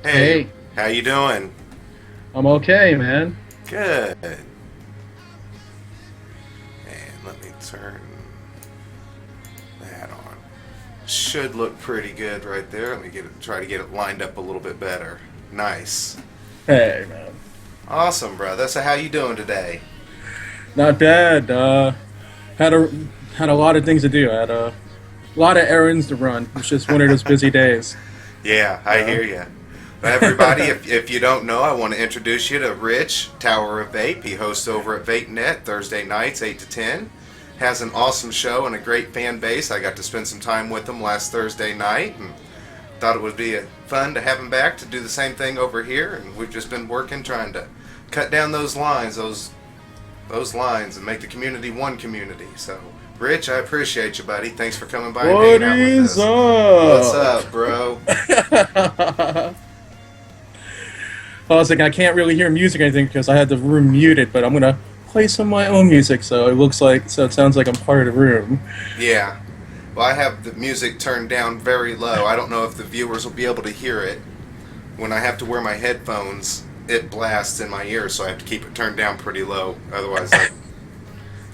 Hey, Hey, how you doing? I'm okay, man. Good. And let me turn that on. Should look pretty good right there. Let me try to get it lined up a little bit better. Nice. Hey, man. Awesome, brother. So how you doing today? Not bad. Had a had a lot of things to do. Had a lot of errands to run. It's just one of those busy days. Yeah, I Yeah. hear you. Well, everybody, if you don't know, I want to introduce you to Rich, Tower of Vape. He hosts over at VapeNet Thursday nights, 8 to 10. Has an awesome show and a great fan base. I got to spend some time with him last Thursday night and thought it would be fun to have him back to do the same thing over here. And we've just been working, trying to cut down those lines, those lines, and make the community one community. So, Rich, I appreciate you, buddy. Thanks for coming by and What hanging out with is us. What's up? up, bro? I was like, I can't really hear music or anything because I had the room muted, but I'm gonna play some of my own music, so it sounds like I'm part of the room. Yeah. Well, I have the music turned down very low. I don't know if the viewers will be able to hear it. When I have to wear my headphones, it blasts in my ears, so I have to keep it turned down pretty low. Otherwise, I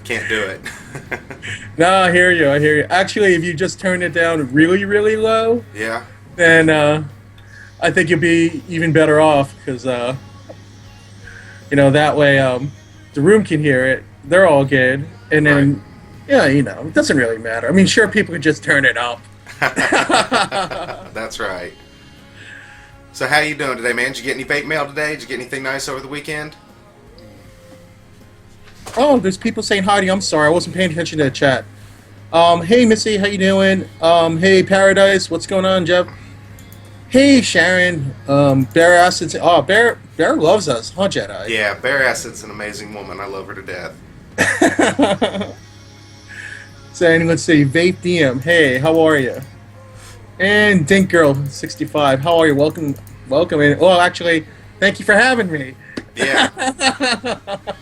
can't do it. No, I hear you. I hear you. Actually, if you just turn it down really, really low, Yeah. then I think you'll be even better off because that way the room can hear it. They're all good, and Right. then it doesn't really matter. I mean, sure, people could just turn it up. That's right. So how you doing today, man? Did you get any vape mail today? Did you get anything nice over the weekend? Oh, there's people saying hi to you. I'm sorry, I wasn't paying attention to the chat. Hey Missy, how you doing? Hey Paradise, what's going on, Jeff? Hey Sharon, Bear Acids. Oh, Bear loves us, huh, Jedi? Yeah, Bear Acid's an amazing woman. I love her to death. Saying, let's see, Vape DM. Hey, how are you? And Dink Girl 65. How are you? Welcome. In. Well, actually, thank you for having me. Yeah.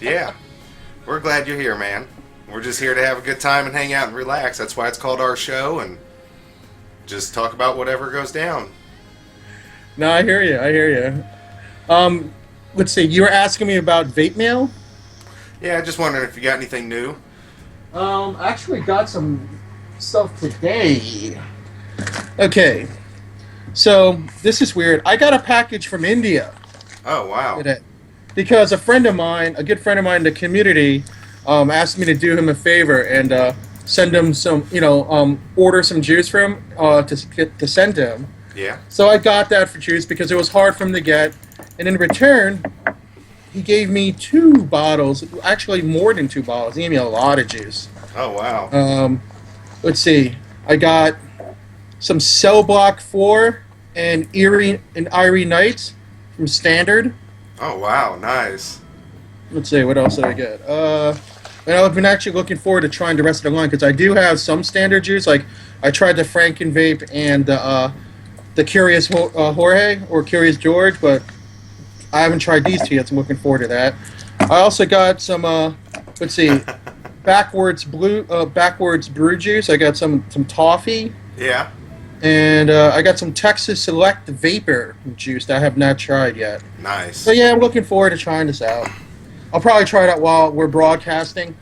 Yeah. We're glad you're here, man. We're just here to have a good time and hang out and relax. That's why it's called our show, and just talk about whatever goes down. No, I hear you. I hear you. Let's see. You were asking me about vape mail. Yeah, just wondering if you got anything new. I actually got some stuff today. Okay. So this is weird. I got a package from India Oh, wow. today because a friend of mine, a good friend of mine in the community, asked me to do him a favor and send him some, order some juice for him to send to him. Yeah. So I got that for juice because it was hard for him to get, and in return, he gave me 2 bottles, actually more than 2 bottles. He gave me a lot of juice. Oh, wow. Let's see, I got some Cell Block 4 and Irie Nights from Standard. Oh, wow. Nice. Let's see, what else did I get? And I've been actually looking forward to trying the rest of the line because I do have some standard juice. Like I tried the Franken Vape and the Curious Jorge or Curious George, but I haven't tried these 2 yet. So I'm looking forward to that. I also got some. Let's see, backwards brew juice. I got some toffee. Yeah. And I got some Texas Select Vapor juice that I have not tried yet. Nice. So yeah, I'm looking forward to trying this out. I'll probably try it out while we're broadcasting.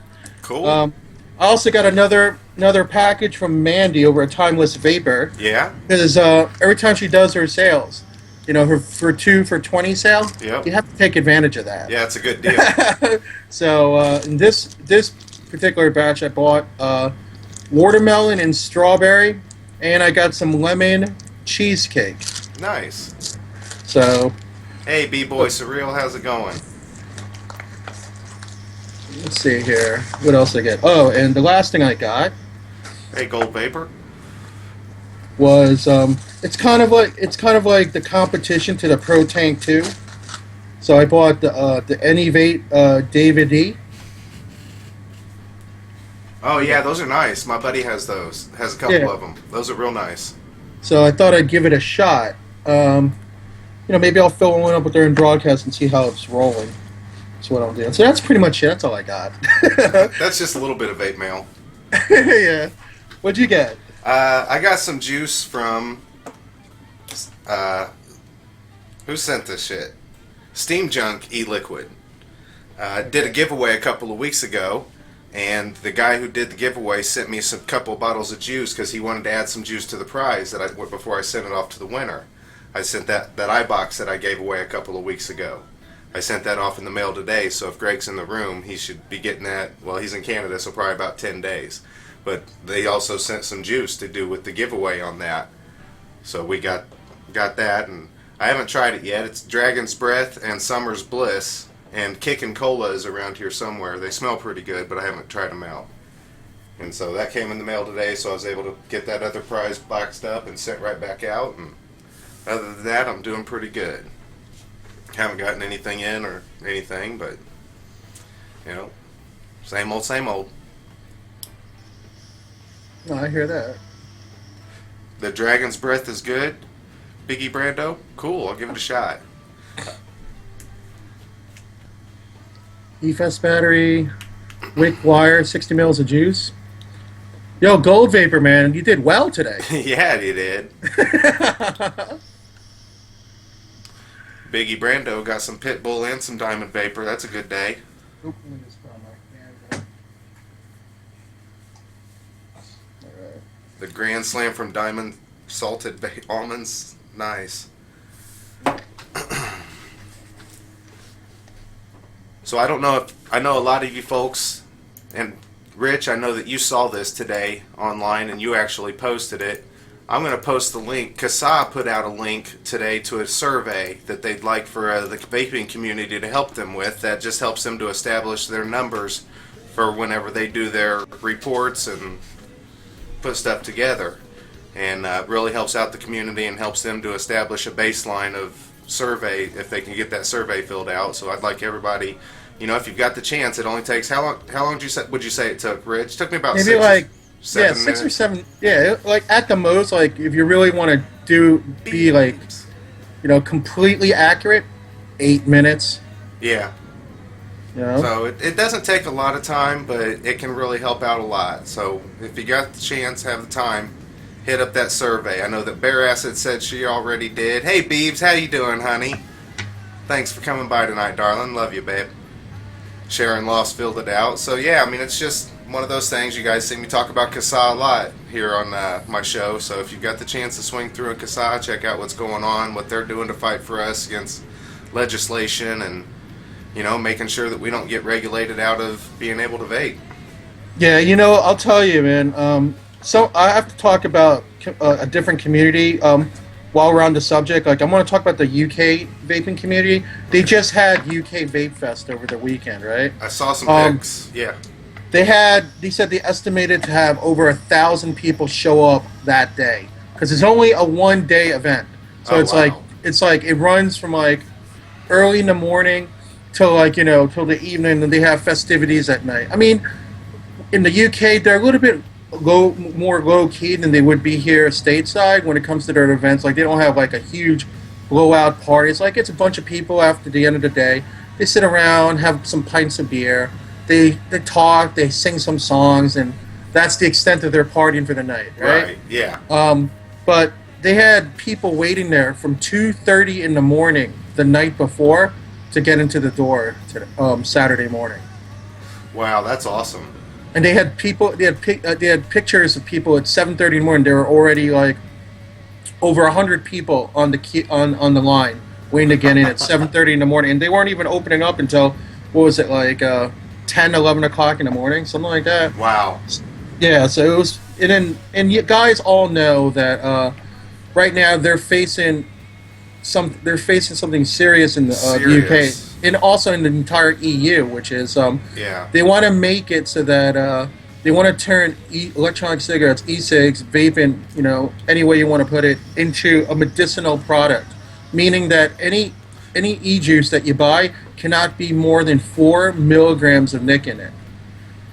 Cool. I also got another package from Mandy over at Timeless Vapor. Yeah. Because every time she does her sales, her for 2 for 20 sale, Yep. you have to take advantage of that. Yeah, it's a good deal. So in this particular batch, I bought watermelon and strawberry, and I got some lemon cheesecake. Nice. So Hey, B-Boy Surreal, how's it going? let's see here. What else I get? Oh, and the last thing I got Hey, Gold Vapor. was it's kind of like the competition to the Pro Tank 2. So I bought the Anyvate David E. Oh, yeah, those are nice. My buddy has those. Has a couple Yeah. of them. Those are real nice. So I thought I'd give it a shot. Maybe I'll fill one up during broadcast and see how it's rolling. That's what I'm doing. So that's pretty much it. That's all I got. That's just a little bit of vape mail. Yeah. What'd you get? I got some juice from Who sent this shit? Steam Junk e-liquid. Did a giveaway a couple of weeks ago, and the guy who did the giveaway sent me some couple bottles of juice because he wanted to add some juice to the prize before I sent it off to the winner. I sent that iBox that I gave away a couple of weeks ago. I sent that off in the mail today, so if Greg's in the room, he should be getting that. Well, he's in Canada, so probably about 10 days. But they also sent some juice to do with the giveaway on that. So we got that, and I haven't tried it yet. It's Dragon's Breath and Summer's Bliss, and Kickin' Cola is around here somewhere. They smell pretty good, but I haven't tried them out. And so that came in the mail today, so I was able to get that other prize boxed up and sent right back out. And other than that, I'm doing pretty good. Haven't gotten anything in or anything, but, you know, same old, same old. No, I hear that. The Dragon's Breath is good. Biggie Brando? Cool, I'll give it a shot. EFS battery, wick wire, 60 mils of juice. Yo, Gold Vapor, man, you did well today. Yeah, you did. Biggie Brando got some Pitbull and some Diamond Vapor. That's a good day. The Grand Slam from Diamond Salted Almonds. Nice. So I don't know if... I know a lot of you folks, and Rich, I know that you saw this today online and you actually posted it. I'm going to post the link. CASA put out a link today to a survey that they'd like for the vaping community to help them with. That just helps them to establish their numbers for whenever they do their reports and put stuff together. And really helps out the community and helps them to establish a baseline of survey if they can get that survey filled out. So I'd like everybody, you know, if you've got the chance, it only takes, how long would you say it took, Rich? It took me about maybe 6 or 7. Yeah, like at the most, like if you really want to be like, you know, completely accurate, 8 minutes. Yeah. You know? So it doesn't take a lot of time, but it can really help out a lot. So if you got the chance, have the time, hit up that survey. I know that Bear Acid said she already did. Hey Beebs, how you doing, honey? Thanks for coming by tonight, darling. Love you, babe. Sharon Loss filled it out. So yeah, I mean, it's just one of those things. You guys see me talk about CASA a lot here on my show. So if you've got the chance to swing through a CASA, check out what's going on, what they're doing to fight for us against legislation and, you know, making sure that we don't get regulated out of being able to vape. Yeah, you know, I'll tell you, man. So I have to talk about a different community while we're on the subject. Like, I want to talk about the UK vaping community. They just had UK Vape Fest over the weekend, right? I saw some pics. Yeah. They said they estimated to have over 1,000 people show up that day because it's only a 1-day event. So it's like it runs from like early in the morning till like, you know, till the evening, and they have festivities at night. I mean, in the UK, they're a little bit more low-key than they would be here stateside when it comes to their events. Like, they don't have like a huge blowout party. It's like it's a bunch of people after the end of the day. They sit around, have some pints of beer. They talk, they sing some songs, and that's the extent of their partying for the night, right? Right, yeah. But they had people waiting there from 2:30 in the morning the night before to get into the door to, Saturday morning. Wow, that's awesome. And they had people. They had pictures of people at 7:30 in the morning. There were already like over 100 people on the line waiting to get in at 7:30 in the morning, and they weren't even opening up until, what was it, like 10, 11 o'clock in the morning, something like that. Wow. Yeah. So it was, and you guys all know that right now they're facing something serious in the UK. And also in the entire EU, which is they want to make it so that they want to turn electronic cigarettes, e-cigs, vaping, you know, any way you want to put it, into a medicinal product, meaning that any e-juice that you buy cannot be more than 4 milligrams of nic in it,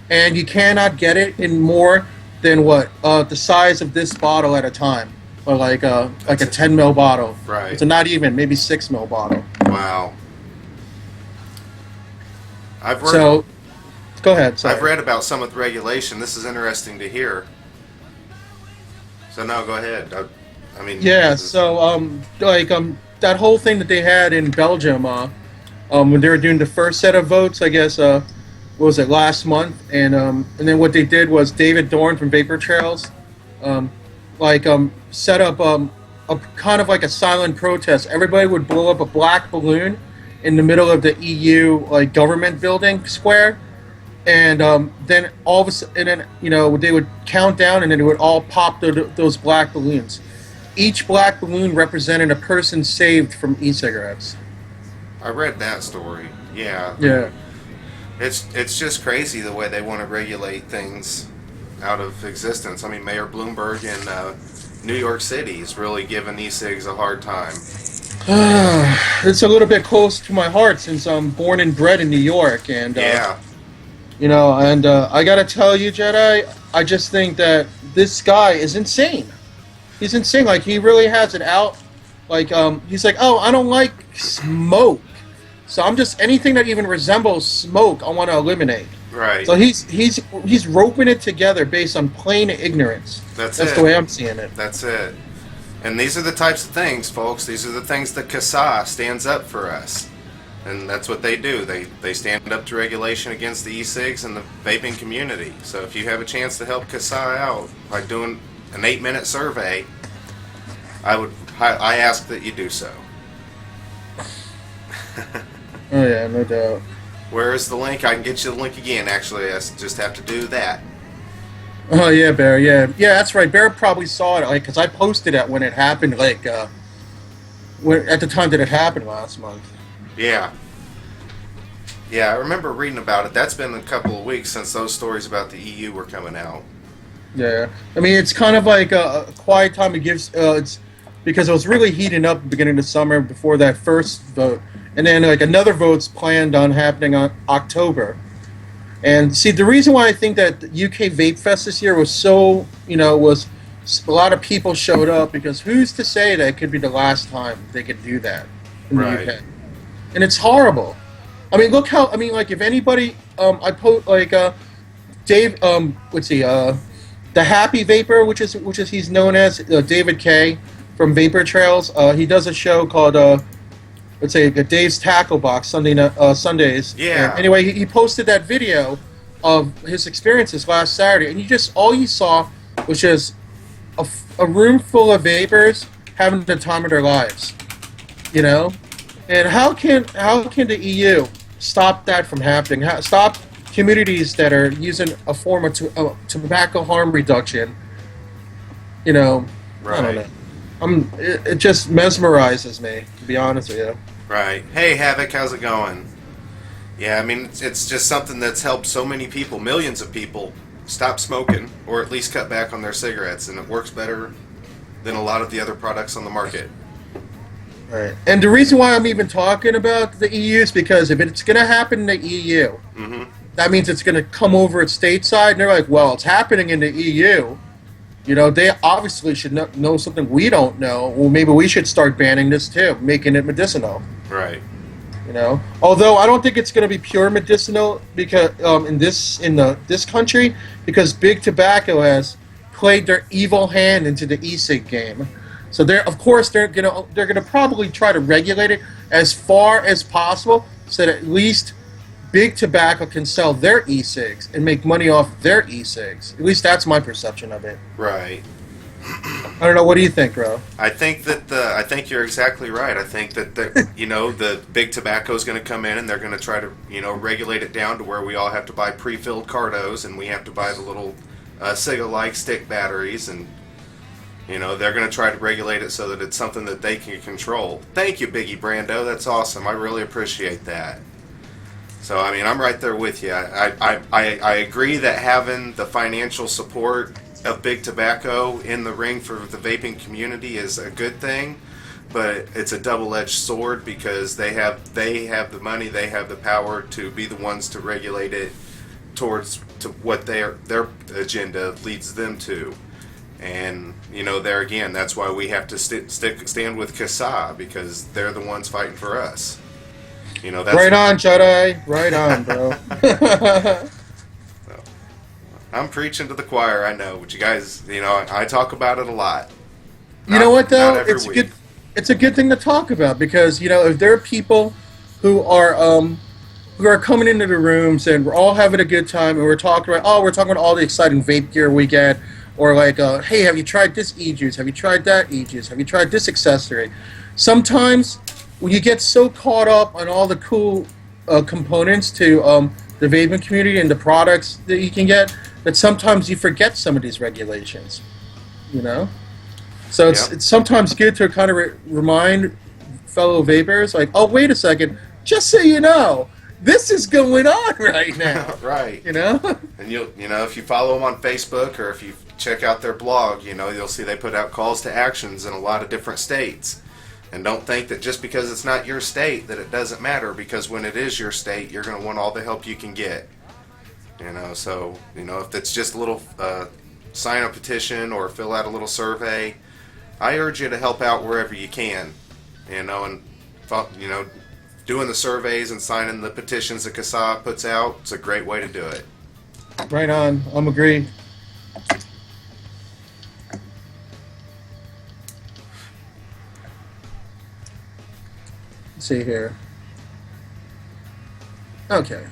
and you cannot get it in more than the size of this bottle at a time, or like a 10 ml bottle. Right. It's not even, maybe 6 ml bottle. Wow. So, go ahead. Sorry. I've read about some of the regulation. This is interesting to hear. So no, go ahead. I mean. Yeah. So that whole thing that they had in Belgium, when they were doing the first set of votes, I guess, what was it, last month, and then what they did was David Dorn from Vapor Trails, um, set up a kind of like a silent protest. Everybody would blow up a black balloon in the middle of the EU like government building square, and then all of a sudden, and then they would count down, and then it would all pop those black balloons. Each black balloon represented a person saved from e-cigarettes. I read that story. Yeah. Yeah. It's just crazy the way they want to regulate things out of existence. I mean, Mayor Bloomberg in New York City is really giving e-cigs a hard time. It's a little bit close to my heart since I'm born and bred in New York, and yeah. I gotta tell you, JEDII, I just think that this guy is insane. He's insane. Like, he really has it out. Like, he's like, oh, I don't like smoke, so I'm just anything that even resembles smoke, I want to eliminate. Right. So he's roping it together based on plain ignorance. That's the way I'm seeing it. That's it. And these are the types of things, folks. These are the things that CASA stands up for us. And that's what they do. They stand up to regulation against the e-cigs and the vaping community. So if you have a chance to help CASA out by doing an 8-minute survey, I ask that you do so. Oh yeah, no doubt. Where is the link? I can get you the link again. Actually, I just have to do that. Oh yeah, Bear. Yeah, that's right. Bear probably saw it, like, because I posted it when it happened, like, at the time that it happened last month. Yeah. Yeah, I remember reading about it. That's been a couple of weeks since those stories about the EU were coming out. Yeah, I mean, it's kind of like a quiet time. It gives it's because it was really heating up at the beginning of the summer before that first vote, and then like another vote's planned on happening on October. And see, the reason why I think that the UK Vape Fest this year was so, was a lot of people showed up, because who's to say that it could be the last time they could do that in the UK? And it's horrible. I mean, look how, like, if anybody, I put, like, Dave, the Happy Vapor, which is he's known as David K from Vapor Trails. He does a show called Dave's Tackle Box Sundays. Yeah. And anyway, he posted that video of his experiences last Saturday, and all you saw was just a room full of vapors having the time of their lives. And how can the EU stop that from happening? Stop communities that are using a form of tobacco harm reduction? I don't know. It just mesmerizes me, to be honest with you. Right. Hey, Havoc, how's it going? Yeah, I mean, it's just something that's helped so many people, millions of people, stop smoking, or at least cut back on their cigarettes, and it works better than a lot of the other products on the market. Right. And the reason why I'm even talking about the EU is because if it's going to happen in the EU, that means it's going to come over at stateside, and they're like, well, it's happening in the EU. They obviously should know something we don't know. Well, maybe we should start banning this too, making it medicinal. Right. Although I don't think it's going to be pure medicinal, because in this country, because Big Tobacco has played their evil hand into the e-cig game. So they're gonna probably try to regulate it as far as possible, so that at least Big Tobacco can sell their e-cigs and make money off their e-cigs. At least that's my perception of it. Right. I don't know. What do you think, bro? I think you're exactly right. I think that the Big Tobacco is going to come in, and they're going to try to regulate it down to where we all have to buy pre-filled cardos, and we have to buy the little Siga-like stick batteries, and they're going to try to regulate it so that it's something that they can control. Thank you, Biggie Brando. That's awesome. I really appreciate that. So, I mean, I'm right there with you. I agree that having the financial support of Big Tobacco in the ring for the vaping community is a good thing, but it's a double-edged sword, because they have the money, they have the power to be the ones to regulate it towards what their agenda leads them to. And there again, that's why we have to stand with CASA, because they're the ones fighting for us. That's right on, JEDII. Right on, bro. I'm preaching to the choir, I know, but you guys, I talk about it a lot. You know what though? It's it's a good thing to talk about because if there are people who are coming into the rooms and we're all having a good time and we're talking about all the exciting vape gear we get, or like hey, have you tried this e-juice, have you tried that e-juice, have you tried this accessory. Sometimes when you get so caught up on all the cool components to the vaping community and the products that you can get, that sometimes you forget some of these regulations, so Yep. it's sometimes good to kind of remind fellow vapors, like, oh, wait a second, just so you know, this is going on right now. Right. And if you follow them on Facebook or if you check out their blog, you'll see they put out calls to actions in a lot of different states. And don't think that just because it's not your state that it doesn't matter, because when it is your state, you're going to want all the help you can get. So, if it's just a little sign a petition or fill out a little survey, I urge you to help out wherever you can. And doing the surveys and signing the petitions that CASA puts out, it's a great way to do it. Right on. I'm agreed. Let's see here. Okay.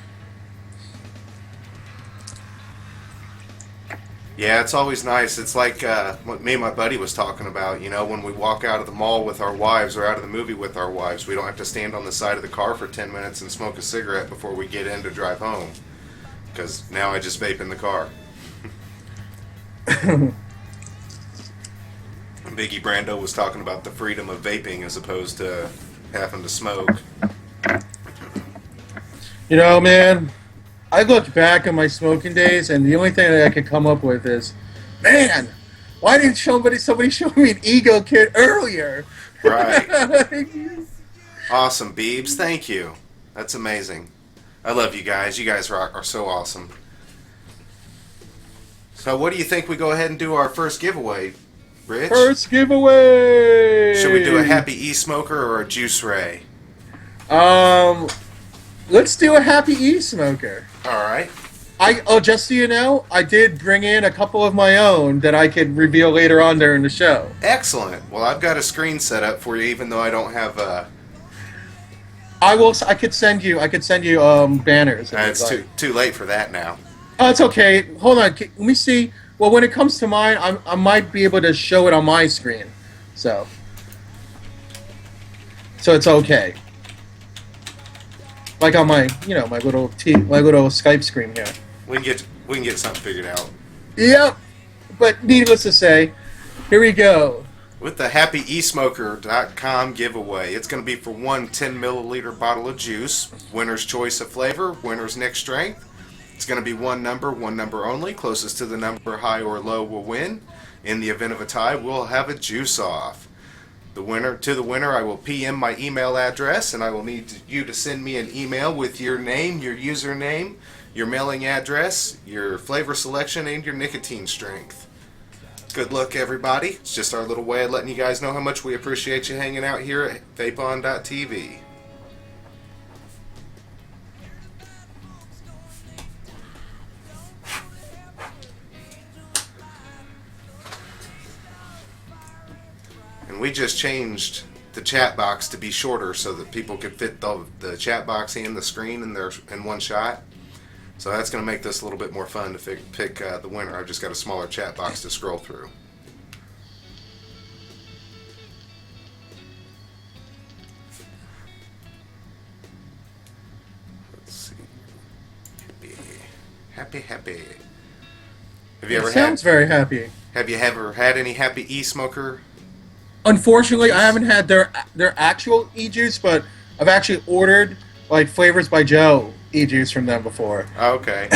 Yeah, it's always nice. It's like what me and my buddy was talking about, when we walk out of the mall with our wives or out of the movie with our wives, we don't have to stand on the side of the car for 10 minutes and smoke a cigarette before we get in to drive home. Because now I just vape in the car. Biggie Brando was talking about the freedom of vaping as opposed to having to smoke. Man, I look back on my smoking days, and the only thing that I could come up with is, man, why didn't somebody show me an ego kit earlier? Right. Awesome, Beebs. Thank you. That's amazing. I love you guys. You guys are so awesome. So what do you think we go ahead and do our first giveaway, Rich? First giveaway! Should we do a happy e-smoker or a juice ray? Let's do a happy e-smoker. All right. Just so you know, I did bring in a couple of my own that I could reveal later on during the show. Excellent. Well, I've got a screen set up for you, even though I don't have I could send you banners. it's too late for that now. Oh, it's okay. Hold on. Let me see. Well, when it comes to mine, I might be able to show it on my screen. So it's okay. Like on my, my little Skype screen here. We can get something figured out. Yep. But needless to say, here we go. With the happyesmoker.com giveaway, it's going to be for one 10 milliliter bottle of juice, winner's choice of flavor, winner's next strength. It's going to be one number only. Closest to the number high or low will win. In the event of a tie, we'll have a juice off. To the winner, I will PM my email address, and I will need you to send me an email with your name, your username, your mailing address, your flavor selection, and your nicotine strength. Good luck, everybody. It's just our little way of letting you guys know how much we appreciate you hanging out here at vapon.tv. And we just changed the chat box to be shorter so that people could fit the chat box and the screen in one shot. So that's going to make this a little bit more fun to pick the winner. I've just got a smaller chat box to scroll through. Let's see. Happy. Have you ever Sounds very happy. Have you ever had any happy e-smoker? Unfortunately, I haven't had their actual e-juice, but I've actually ordered like Flavors by Joe e-juice from them before. Okay.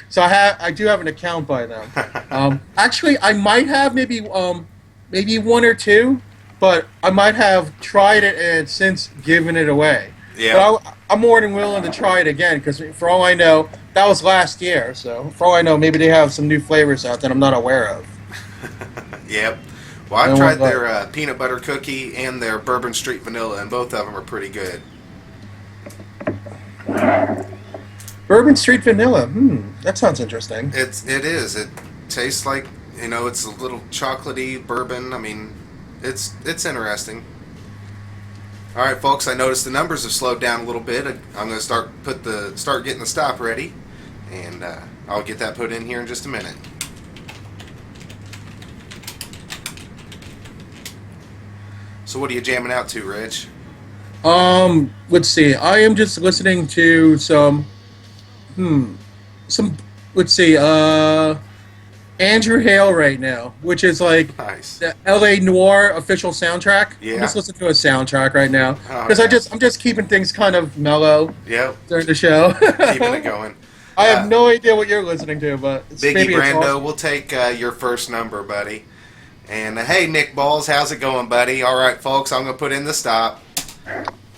So I do have an account by them. Actually, I might have maybe one or two, but I might have tried it and since given it away. Yeah. But I'm more than willing to try it again because for all I know, that was last year. So for all I know, maybe they have some new flavors out that I'm not aware of. Yep. Well, I've tried their peanut butter cookie and their Bourbon Street vanilla, and both of them are pretty good. Bourbon Street vanilla. That sounds interesting. It is. It tastes like, it's a little chocolatey bourbon. I mean, it's interesting. All right, folks. I noticed the numbers have slowed down a little bit. I'm going to start getting the stop ready, and I'll get that put in here in just a minute. So, what are you jamming out to, Rich? Let's see. I am just listening to some. Let's see. Andrew Hale right now, which is like Nice. the LA Noir official soundtrack. Yeah. I'm just listening to a soundtrack right now Oh, because okay. I'm just keeping things kind of mellow Yep. during the show. Keeping it going. I have no idea what you're listening to, but Biggie maybe it's Brando, awesome. we'll take your first number, buddy. And hey, Nick Balls, how's it going, buddy? All right, folks, I'm going to put in the stop.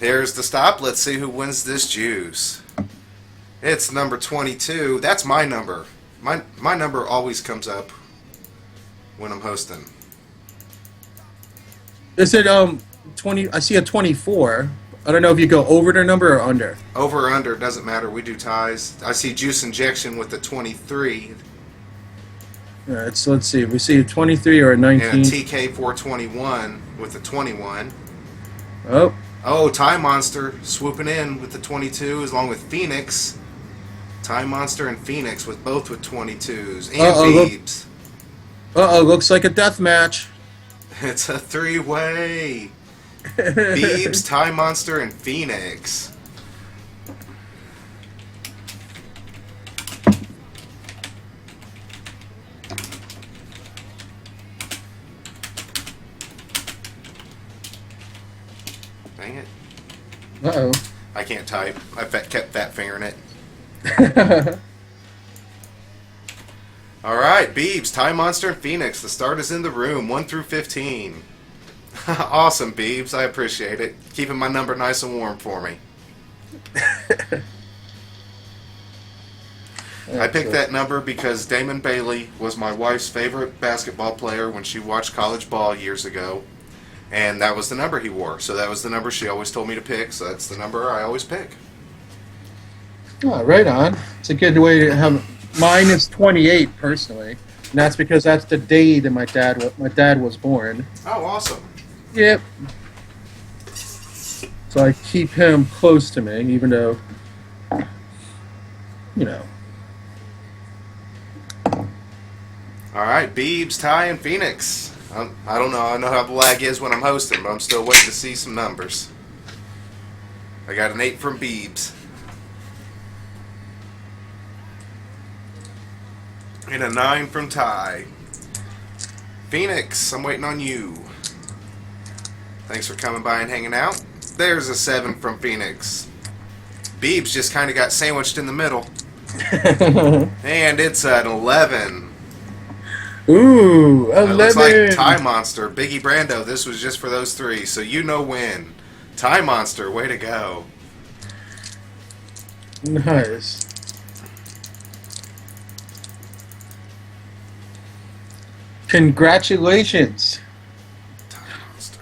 Here's the stop. Let's see who wins this juice. It's number 22. That's my number. My number always comes up when I'm hosting. Is it 20? I see a 24. I don't know if you go over the number or under. Over or under, doesn't matter. We do ties. I see Juice Injection with the 23 All right, so let's see. We see a 23 or a 19. and a TK 421 with the 21. Oh, Oh, Time Monster swooping in with the 22, along with Phoenix. Time Monster and Phoenix with both with 22s. And look. Beebs. looks like a death match. It's a three-way. Beebs, Time Monster, and Phoenix. Dang it. Uh-oh. I can't type. I kept fat fingering it. All right, Beebs, Time Monster, and Phoenix. The start is in the room, 1 through 15. Awesome, Beebs. I appreciate it. Keeping my number nice and warm for me. I picked that number because Damon Bailey was my wife's favorite basketball player when she watched college ball years ago. And that was the number he wore. So that was the number she always told me to pick. So that's the number I always pick. Oh, right on. It's a good way to have. Mine is 28 personally, and that's because that's the day that my dad was born. Oh, awesome. Yep. So I keep him close to me, even though, you know. All right, Beebs, Ty, and Phoenix. I don't know. I know how the lag is when I'm hosting, but I'm still waiting to see some numbers. I got an 8 from Beebs. And a 9 from Ty. Phoenix, I'm waiting on you. Thanks for coming by and hanging out. There's a 7 from Phoenix. Beebs just kind of got sandwiched in the middle. And it's an 11. Ooh, 11. It looks like Time Monster, Biggie Brando. This was just for those three, so you know when. Time Monster, way to go. Nice. Congratulations. Time Monster.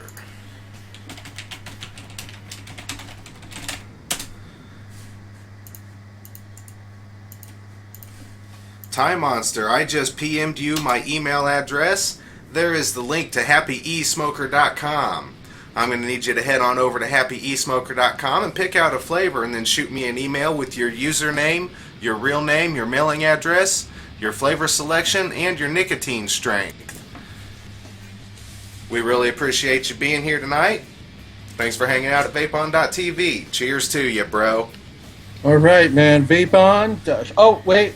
Time Monster, I just PM'd you my email address. There is the link to happyesmoker.com. I'm going to need you to head on over to happyesmoker.com and pick out a flavor and then shoot me an email with your username, your real name, your mailing address, your flavor selection, and your nicotine strength. We really appreciate you being here tonight. Thanks for hanging out at vapon.tv. Cheers to you, bro. All right, man. Vape on. Oh, wait.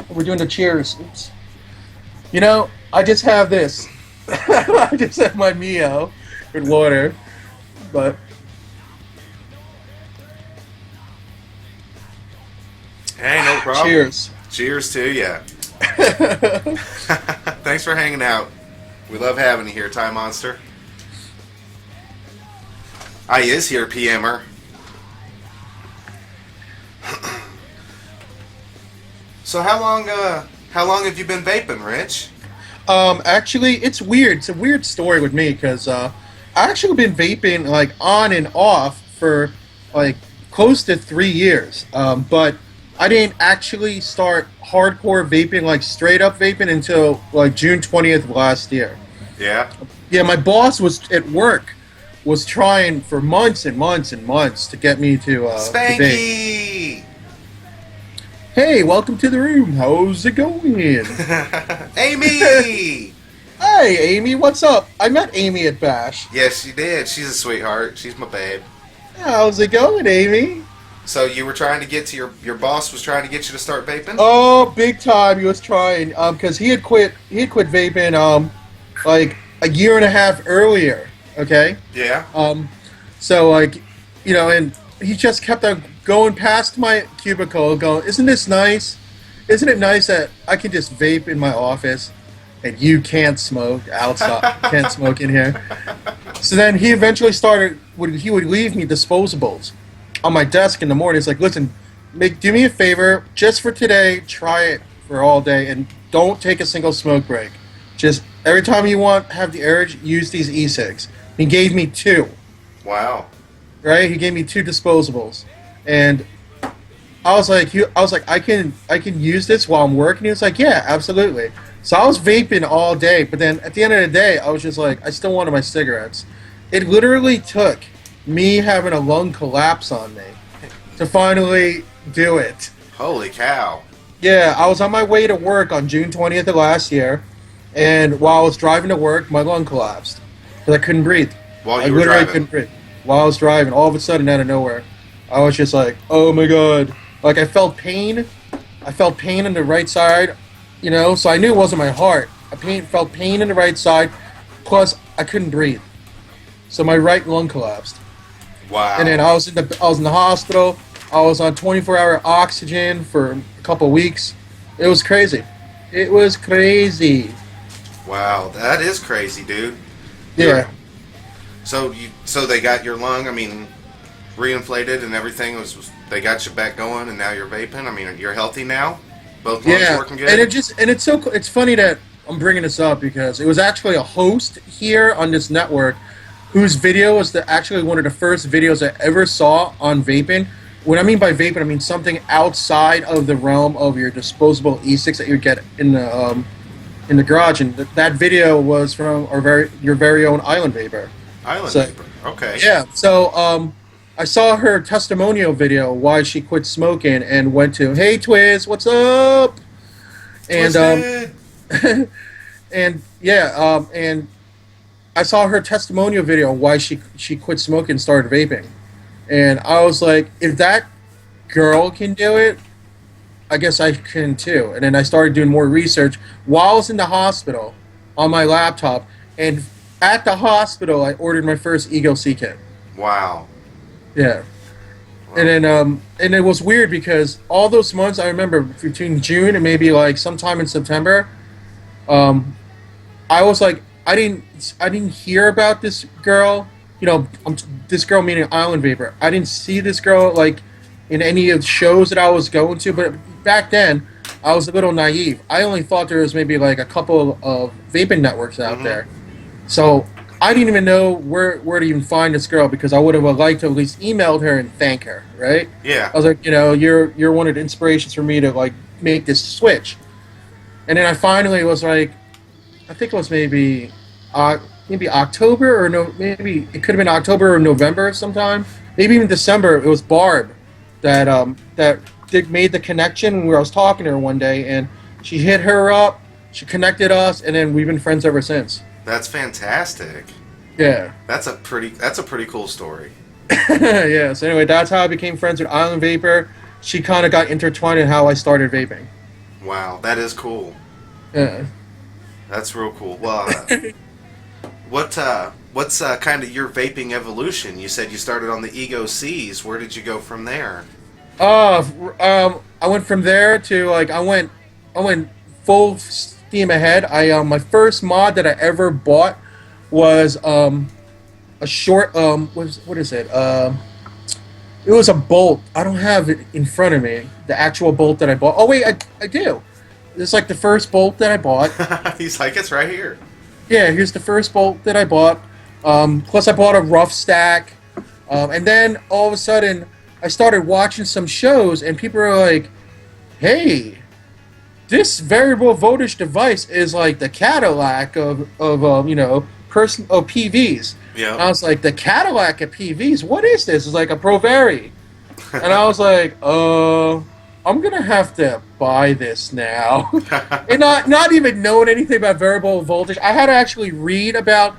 We're doing the cheers. Oops. You know, I just have this. I just have my Mio with water. But Hey, no problem. cheers. Cheers to you. Thanks for hanging out. We love having you here, Time Monster. I is here, PMer. So how long have you been vaping, Rich? Actually, it's weird. It's a weird story with me because I actually been vaping like on and off for like close to 3 years. But I didn't actually start hardcore vaping, like straight up vaping, until like June 20th of last year. Yeah. Yeah, my boss was at work was trying for months and months and months to get me to vape. Spanky! Hey, welcome to the room. How's it going? Amy! Hey, Amy, what's up? I met Amy at Bash. Yes, you did. She's a sweetheart. She's my babe. How's it going, Amy? So you were trying to get to your boss was trying to get you to start vaping? Oh, big time. He was trying because he had quit vaping like a year and a half earlier. Okay. Yeah. So like, you know, and he just kept on going past my cubicle, going, "Isn't this nice? Isn't it nice that I can just vape in my office, and you can't smoke outside? Can't smoke in here." So then he eventually he would leave me disposables on my desk in the morning. It's like, "Listen, do me a favor, just for today, try it for all day, and don't take a single smoke break. Just every time you have the urge, use these e-cigs." He gave me 2. Wow. Right? He gave me 2 disposables, and I was like, I can use this while I'm working. He was like, "Yeah, absolutely." So I was vaping all day, but then at the end of the day, I was just like, I still wanted my cigarettes. It literally took me having a lung collapse on me to finally do it. Holy cow. Yeah, I was on my way to work on June 20th of last year, and while I was driving to work, my lung collapsed because I couldn't breathe. While you were literally driving? couldn't breathe. While I was driving, all of a sudden, out of nowhere, I was just like, "Oh my god!" Like I felt pain. I felt pain in the right side, you know. So I knew it wasn't my heart. Felt pain in the right side, plus I couldn't breathe. So my right lung collapsed. Wow. And then I was in the hospital. I was on 24-hour oxygen for a couple weeks. It was crazy. It was crazy. Wow, that is crazy, dude. Yeah. So they got your lung, I mean, reinflated and everything they got you back going, and now you're vaping. I mean, you're healthy now. Both lungs working good. And it's funny that I'm bringing this up because it was actually a host here on this network whose video was actually one of the first videos I ever saw on vaping. What I mean by vaping, I mean something outside of the realm of your disposable e-cigs that you get in the garage, and that video was from your very own Island Vapor. Vapor. Okay. Yeah. So I saw her testimonial video why she quit smoking and went to, "Hey Twiz, what's up?" And and I saw her testimonial video why she quit smoking and started vaping. And I was like, if that girl can do it, I guess I can too. And then I started doing more research while I was in the hospital on my laptop. And at the hospital, I ordered my first Ego C kit. Wow. Yeah. Wow. And then and it was weird because all those months, I remember between June and maybe like sometime in September, I was like, I didn't hear about this girl. You know, this girl meaning Island Vapor. I didn't see this girl like in any of the shows that I was going to, but back then I was a little naive. I only thought there was maybe like a couple of vaping networks out there. So I didn't even know where to even find this girl because I would have liked to at least emailed her and thank her, right? Yeah. I was like, you know, you're one of the inspirations for me to like make this switch. And then I finally was like, I think it was maybe October or maybe it could have been October or November sometime, maybe even December. It was Barb that made the connection when I was talking to her one day, and she hit her up, she connected us, and then we've been friends ever since. That's fantastic. Yeah. That's a pretty cool story. Yeah. So anyway, that's how I became friends with Island Vapor. She kind of got intertwined in how I started vaping. Wow, that is cool. Yeah. That's real cool. Well, what's kind of your vaping evolution? You said you started on the Ego C's. Where did you go from there? I went from there to like I went full steam ahead. My first mod that I ever bought was a short what is it? It was a bolt. I don't have it in front of me. The actual bolt that I bought. Oh wait, I do. It's like the first bolt that I bought. He's like, it's right here. Yeah, here's the first bolt that I bought. Plus I bought a rough stack. And then all of a sudden I started watching some shows and people were like, "Hey, this variable voltage device is like the Cadillac of PVs." Yeah. And I was like, the Cadillac at PV's, what is this? It's like a Provari. And I was like, I'm gonna have to buy this now. And not even knowing anything about variable voltage. I had to actually read about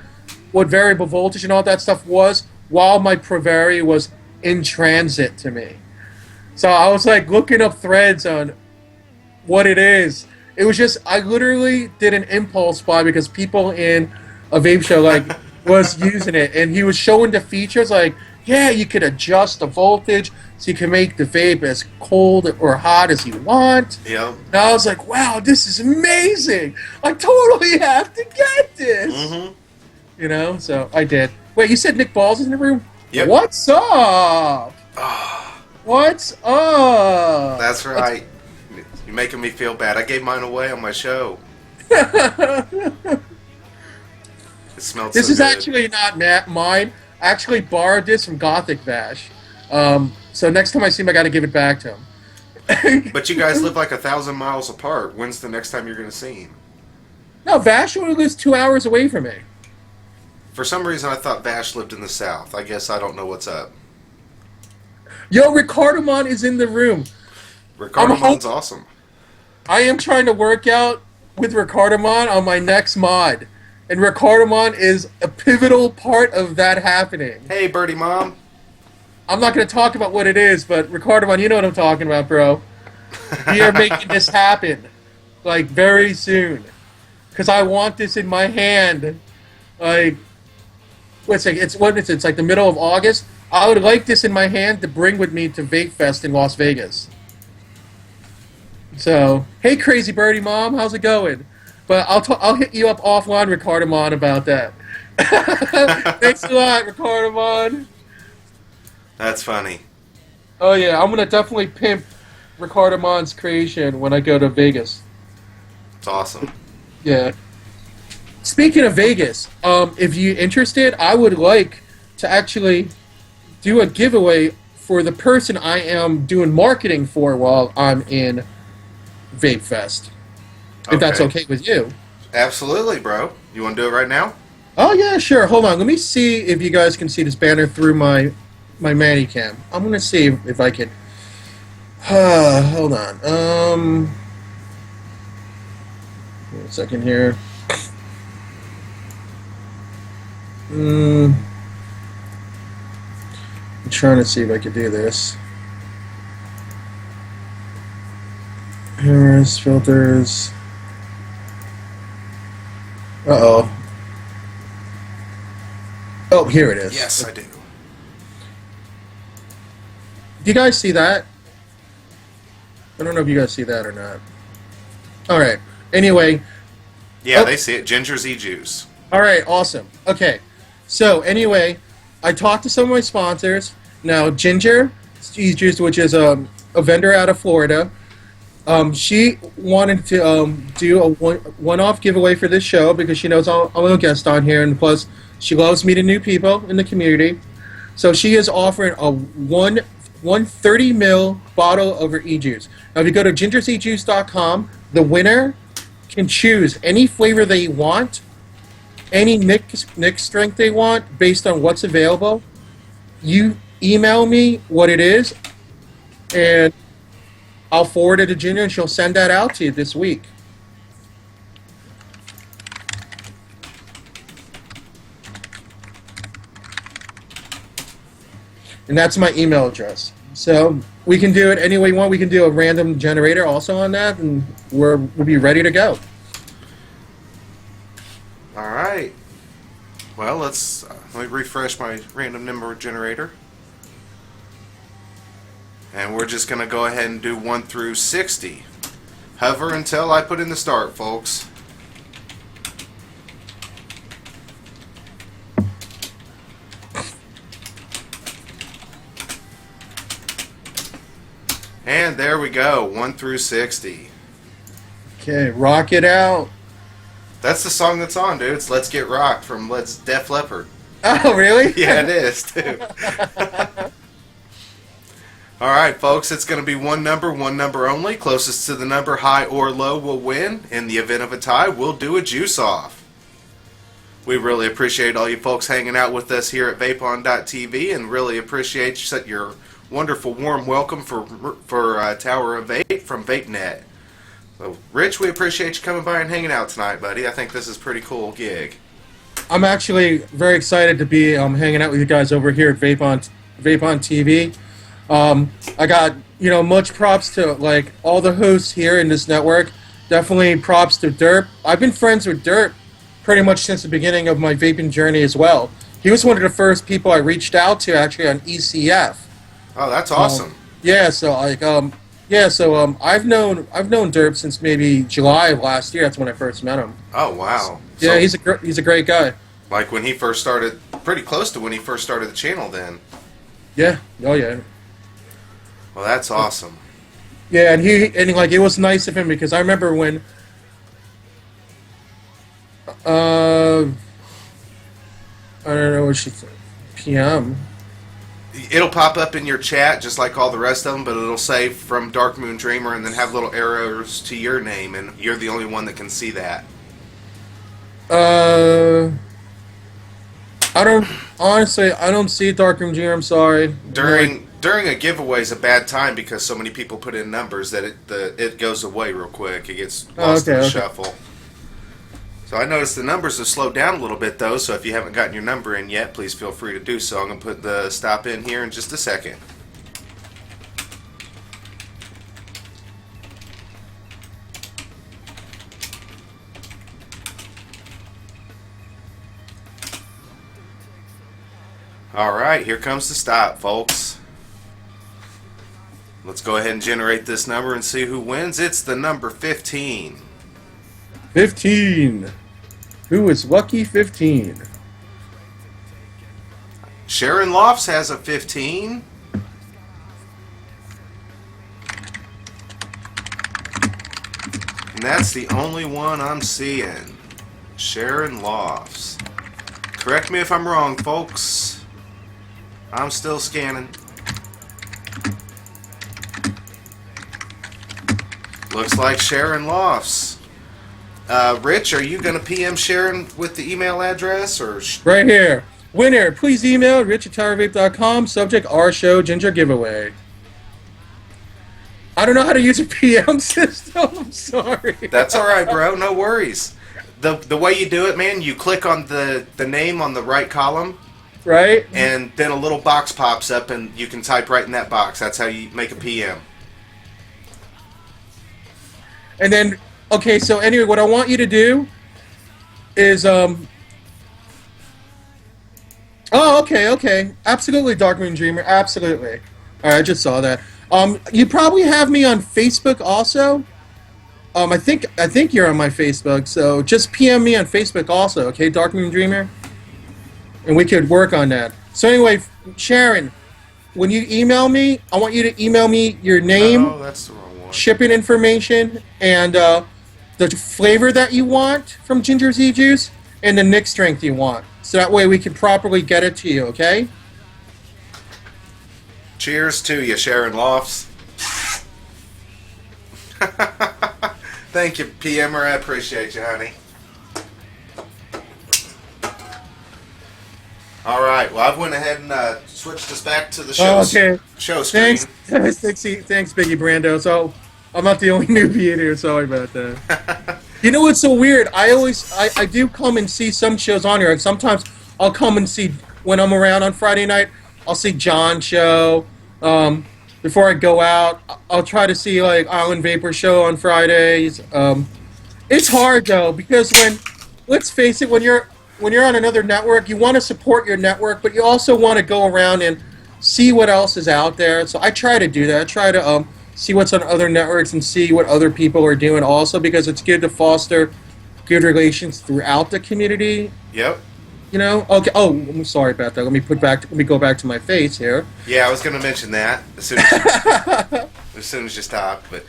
what variable voltage and all that stuff was while my Provari was in transit to me. So I was like looking up threads on what it is. It was just I literally did an impulse buy because people in a vape show like was using it, and he was showing the features like, yeah, you could adjust the voltage so you can make the vape as cold or hot as you want. Yep. And I was like, wow, this is amazing. I totally have to get this. Mm-hmm. You know, so I did. Wait, you said Nick Balls is in the room? Yep. What's up? What's up? That's right. You're making me feel bad. I gave mine away on my show. It smelled This so is good. actually not mine. I actually borrowed this from Gothic Bash. So next time I see him, I got to give it back to him. But you guys live like 1,000 miles apart. When's the next time you're going to see him? No, Vash only lives 2 hours away from me. For some reason, I thought Vash lived in the South. I guess I don't know what's up. Yo, Ricardamon is in the room. Ricardamon's awesome. I am trying to work out with Ricardamon on my next mod. And Ricardamon is a pivotal part of that happening. Hey, Birdie Mom. I'm not going to talk about what it is, but Ricardamon, you know what I'm talking about, bro. We are making this happen. Like, very soon. Because I want this in my hand. Like, it's like the middle of August. I would like this in my hand to bring with me to Vape Fest in Las Vegas. So, hey, Crazy Birdie Mom, how's it going? But I'll hit you up offline, Ricardamon, about that. Thanks a lot, Ricardamon. That's funny. Oh yeah, I'm gonna definitely pimp Ricardamon's creation when I go to Vegas. It's awesome. Yeah. Speaking of Vegas, if you're interested, I would like to actually do a giveaway for the person I am doing marketing for while I'm in Vape Fest. If that's okay with you. Absolutely, bro. You want to do it right now? Oh yeah, sure. Hold on. Let me see if you guys can see this banner through my Manicam. I'm gonna see if I can. Hold on. Wait a second here. I'm trying to see if I can do this. Cameras, filters. Uh-oh. Oh, here it is. Yes, I do. Do you guys see that? I don't know if you guys see that or not. Alright. Anyway. Yeah, they see it. Ginger's E-Juice. Alright, awesome. Okay. So, anyway, I talked to some of my sponsors. Now, Ginger E-Juice, which is a vendor out of Florida, she wanted to do a one-off giveaway for this show because she knows I'm a guest on here, and plus, she loves meeting new people in the community. So she is offering a 130 ml bottle of her e-juice. Now, if you go to gingersejuice.com, the winner can choose any flavor they want, any nick strength they want, based on what's available. You email me what it is, and I'll forward it to Ginger, and she'll send that out to you this week. And that's my email address. So we can do it any way you want. We can do a random generator also on that, and we'll be ready to go. All right. Well, let me refresh my random number generator. And we're just going to go ahead and do 1 through 60. Hover until I put in the start, folks. And there we go, 1 through 60. Okay, rock it out. That's the song that's on, dude. It's Let's Get Rocked from Def Leppard. Oh, really? Yeah, it is, too. All right, folks, it's going to be one number only. Closest to the number, high or low, will win. In the event of a tie, we'll do a juice off. We really appreciate all you folks hanging out with us here at Vapon.tv, and really appreciate your wonderful warm welcome for Tower of Vape from VapeNet. So, Rich, we appreciate you coming by and hanging out tonight, buddy. I think this is a pretty cool gig. I'm actually very excited to be hanging out with you guys over here at Vape on TV. I got much props to like all the hosts here in this network. Definitely props to Derp. I've been friends with Derp pretty much since the beginning of my vaping journey as well. He was one of the first people I reached out to actually on ECF. Oh, that's awesome. I've known Derp since maybe July of last year. That's when I first met him. Oh, wow. Yeah, he's a great guy. Like when he first started, pretty close to when he first started the channel then. Yeah. Oh, yeah. Well, that's awesome. Yeah, and it was nice of him because I remember when I don't know what she said. PM. It'll pop up in your chat just like all the rest of them, but it'll say from Dark Moon Dreamer and then have little arrows to your name, and you're the only one that can see that. I don't see Dark Moon Dreamer. I'm sorry. During a giveaway is a bad time because so many people put in numbers that it goes away real quick. It gets lost in the shuffle. So I noticed the numbers have slowed down a little bit though, so if you haven't gotten your number in yet, please feel free to do so. I'm going to put the stop in here in just a second. Alright, here comes the stop, folks. Let's go ahead and generate this number and see who wins. It's the number 15. 15. Who is lucky 15? Sharon Lofts has a 15. And that's the only one I'm seeing. Sharon Lofts. Correct me if I'm wrong, folks. I'm still scanning. Looks like Sharon Lofts. Rich, are you going to PM Sharon with the email address? Or right here. Winner, please email rich@towervape.com. Subject, our show, Ginger Giveaway. I don't know how to use a PM system. I'm sorry. That's all right, bro. No worries. The way you do it, man, you click on the name on the right column. Right. And then a little box pops up and you can type right in that box. That's how you make a PM. And then... Okay, so anyway, what I want you to do is, oh, okay. Absolutely, Dark Moon Dreamer, absolutely. Alright, I just saw that. You probably have me on Facebook also. I think you're on my Facebook, so just PM me on Facebook also, okay, Dark Moon Dreamer? And we could work on that. So anyway, Sharon, when you email me, I want you to email me your name, oh, that's the wrong one. Shipping information, and, the flavor that you want from Ginger's E-Juice, and the nick strength you want. So that way we can properly get it to you, okay? Cheers to you, Sharon Lofts. Thank you, PMer. I appreciate you, honey. Alright, well, I've went ahead and switched us back to the show screen. Thanks, Biggie Brando. So, I'm not the only newbie in here. Sorry about that. You know what's so weird? I do come and see some shows on here, and sometimes I'll come and see, when I'm around on Friday night, I'll see John's show. Before I go out, I'll try to see, like, Island Vapor show on Fridays. It's hard, though, because let's face it, when you're on another network, you want to support your network, but you also want to go around and see what else is out there. So I try to do that. I try to, see what's on other networks and see what other people are doing also, because it's good to foster good relations throughout the community. Yep. You know? Okay. Oh, I'm sorry about that. Let me go back to my face here. Yeah, I was going to mention that as soon as you stopped, but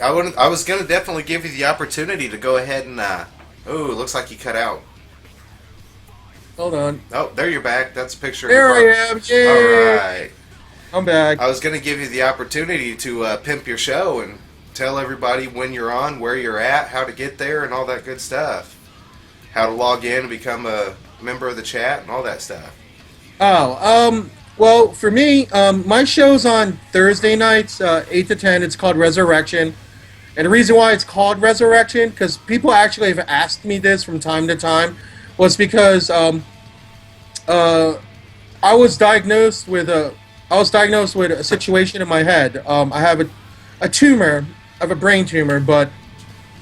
I was going to definitely give you the opportunity to go ahead and oh, it looks like you cut out. Hold on. Oh, there you're back. That's a picture of there your I am. Yay. All right. I'm back. I was going to give you the opportunity to pimp your show and tell everybody when you're on, where you're at, how to get there, and all that good stuff. how to log in and become a member of the chat and all that stuff. Well, for me, my show's on Thursday nights, 8 to 10. It's called Resurrection. And the reason why it's called Resurrection, because people actually have asked me this from time to time, was because I was diagnosed with a situation in my head. I have a tumor, I have a brain tumor, but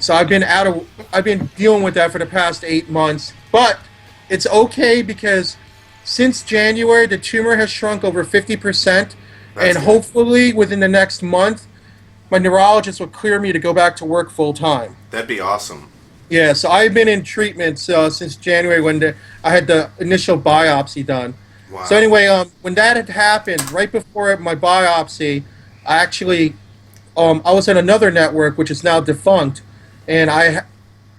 so I've been dealing with that for the past 8 months. But it's okay because since January, the tumor has shrunk over 50%, and good. hopefully within the next month, my neurologist will clear me to go back to work full time. That'd be awesome. Yeah, so I've been in treatment since January when I had the initial biopsy done. Wow. So anyway, when that had happened, right before my biopsy, I actually, I was at another network which is now defunct, and I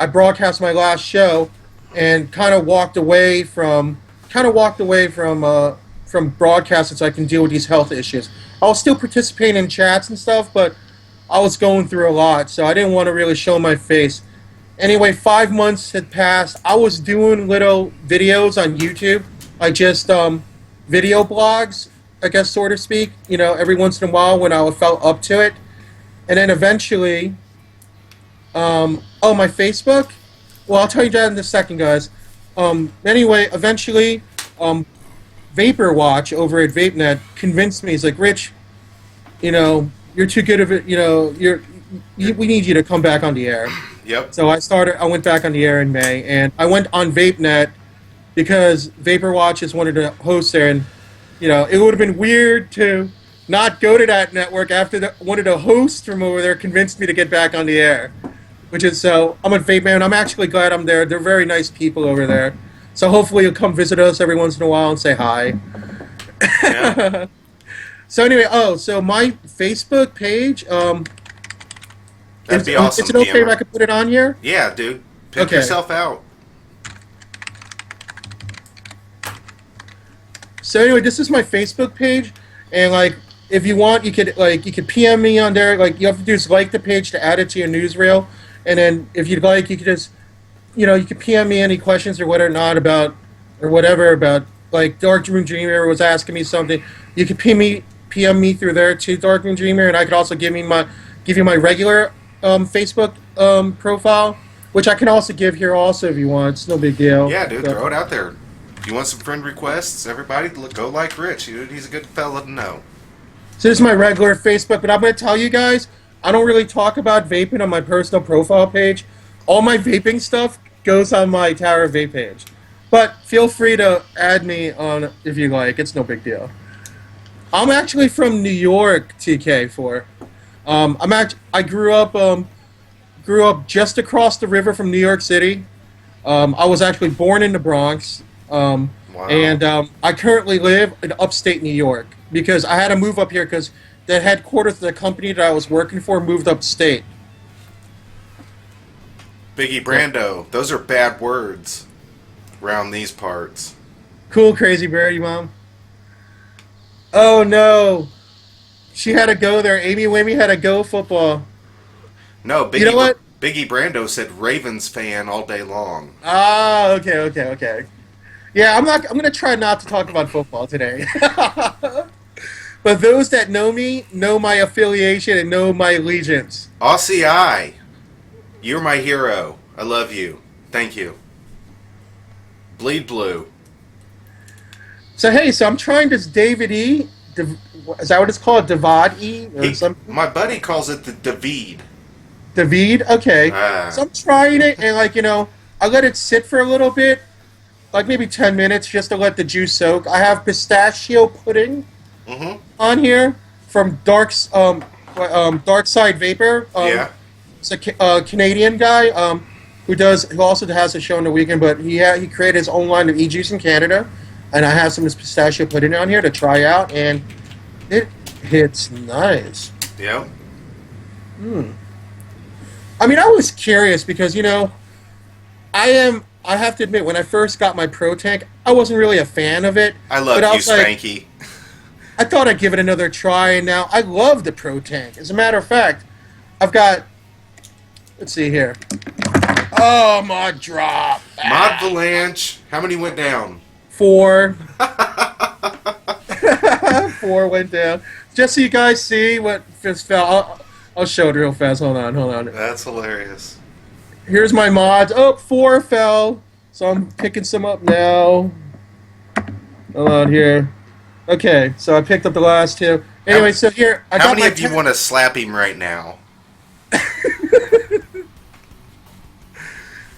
broadcast my last show, and kind of walked away from broadcasting so I can deal with these health issues. I was still participating in chats and stuff, but I was going through a lot, so I didn't want to really show my face. Anyway, 5 months had passed. I was doing little videos on YouTube, like just video blogs, I guess, so to speak, every once in a while when I felt up to it. And then eventually, my Facebook? Well, I'll tell you that in a second, guys. Anyway, eventually, Vapor Watch over at VapeNet convinced me. He's like, Rich, you're too good of it. We need you to come back on the air. Yep. So I went back on the air in May, and I went on VapeNet because Vapor Watch is one of the hosts there, and it would have been weird to not go to that network after one of the hosts from over there convinced me to get back on the air. So I'm on Vape Man. I'm actually glad I'm there. They're very nice people over there. So hopefully you'll come visit us every once in a while and say hi. Yeah. So anyway, so my Facebook page, That'd be awesome. is it okay if I could put it on here? Yeah, dude. Pick yourself out. So anyway, this is my Facebook page, and if you want, you could PM me on there. You have to do is like the page to add it to your newsreel, and then if you'd like, you could just, you could PM me any questions or whatever about Dark Room Dreamer was asking me something. You could PM me through there to Dark Room Dreamer, and I could also give you my regular Facebook profile, which I can also give here also if you want. It's no big deal. Yeah, dude, throw it out there. If you want some friend requests, everybody, go like Rich. He's a good fella to know. So this is my regular Facebook, but I'm going to tell you guys, I don't really talk about vaping on my personal profile page. All my vaping stuff goes on my Tower of Vape page. But feel free to add me on if you like. It's no big deal. I'm actually from New York, TK4. I grew up just across the river from New York City. I was actually born in the Bronx. Wow. And I currently live in upstate New York because I had to move up here because the headquarters of the company that I was working for moved upstate. Biggie Brando, those are bad words around these parts. Cool, crazy birdie, Mom. Oh, no. She had to go there. Amy Wimmy had to go football. No, Biggie, you know what? Biggie Brando said Ravens fan all day long. Ah, okay. Yeah, I'm going to try not to talk about football today. But those that know me know my affiliation and know my allegiance. Aussie I, you're my hero. I love you. Thank you. Bleed Blue. So, hey, I'm trying this David E. Is that what it's called? Divad E? Or something? My buddy calls it the David. David? Okay. So I'm trying it, and I let it sit for a little bit, maybe 10 minutes, just to let the juice soak. I have pistachio pudding on here from Dark Side Vapor. Yeah. It's a Canadian guy who also has a show on the weekend, but he created his own line of e-juice in Canada, and I have some of his pistachio pudding on here to try out, and it hits nice. Yeah. I mean, I was curious because, I have to admit, when I first got my Pro Tank, I wasn't really a fan of it. I love you, Spanky. I thought I'd give it another try, and now I love the Pro Tank. As a matter of fact, I've got, let's see here. Oh, my drop. Mod Valanche. How many went down? 4. 4 went down. Just so you guys see what just fell. I'll show it real fast. Hold on. That's hilarious. Here's my mods. Oh, 4 fell. So I'm picking some up now. Hold on here. Okay, so I picked up the last 2. Anyway, so here I got how many my of you want to slap him right now?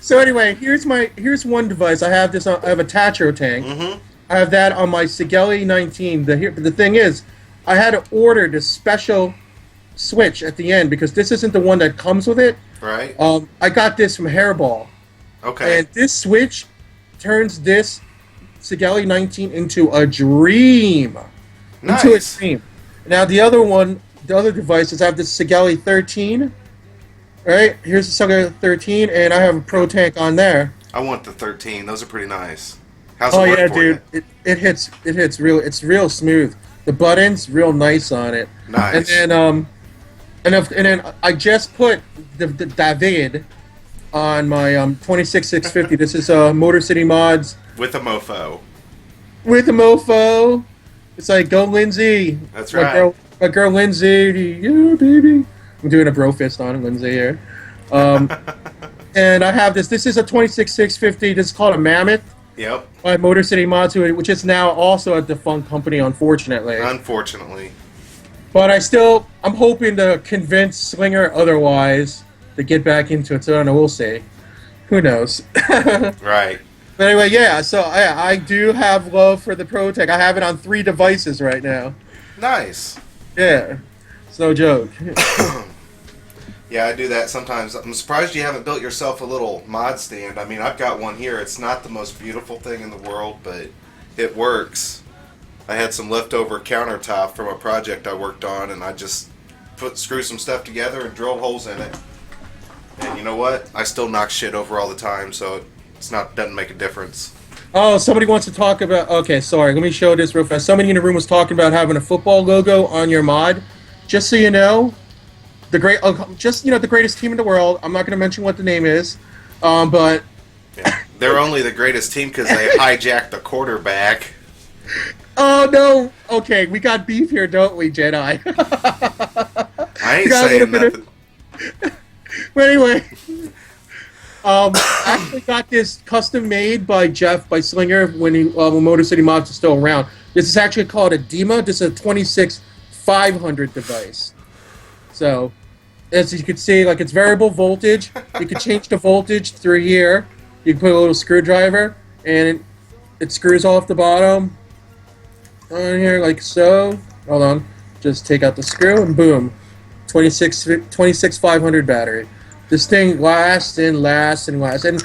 So anyway, here's one device. I have this. I have a Tatro tank. Mm-hmm. I have that on my JEDII 19. The thing is, I had to order this special switch at the end because this isn't the one that comes with it. Right. I got this from Hairball. Okay. And this switch turns this JEDII 19 into a dream. Nice. Into a dream. Now the other devices, I have this JEDII 13. Right, here's the Sucker 13, and I have a Pro Tank on there. I want the 13. Those are pretty nice. How's it work yeah, for dude, you? it hits it's real smooth. The buttons real nice on it. Nice. And then I just put the David on my 26650. This is Motor City Mods With a mofo. with a mofo. It's like go Lindsay. That's my right. My girl Lindsay, yeah, baby. I'm doing a bro fist on Lindsay here. And I have this. This is a 26650. This is called a Mammoth Yep. by Motor City Mods, which is now also a defunct company, unfortunately. Unfortunately. But I'm hoping to convince Slinger otherwise to get back into it. So I don't know. We'll see. Who knows? Right. But anyway, yeah. So I do have love for the Pro Tech. I have it on 3 devices right now. Nice. Yeah. It's no joke. Yeah, I do that sometimes. I'm surprised you haven't built yourself a little mod stand. I mean, I've got one here. It's not the most beautiful thing in the world, but it works. I had some leftover countertop from a project I worked on, and I just screwed some stuff together and drilled holes in it. And you know what? I still knock shit over all the time, so doesn't make a difference. Oh, somebody wants to talk about... Okay, sorry. Let me show this real fast. Somebody in the room was talking about having a football logo on your mod. Just so you know, the greatest team in the world. I'm not going to mention what the name is, but Yeah. They're only the greatest team because they hijacked the quarterback. Oh no! Okay, we got beef here, don't we, Jedi? I ain't saying nothing. But anyway, I actually got this custom made by Jeff by Slinger when Motor City Mods is still around. This is actually called a DEMA. This is a 26500 device. So, as you can see, like it's variable voltage. You can change the voltage through here. You can put a little screwdriver, and it screws off the bottom on here like so. Hold on. Just take out the screw, and boom. 26500 battery. This thing lasts and lasts and lasts. And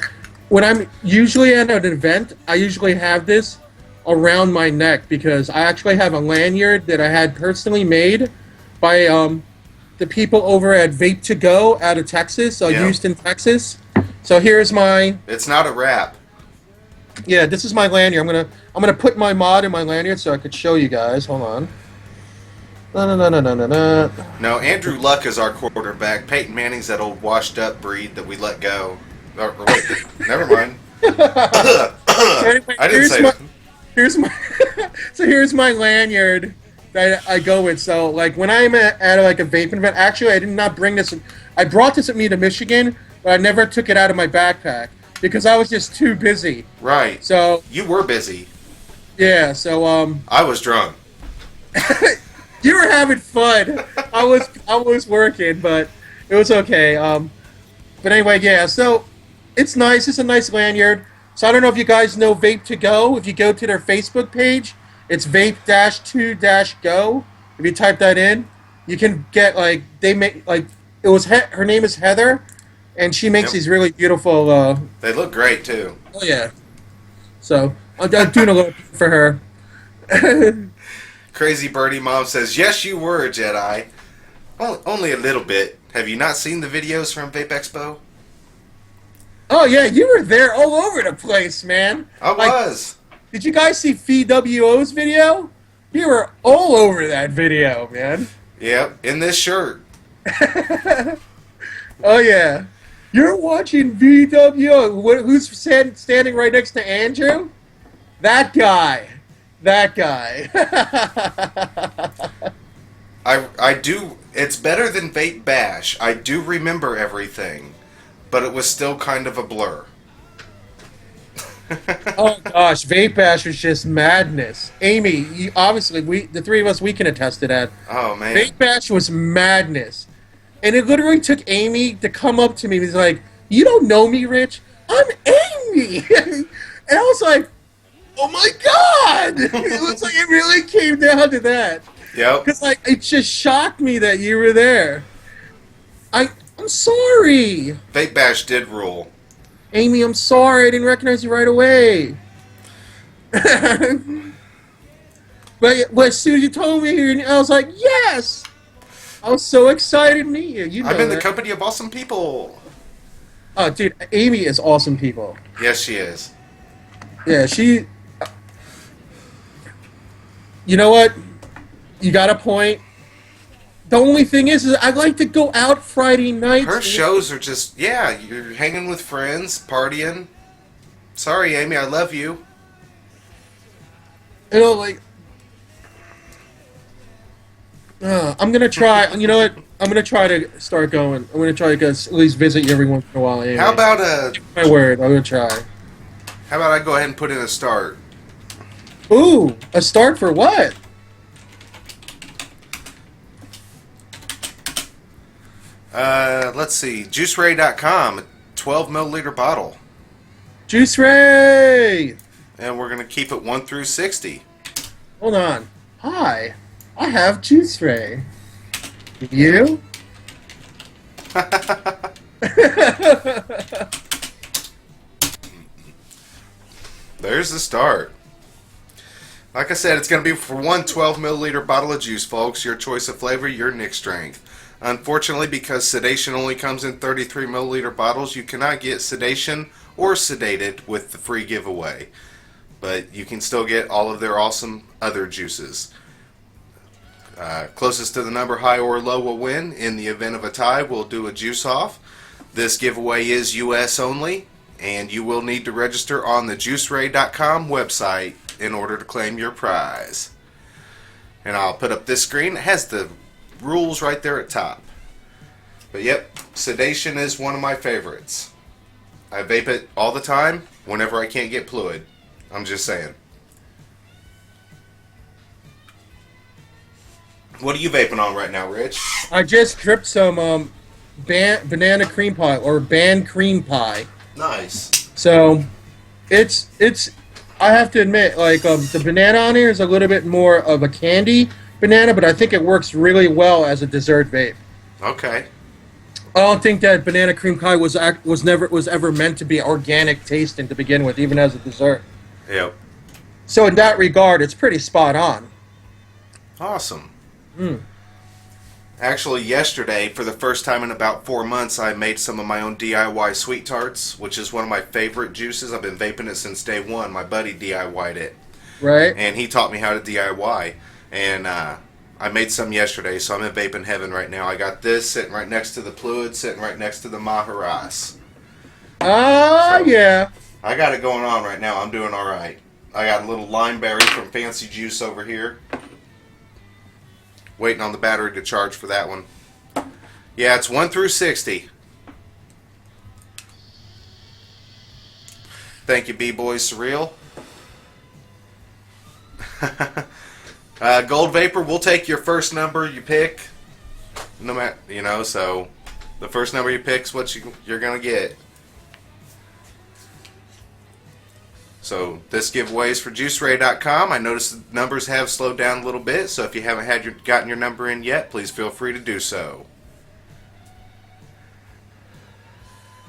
when I'm usually at an event, I usually have this around my neck because I actually have a lanyard that I had personally made by the people over at Vape to Go out of Texas, Houston, Texas. So here's my... It's not a wrap. Yeah, this is my lanyard. I'm gonna put my mod in my lanyard so I could show you guys. Hold on. No, Andrew Luck is our quarterback. Peyton Manning's that old washed-up breed that we let go. Or wait, never mind. So anyway, I didn't say that. Here's my lanyard that I go with. So like when I'm at like a vape event, actually I did not bring this. I brought this with me to Michigan, but I never took it out of my backpack because I was just too busy. Right. So you were busy. Yeah. So I was drunk. You were having fun. I was working, but it was okay. But anyway, yeah. So it's nice. It's a nice lanyard. So I don't know if you guys know Vape to Go. If you go to their Facebook page, it's vape-to-go. If you type that in, you can get like they make like it was her name is Heather, and she makes these really beautiful. They look great too. Oh yeah. So I'm doing a little for her. Crazy Birdie Mom says, yes, you were a Jedi. Well, only a little bit. Have you not seen the videos from Vape Expo? Oh, yeah, you were there all over the place, man. I was. Did you guys see FWO's video? You were all over that video, man. Yep, in this shirt. Oh, yeah. You're watching VW. Who's standing right next to Andrew? That guy. That guy. I do. It's better than Vape Bash. I do remember everything, but it was still kind of a blur. Oh gosh, Vape Bash was just madness. Amy, obviously, the three of us, we can attest to that. Oh man, Vape Bash was madness, and it literally took Amy to come up to me. He's like, "You don't know me, Rich. I'm Amy," and I was like, "Oh my god!" It was like it really came down to that. Yep. Because like it just shocked me that you were there. I'm sorry. Vape Bash did rule. Amy, I'm sorry. I didn't recognize you right away. but as soon as you told me, I was like, yes. I was so excited to meet you. You know I'm in that. the company of awesome people. Oh, dude, Amy is awesome people. Yes, she is. Yeah, she... You know what? You got a point. The only thing is I like to go out Friday nights. Her shows are just, yeah, you're hanging with friends, partying. Sorry, Amy, I love you. You know, like... I'm going to try... You know what? I'm going to try to start going. I'm going to try to at least visit you every once in a while. Anyway. How about My word, I'm going to try. How about I go ahead and put in a start? Ooh, a start for what? Let's see. JuiceRay.com, 12 milliliter bottle. Juice Ray! And we're going to keep it 1 through 60. Hold on. Hi, I have Juice Ray. You? There's the start. Like I said, it's going to be for one 12 milliliter bottle of juice, folks. Your choice of flavor, your Nick strength. Unfortunately, because sedation only comes in 33 milliliter bottles, you cannot get sedation or sedated with the free giveaway. But you can still get all of their awesome other juices. Closest to the number high or low will win. In the event of a tie, we'll do a juice off. This giveaway is US only, and you will need to register on the JuiceRay.com website in order to claim your prize. And I'll put up this screen. It has the rules right there at top. But yep, sedation is one of my favorites. I vape it all the time whenever I can't get fluid. I'm just saying. What are you vaping on right now, Rich? I just dripped some banana cream pie or ban cream pie. Nice. So it's I have to admit, like the banana on here is a little bit more of a candy banana, but I think it works really well as a dessert vape. Okay. I don't think that banana cream pie was ever meant to be organic tasting to begin with, even as a dessert. Yep. So in that regard, it's pretty spot on. Awesome. Mm. Actually, yesterday, for the first time in about 4 months, I made some of my own DIY sweet tarts, which is one of my favorite juices. I've been vaping it since day one. My buddy DIY'd it. Right. And he taught me how to DIY. And I made some yesterday, so I'm in vaping heaven right now. I got this sitting right next to the Fluid, sitting right next to the Maharas. Ah, yeah. I got it going on right now. I'm doing all right. I got a little limeberry from Fancy Juice over here. Waiting on the battery to charge for that one. Yeah, it's 1 through 60. Thank you, B-Boy Surreal. Gold Vapor, we'll take your first number you pick. No matter, so the first number you pick is what you're going to get. So this giveaway is for JuiceRay.com. I noticed the numbers have slowed down a little bit, so if you haven't gotten your number in yet, please feel free to do so.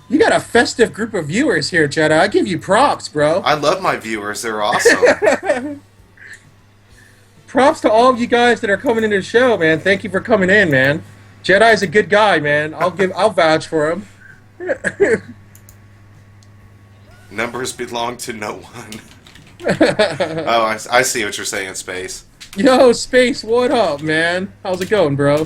You got a festive group of viewers here, Jedi. I give you props, bro. I love my viewers. They're awesome. Props to all of you guys that are coming into the show, man. Thank you for coming in, man. Jedi's a good guy, man. I'll vouch for him. Numbers belong to no one. Oh, I see what you're saying, Space. Yo, Space, what up, man? How's it going, bro?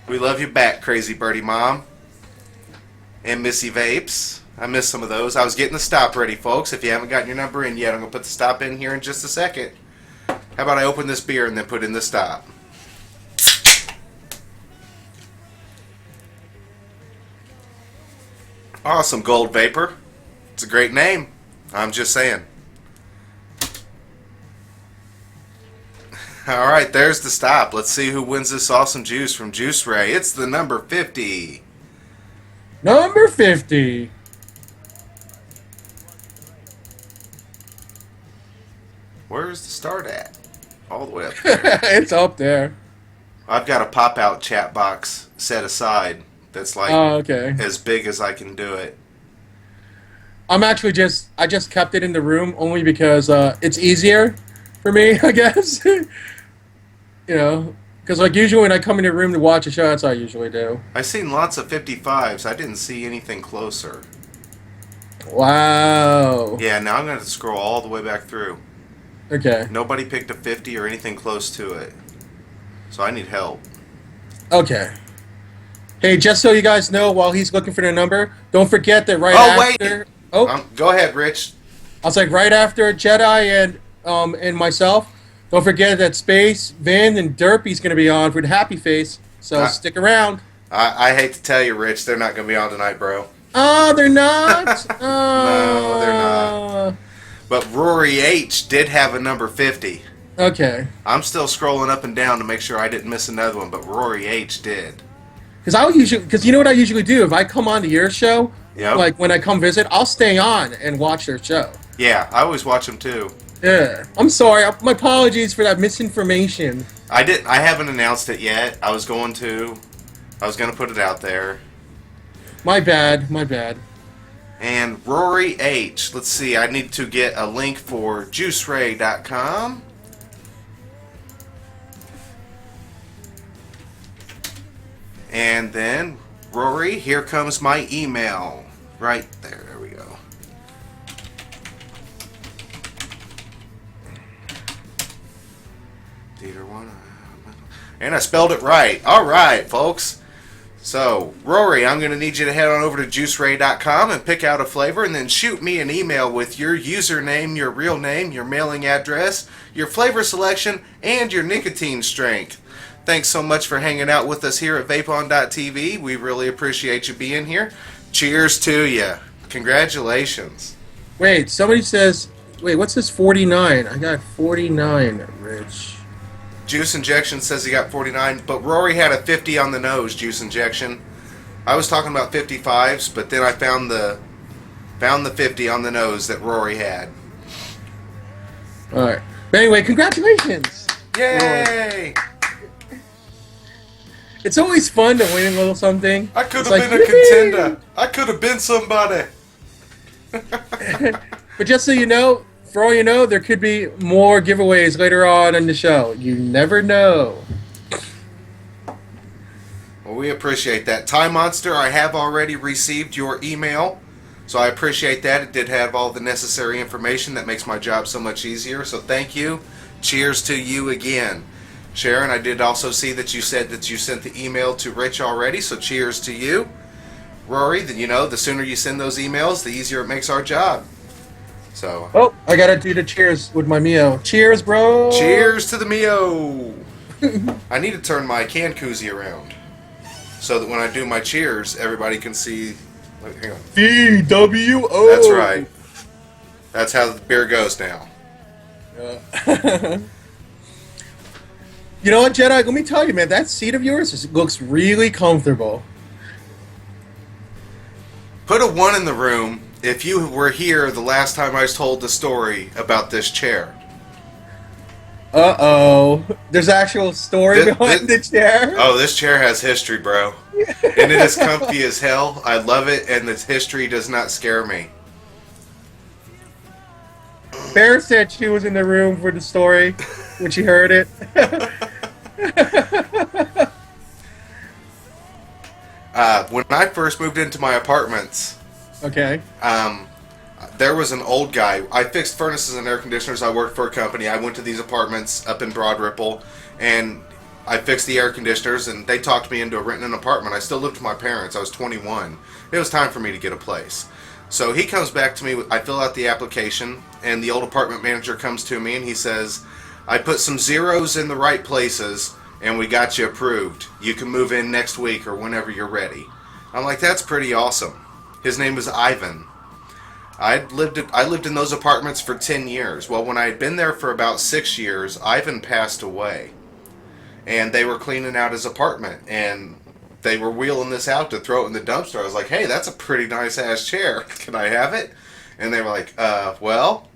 We love you back, Crazy Birdie Mom. And Missy Vapes. I missed some of those. I was getting the stop ready, folks. If you haven't gotten your number in yet, I'm going to put the stop in here in just a second. How about I open this beer and then put in the stop? Awesome, Gold Vapor. It's a great name. I'm just saying. Alright, there's the stop. Let's see who wins this awesome juice from Juice Ray. It's the number 50. Number 50. Where's the start at? All the way up there. It's up there. I've got a pop-out chat box set aside that's like okay. as big as I can do it. I'm actually I just kept it in the room only because it's easier for me, I guess. You know, because like usually when I come in the room to watch a show, that's what I usually do. I've seen lots of 55s. I didn't see anything closer. Wow. Yeah, now I'm going to scroll all the way back through. Okay. Nobody picked a 50 or anything close to it. So I need help. Okay. Hey, just so you guys know, while he's looking for the number, don't forget that after... Wait! Oh, go ahead, Rich. I was like, right after JEDII and myself, don't forget that Space, Vin, and Derpy's going to be on for the Happy Face, so stick around. I hate to tell you, Rich, they're not going to be on tonight, bro. Oh, they're not? No, they're not. But Rory H. did have a number 50. Okay. I'm still scrolling up and down to make sure I didn't miss another one, but Rory H. did. Because you know what I usually do? If I come on to your show, yep. Like when I come visit, I'll stay on and watch their show. Yeah, I always watch them too. Yeah. I'm sorry. My apologies for that misinformation. I haven't announced it yet. I was going to put it out there. My bad. My bad. And Rory H. Let's see. I need to get a link for juiceray.com. And then, Rory, here comes my email. Right there. There we go. And I spelled it right. All right, folks. So, Rory, I'm going to need you to head on over to juiceray.com and pick out a flavor and then shoot me an email with your username, your real name, your mailing address, your flavor selection, and your nicotine strength. Thanks so much for hanging out with us here at Vapon.tv. We really appreciate you being here. Cheers to you. Congratulations. Wait, somebody says... Wait, what's this 49? I got 49, Rich. Juice Injection says he got 49, but Rory had a 50 on the nose, Juice Injection. I was talking about 55s, but then I found the 50 on the nose that Rory had. Alright. But anyway, congratulations! Yay! It's always fun to win a little something. I could have been a contender. I could have been somebody. But just so you know, for all you know, there could be more giveaways later on in the show. You never know. Well, we appreciate that. Time Monster, I have already received your email, so I appreciate that. It did have all the necessary information that makes my job so much easier, so thank you. Cheers to you again. Sharon, I did also see that you said that you sent the email to Rich already, so cheers to you. Rory, the sooner you send those emails, the easier it makes our job. So. Oh, I gotta do the cheers with my Mio. Cheers, bro! Cheers to the Mio! I need to turn my can koozie around so that when I do my cheers, everybody can see. Wait, hang on. VWO! That's right. That's how the beer goes now. You know what, JEDII? Let me tell you, man, that seat of yours looks really comfortable. Put a 1 in the room if you were here the last time I told the story about this chair. Uh-oh. There's actual story behind the chair? Oh, this chair has history, bro. And it is comfy as hell. I love it, and the history does not scare me. Bear said she was in the room for the story when she heard it. When I first moved into my apartments, okay, there was an old guy. I fixed furnaces and air conditioners. I worked for a company. I went to these apartments up in Broad Ripple, and I fixed the air conditioners, and they talked me into renting an apartment. I still lived with my parents. I was 21. It was time for me to get a place. So he comes back to me. I fill out the application, and the old apartment manager comes to me, and he says, I put some zeros in the right places, and we got you approved. You can move in next week or whenever you're ready. I'm like, that's pretty awesome. His name was Ivan. I lived in those apartments for 10 years. Well, when I had been there for about 6 years, Ivan passed away. And they were cleaning out his apartment, and they were wheeling this out to throw it in the dumpster. I was like, hey, that's a pretty nice-ass chair. Can I have it? And they were like, well,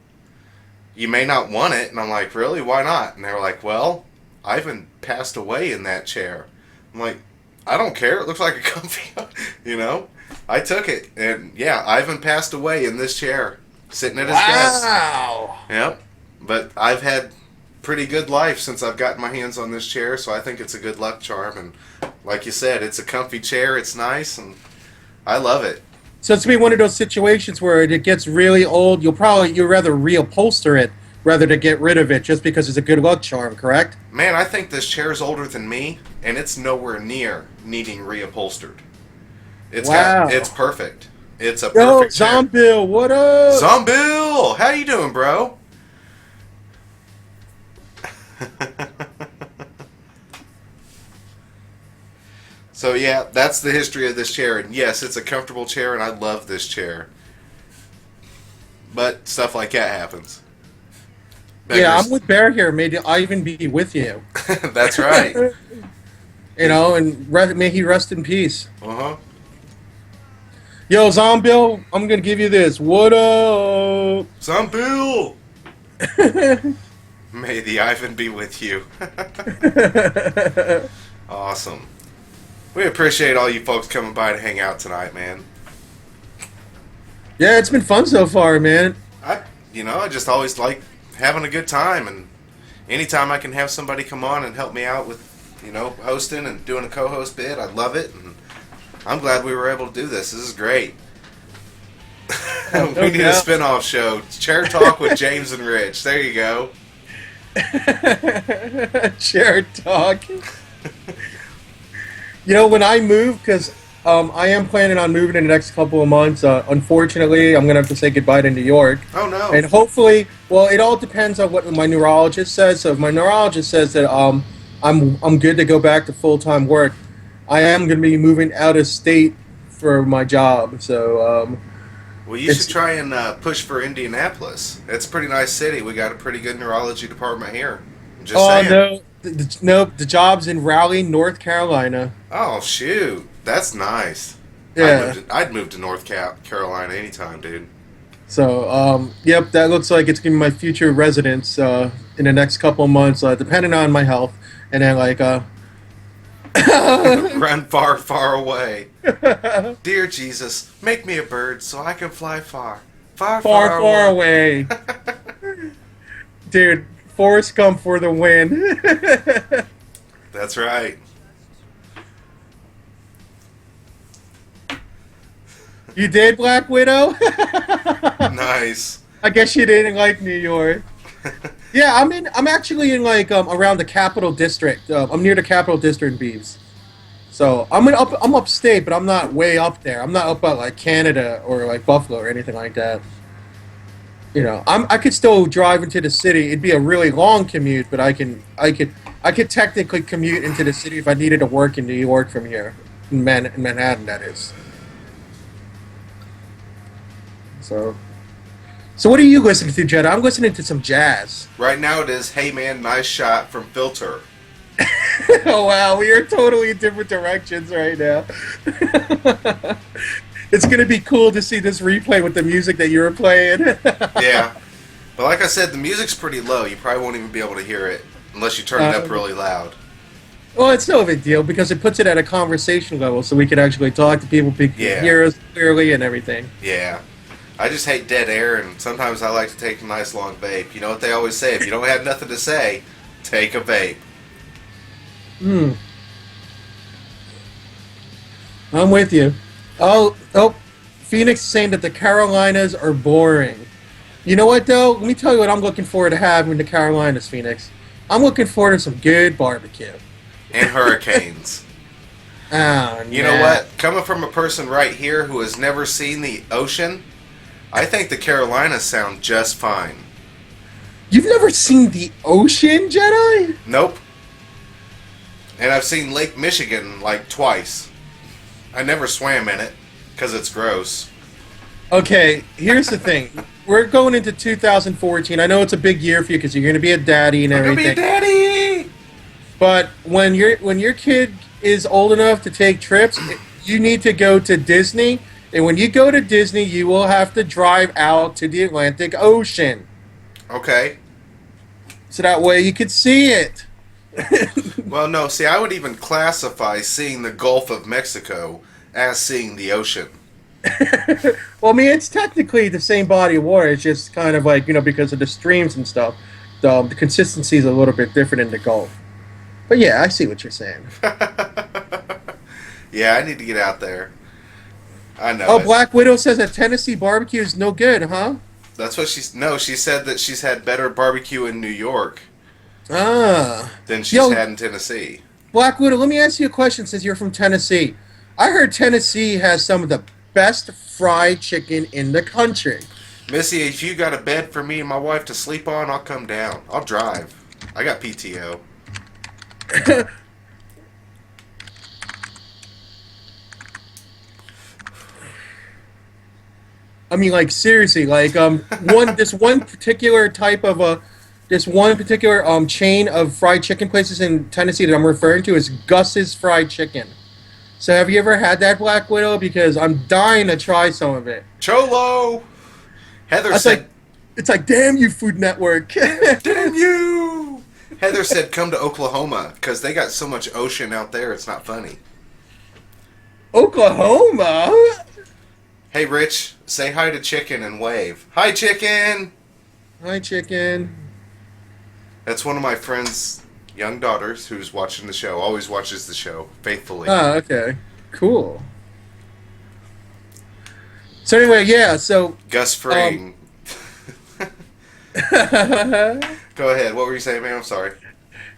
you may not want it. And I'm like, really? Why not? And they were like, well, Ivan passed away in that chair. I'm like, I don't care. It looks like a comfy, you know? I took it. And, yeah, Ivan passed away in this chair, sitting at his desk. Wow. Yep. But I've had pretty good life since I've gotten my hands on this chair, so I think it's a good luck charm. And like you said, it's a comfy chair. It's nice, and I love it. So it's gonna be one of those situations where it gets really old. You'd rather reupholster it rather to get rid of it just because it's a good luck charm, correct? Man, I think this chair is older than me, and it's nowhere near needing reupholstered. It's perfect. It's a perfect chair. Zombill, what up? Zombill, how you doing, bro? So yeah, that's the history of this chair, and yes, it's a comfortable chair, and I love this chair. But stuff like that happens. Yeah, I'm with Bear here. May I even be with you? That's right. You know, and may he rest in peace. Uh-huh. Yo, Zombill, I'm gonna give you this. What up? Zombill! May the Ivan be with you. Awesome. We appreciate all you folks coming by to hang out tonight, man. Yeah, it's been fun so far, man. I just always like having a good time, and anytime I can have somebody come on and help me out with, hosting and doing a co-host bit, I love it, and I'm glad we were able to do this. This is great. We need a spin-off show. Chair Talk with James and Rich. There you go. Chair Talk. When I move, because I am planning on moving in the next couple of months. Unfortunately, I'm going to have to say goodbye to New York. Oh, no. And hopefully, well, it all depends on what my neurologist says. So if my neurologist says that I'm good to go back to full-time work, I am going to be moving out of state for my job. So well, you should try and push for Indianapolis. It's a pretty nice city. We got a pretty good neurology department here. Just saying. No. The job's in Raleigh, North Carolina. Oh, shoot. That's nice. Yeah. I'd move to North Carolina anytime, dude. So, yep, that looks like it's going to be my future residence in the next couple of months, depending on my health. And then, run far, far away. Dear Jesus, make me a bird so I can fly far. Far away. Dude, Forrest Gump for the win. That's right. You did, Black Widow? Nice. I guess you didn't like New York. Yeah, I'm actually in around the Capital District. I'm near the Capital District in Beeves. So I'm upstate, but I'm not way up there. I'm not up at Canada or Buffalo or anything like that. I could still drive into the city. It'd be a really long commute, but I could technically commute into the city if I needed to work in New York from here, in Manhattan, that is. So what are you listening to, Jed? I'm listening to some jazz. Right now it is Hey Man, Nice Shot from Filter. Oh, wow. We are totally in different directions right now. It's going to be cool to see this replay with the music that you were playing. Yeah. But like I said, the music's pretty low. You probably won't even be able to hear it unless you turn it up really loud. Well, it's no big deal because it puts it at a conversation level so we can actually talk to people, hear us clearly and everything. Yeah. I just hate dead air, and sometimes I like to take a nice long vape. You know what they always say? If you don't have nothing to say, take a vape. I'm with you. Oh, Phoenix is saying that the Carolinas are boring. You know what, though? Let me tell you what I'm looking forward to having in the Carolinas, Phoenix. I'm looking forward to some good barbecue. and hurricanes. Oh, You know what? Coming from a person right here who has never seen the ocean, I think the Carolinas sound just fine. You've never seen the ocean, Jedi? Nope. And I've seen Lake Michigan like twice. I never swam in it because it's gross. Okay, here's the thing. We're going into 2014. I know it's a big year for you because you're going to be a daddy and I'm gonna everything. be a daddy. But when your kid is old enough to take trips, you need to go to Disney. And when you go to Disney, you will have to drive out to the Atlantic Ocean. Okay. So that way you could see it. Well, no. See, I would even classify seeing the Gulf of Mexico as seeing the ocean. Well, I mean, it's technically the same body of water. It's just kind of like, because of the streams and stuff. The consistency is a little bit different in the Gulf. But yeah, I see what you're saying. Yeah, I need to get out there. I know. Oh, Black Widow says that Tennessee barbecue is no good, huh? That's what she's. No, she said that she's had better barbecue in New York Ah. than she's Yo, had in Tennessee. Black Widow, let me ask you a question since you're from Tennessee. I heard Tennessee has some of the best fried chicken in the country. Missy, if you got a bed for me and my wife to sleep on, I'll come down. I'll drive. I got PTO. I mean, like seriously, like this one particular type of this one particular chain of fried chicken places in Tennessee that I'm referring to is Gus's Fried Chicken. So have you ever had that, Black Widow? Because I'm dying to try some of it. Cholo! Heather said, It's like, damn you, Food Network. damn you! Heather said, come to Oklahoma, because they got so much ocean out there, it's not funny. Oklahoma? Hey, Rich, say hi to Chicken and wave. Hi, Chicken! Hi, chicken. That's one of my friend's young daughters who's watching the show, always watches the show, faithfully. Ah, okay. Cool. So anyway, yeah, so... Gus Fring. Go ahead, what were you saying, man? I'm sorry.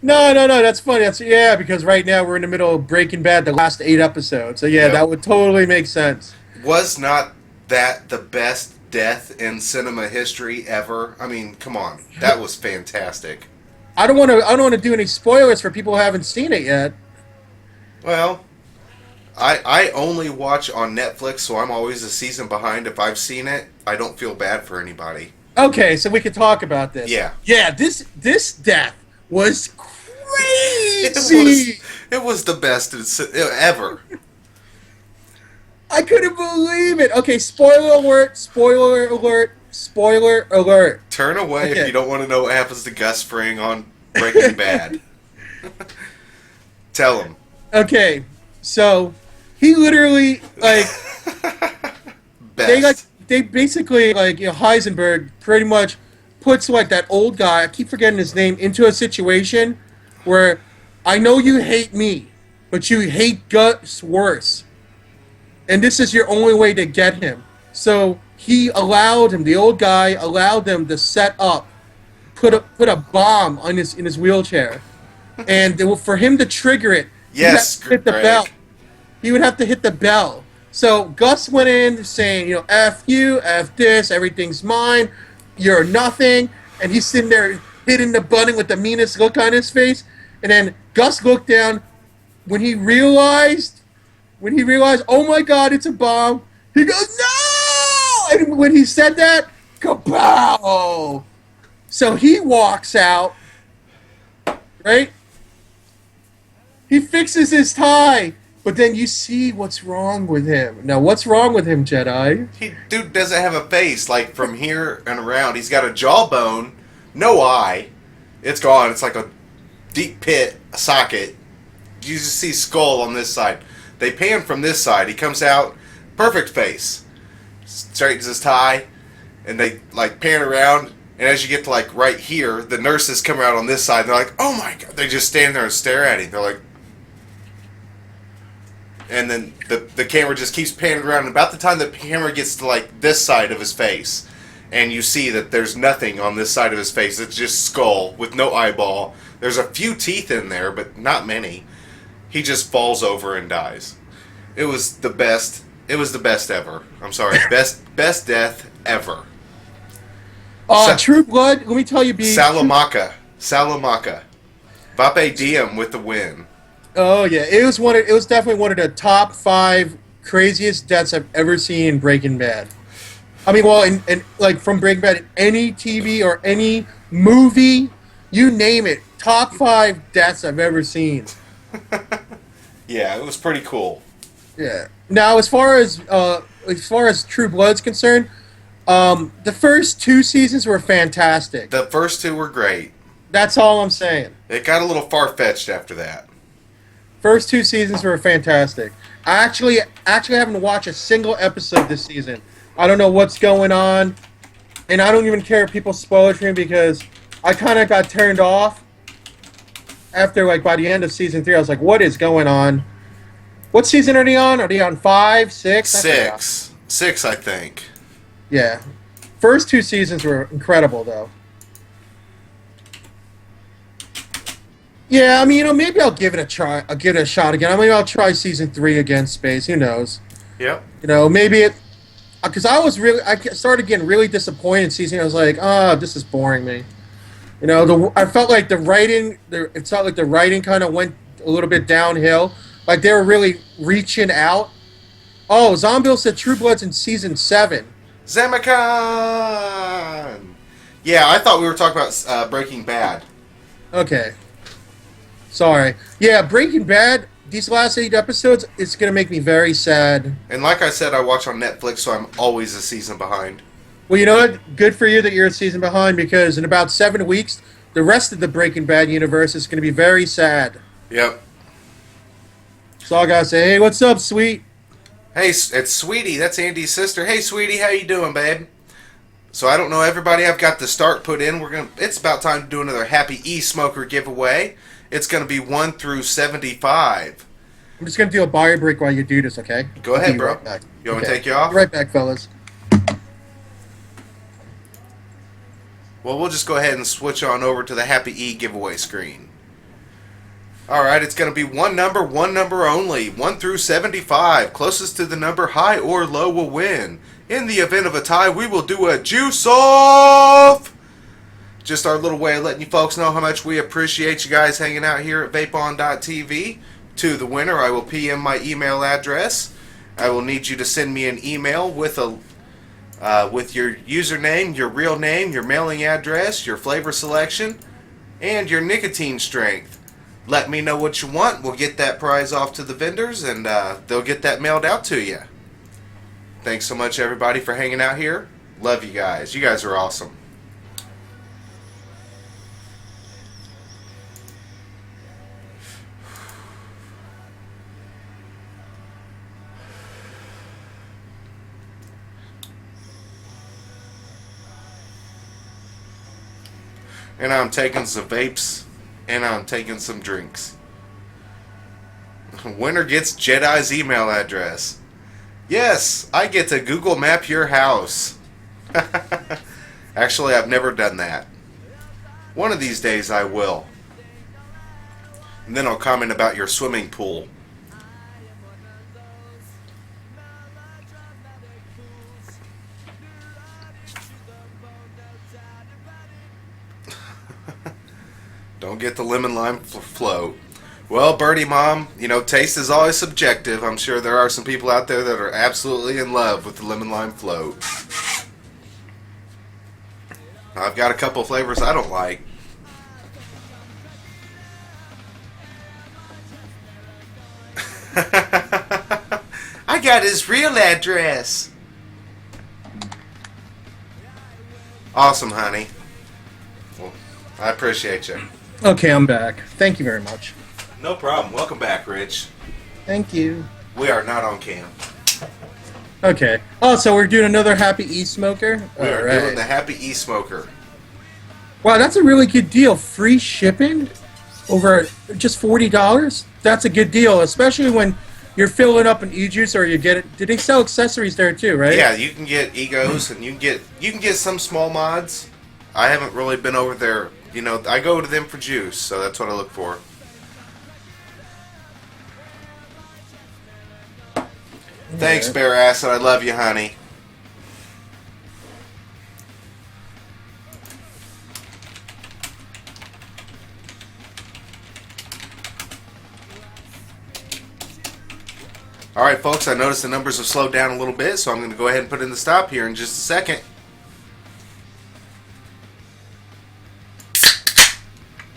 No, that's funny. Yeah, because right now we're in the middle of Breaking Bad, the last 8 episodes. So yeah, Yep. that would totally make sense. Was not that the best death in cinema history ever? I mean, come on. That was fantastic. I don't want to do any spoilers for people who haven't seen it yet. Well, I only watch on Netflix, so I'm always a season behind. If I've seen it, I don't feel bad for anybody. Okay, so we could talk about this. Yeah. Yeah, this death was crazy. It was the best ever. I couldn't believe it. Okay, spoiler alert, spoiler alert, spoiler alert. Turn away Okay. if you don't want to know what happens to Gus Fring on Breaking Bad. Tell him. Okay, so he literally Best. they basically Heisenberg pretty much puts that old guy, I keep forgetting his name, into a situation where I know you hate me, but you hate Gus worse. And this is your only way to get him. So he allowed him, the old guy allowed them to set up, put a bomb on in his wheelchair. And for him to trigger it, Yes, he would have to hit the Greg. bell. He would have to hit the bell. So Gus went in saying, F you, F this, everything's mine, you're nothing. And he's sitting there hitting the button with the meanest look on his face. And then Gus looked down when he realized, oh my God, it's a bomb. He goes, no! And when he said that, kapow! So he walks out, right? He fixes his tie, but then you see what's wrong with him. Now, what's wrong with him, Jedi? Dude doesn't have a face, like, from here and around. He's got a jawbone, no eye. It's gone. It's like a deep pit, a socket. You just see skull on this side. They pan from this side. He comes out, perfect face. Straightens his tie, and they, pan around. And as you get to, right here, the nurses come out on this side. They're like, oh my God. They just stand there and stare at him. They're like... And then the camera just keeps panning around. And about the time the camera gets to, this side of his face, and you see that there's nothing on this side of his face. It's just skull with no eyeball. There's a few teeth in there, but not many. He just falls over and dies. It was the best. It was the best ever. I'm sorry, best death ever. True Blood. Let me tell you, Salamanca. Vape Diem with the win. Oh yeah, it was definitely one of the top 5 craziest deaths I've ever seen in Breaking Bad. I mean, well, and like from Breaking Bad, any TV or any movie, you name it, top 5 deaths I've ever seen. Yeah, it was pretty cool. Yeah. Now, as far as True Blood's concerned, the first 2 seasons were fantastic. The first 2 were great. That's all I'm saying. It got a little far-fetched after that. First 2 seasons were fantastic. I actually haven't watched a single episode this season. I don't know what's going on, and I don't even care if people spoil it for me because I kind of got turned off after, like, by the end of season 3. I was like, what is going on? What season are they on? Are they on 5, 6? 6, I think. Yeah. First 2 seasons were incredible, though. Yeah, I mean, maybe I'll give it a try. I'll give it a shot again. Maybe I'll try season 3 again, Space. Who knows? Yep. Maybe it... Because I started getting really disappointed in season. I was like, this is boring me. I felt like the writing... It felt like the writing kind of went a little bit downhill. Like, they were really reaching out. Oh, Zombiel said True Blood's in season 7. Zamakan! Yeah, I thought we were talking about Breaking Bad. Okay. Sorry. Yeah, Breaking Bad, these last 8 episodes, it's going to make me very sad. And like I said, I watch on Netflix, so I'm always a season behind. Well, you know what? Good for you that you're a season behind, because in about 7 weeks, the rest of the Breaking Bad universe is going to be very sad. Yep. So I got to say, hey, what's up, sweet? Hey, it's Sweetie. That's Andy's sister. Hey, Sweetie, how you doing, babe? So I don't know everybody. I've got the start put in. It's about time to do another Happy E-Smoker giveaway. It's going to be 1 through 75. I'm just going to do a buyer break while you do this, okay? Go ahead, bro. Right back. You want me to take you off? Be right back, fellas. Well, we'll just go ahead and switch on over to the Happy E giveaway screen. Alright, it's going to be one number only. 1 through 75. Closest to the number high or low will win. In the event of a tie, we will do a juice off! Just our little way of letting you folks know how much we appreciate you guys hanging out here at vapeon.tv. To the winner, I will PM my email address. I will need you to send me an email with your username, your real name, your mailing address, your flavor selection, and your nicotine strength. Let me know what you want. We'll get that prize off to the vendors, and they'll get that mailed out to you. Thanks so much, everybody, for hanging out here. Love you guys. You guys are awesome. And I'm taking some vapes, and I'm taking some drinks. Winner gets JEDI's email address. Yes, I get to Google Map your house. Actually, I've never done that. One of these days I will. And then I'll comment about your swimming pool. Don't get the lemon lime float. Well, Birdie Mom, taste is always subjective. I'm sure there are some people out there that are absolutely in love with the lemon lime float. I've got a couple flavors I don't like. I got his real address. Awesome, honey. Well, I appreciate you. Okay, I'm back. Thank you very much. No problem. Welcome back, Rich. Thank you. We are not on cam. Okay. Oh, so we're doing another Happy E-Smoker? We are doing the Happy E-Smoker. Wow, that's a really good deal. Free shipping over just $40? That's a good deal, especially when you're filling up an e-juice, or you get it. Did they sell accessories there too? Right? Yeah, you can get egos, and you can get some small mods. I haven't really been over there. You know, I go to them for juice, so that's what I look for. Thanks, Bear Acid. I love you, honey. All right, folks, I noticed the numbers have slowed down a little bit, so I'm going to go ahead and put in the stop here in just a second.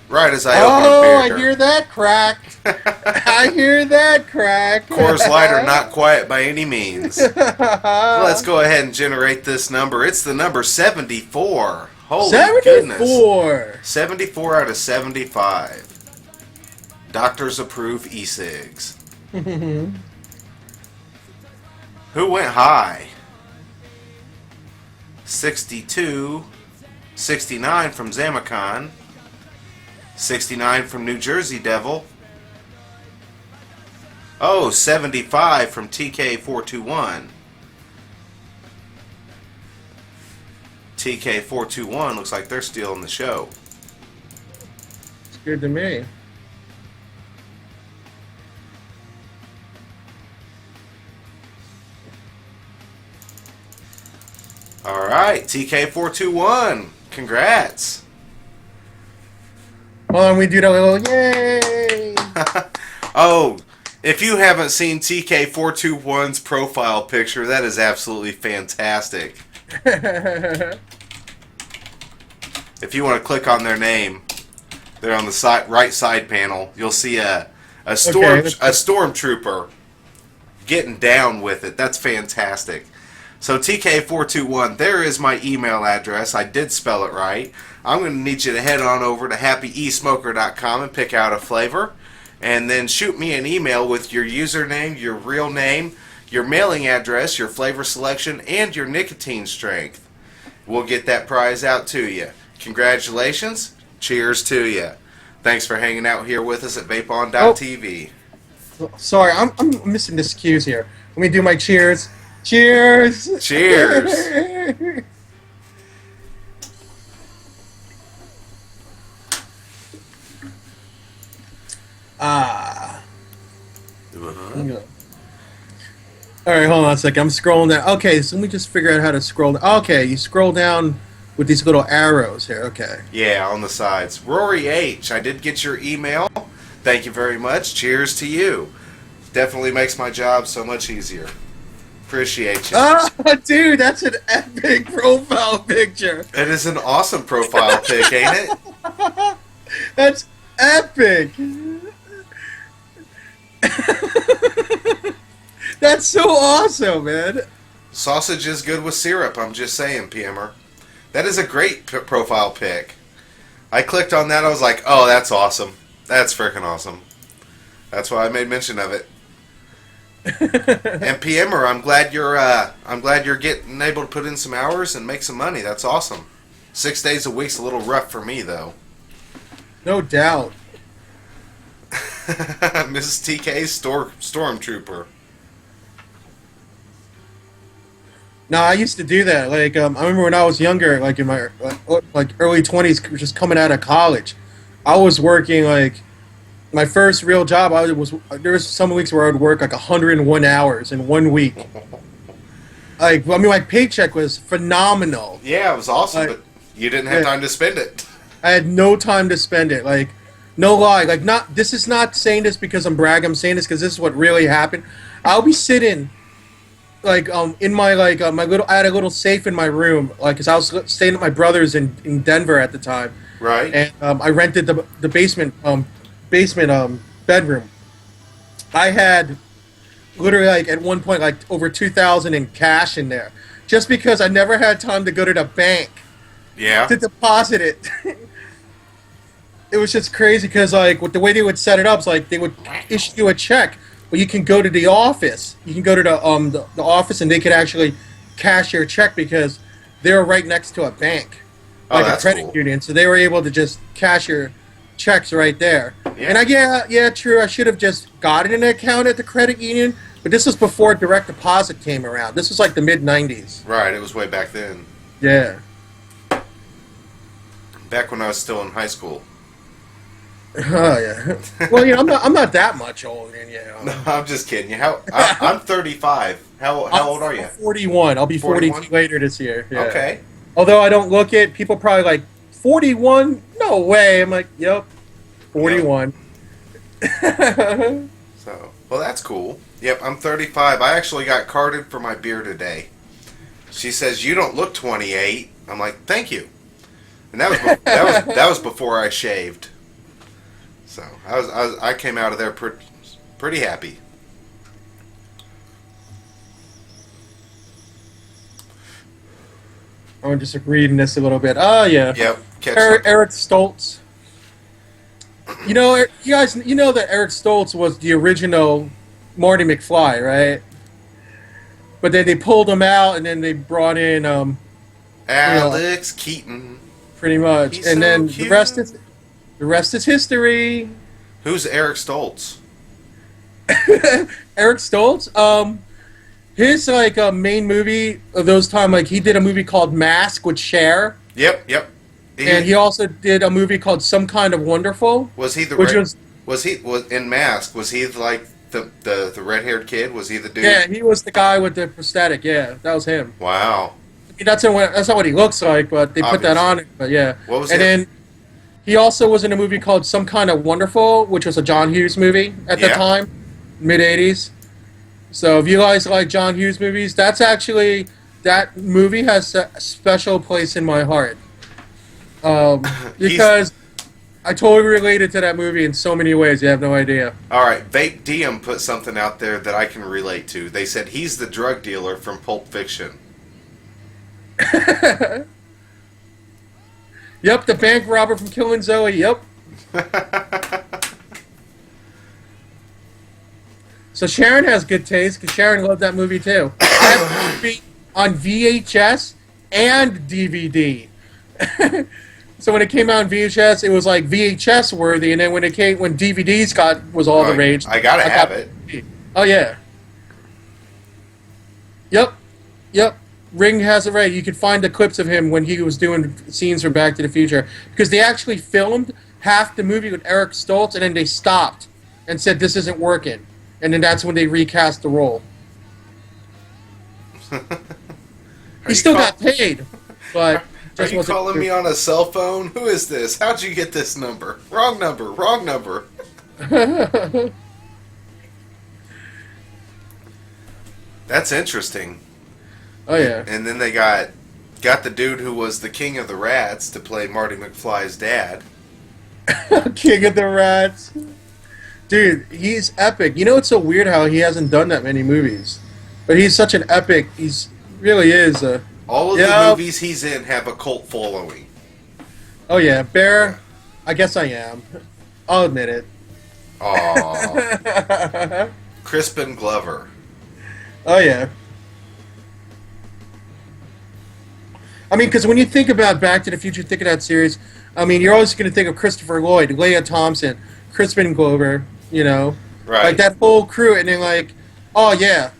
Right as I open a beer. I hear that crack. I hear that crack. Coors Light are not quiet by any means. Let's go ahead and generate this number. It's the number 74. Holy 74. Goodness. 74 out of 75. Doctors approve e-cigs. Who went high? 62. 69 from Zamicon. 69 from New Jersey Devil. Oh, 75 from TK421. TK421 looks like they're stealing the show. It's good to me. All right, TK421. Congrats. Well, and we do the little yay. Oh, if you haven't seen TK421's profile picture, that is absolutely fantastic. If you want to click on their name, they're on the right side panel. You'll see a stormtrooper getting down with it. That's fantastic. So TK421, there is my email address. I did spell it right. I'm going to need you to head on over to happyesmoker.com and pick out a flavor. And then shoot me an email with your username, your real name, your mailing address, your flavor selection, and your nicotine strength. We'll get that prize out to you. Congratulations. Cheers to you. Thanks for hanging out here with us at VapeOn.tv. Oh, sorry, I'm missing this cues here. Let me do my cheers. Cheers. Cheers. Alright, hold on a second. I'm scrolling down. Okay, so let me just figure out how to scroll down. Okay, you scroll down with these little arrows here. Okay. Yeah, on the sides. Rory H., I did get your email. Thank you very much. Cheers to you. Definitely makes my job so much easier. Appreciate you. Ah, dude, that's an epic profile picture. It is an awesome profile pic, ain't it? That's epic. That's so awesome, man. Sausage is good with syrup, I'm just saying, PMer. That is a great profile pic. I clicked on that, I was like, oh, that's awesome. That's freaking awesome. That's why I made mention of it. And PMer, I'm glad you're getting able to put in some hours and make some money. That's awesome. 6 days a week's a little rough for me, though. No doubt. Mrs. TK's Stormtrooper. No, I used to do that. Like, I remember when I was younger, like in my early 20s, just coming out of college, I was working like my first real job. There was some weeks where I would work like 101 hours in 1 week. Like, I mean, my paycheck was phenomenal. Yeah, it was awesome, but you didn't have time to spend it. I had no time to spend it. Like, no lie. Like, this is not saying this because I'm bragging. I'm saying this because this is what really happened. I'll be sitting, like, in my, like, I had a little safe in my room, like, because I was staying at my brother's in Denver at the time. Right. And I rented the basement bedroom. I had literally, like, at one point, like, over $2,000 in cash in there, just because I never had time to go to the bank. Yeah. To deposit it. It was just crazy because, like, with the way they would set it up, it's like they would issue you a check, but you can go to the office. You can go to the office, and they could actually cash your check because they were right next to a bank, like a credit union. So they were able to just cash your checks right there. Yeah. And yeah, true. I should have just gotten an account at the credit union, but this was before direct deposit came around. This was like the mid '90s. Right, it was way back then. Yeah. Back when I was still in high school. Oh yeah. Well, I'm not that much older than you. No, I'm just kidding you. I'm 35. How old are you? 41. I'll be 42 41? later this year. Yeah. Okay. Although I don't look it, people probably like 41. No way. I'm like, yep, 41. So, well, that's cool. Yep, I'm 35. I actually got carded for my beer today. She says you don't look 28. I'm like, thank you. And that was before I shaved. So I came out of there pretty happy. I'm just reading this a little bit. Oh yeah. Yep. Eric Stoltz. You guys, you know that Eric Stoltz was the original Marty McFly, right? But then they pulled him out, and then they brought in Alex Keaton. pretty much, He's and so then cute. the rest is history. Who's Eric Stoltz? Eric Stoltz, his main movie of those time, like he did a movie called Mask with Cher. Yep. And he also did a movie called Some Kind of Wonderful. Was he the was in Mask? Was he like the red-haired kid? Was he the dude? Yeah, he was the guy with the prosthetic. Yeah, that was him. Wow. I mean, that's not what he looks like, but they put that on it. But yeah. What was and then he also was in a movie called Some Kind of Wonderful, which was a John Hughes movie at the time, mid '80s. So if you guys like John Hughes movies, that movie has a special place in my heart. Because I totally related to that movie in so many ways, you have no idea. Alright, Vape DM put something out there that I can relate to. They said he's the drug dealer from Pulp Fiction. Yep, the bank robber from Killing Zoe, yep. So Sharon has good taste, because Sharon loved that movie too. I have the movie on VHS and DVD. So when it came out on VHS, it was like VHS worthy, and then when DVDs was all the rage. I gotta have it. Oh yeah. Yep. Ring has it right. You can find the clips of him when he was doing scenes from Back to the Future, because they actually filmed half the movie with Eric Stoltz, and then they stopped and said this isn't working, and then that's when they recast the role. He still got paid, but. Are you calling me on a cell phone? Who is this? How'd you get this number? Wrong number. That's interesting. Oh yeah. And then they got the dude who was the king of the rats to play Marty McFly's dad. King of the Rats. Dude, he's epic. You know, it's so weird how he hasn't done that many movies. But he's such an epic. Really is. All of the movies he's in have a cult following. Oh yeah, Bear. I guess I am. I'll admit it. Aww. Crispin Glover. Oh yeah. I mean, because when you think about Back to the Future, think of that series. I mean, you're always going to think of Christopher Lloyd, Leia Thompson, Crispin Glover. You know, right? Like that whole crew, and then like, oh yeah,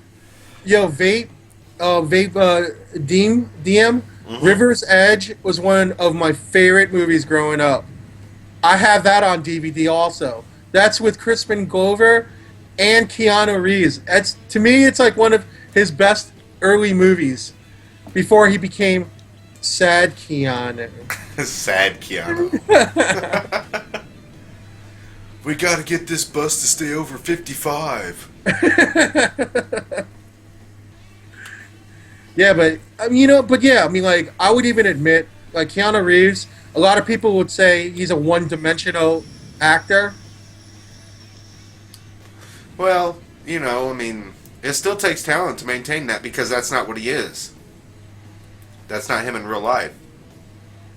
Vape. DM River's Edge was one of my favorite movies growing up. I have that on DVD also. That's with Crispin Glover and Keanu Reeves. To me, it's like one of his best early movies before he became Sad Keanu. Sad Keanu. We gotta get this bus to stay over 55. Yeah, but I mean, like I would even admit, like Keanu Reeves, a lot of people would say he's a one-dimensional actor. Well, I mean, it still takes talent to maintain that, because that's not what he is. That's not him in real life.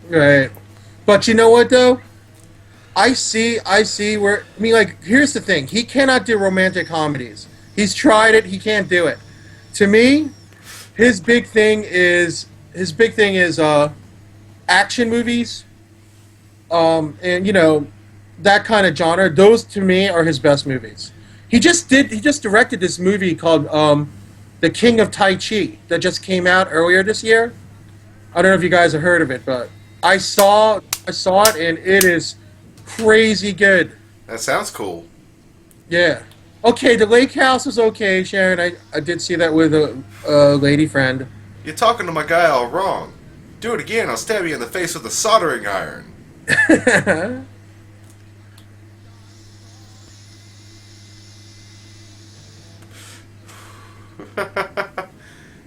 Right. But you know what though? I see where like here's the thing. He cannot do romantic comedies. He's tried it, he can't do it. To me, his big thing is action movies. And that kind of genre, those to me are his best movies. He just directed this movie called The King of Tai Chi that just came out earlier this year. I don't know if you guys have heard of it, but I saw it and it is crazy good. That sounds cool. Yeah. Okay, the lake house was okay, Sharon. I did see that with a lady friend. You're talking to my guy all wrong. Do it again, I'll stab you in the face with a soldering iron.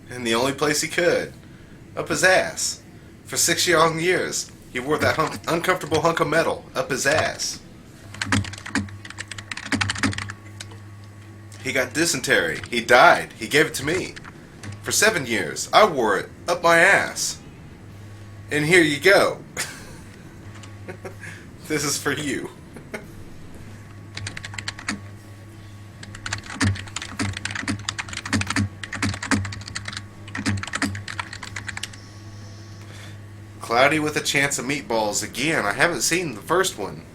And the only place he could. Up his ass. For 6 long years, he wore that uncomfortable hunk of metal up his ass. He got dysentery. He died. He gave it to me. For 7 years, I wore it up my ass. And here you go. This is for you. Cloudy with a Chance of Meatballs again. I haven't seen the first one.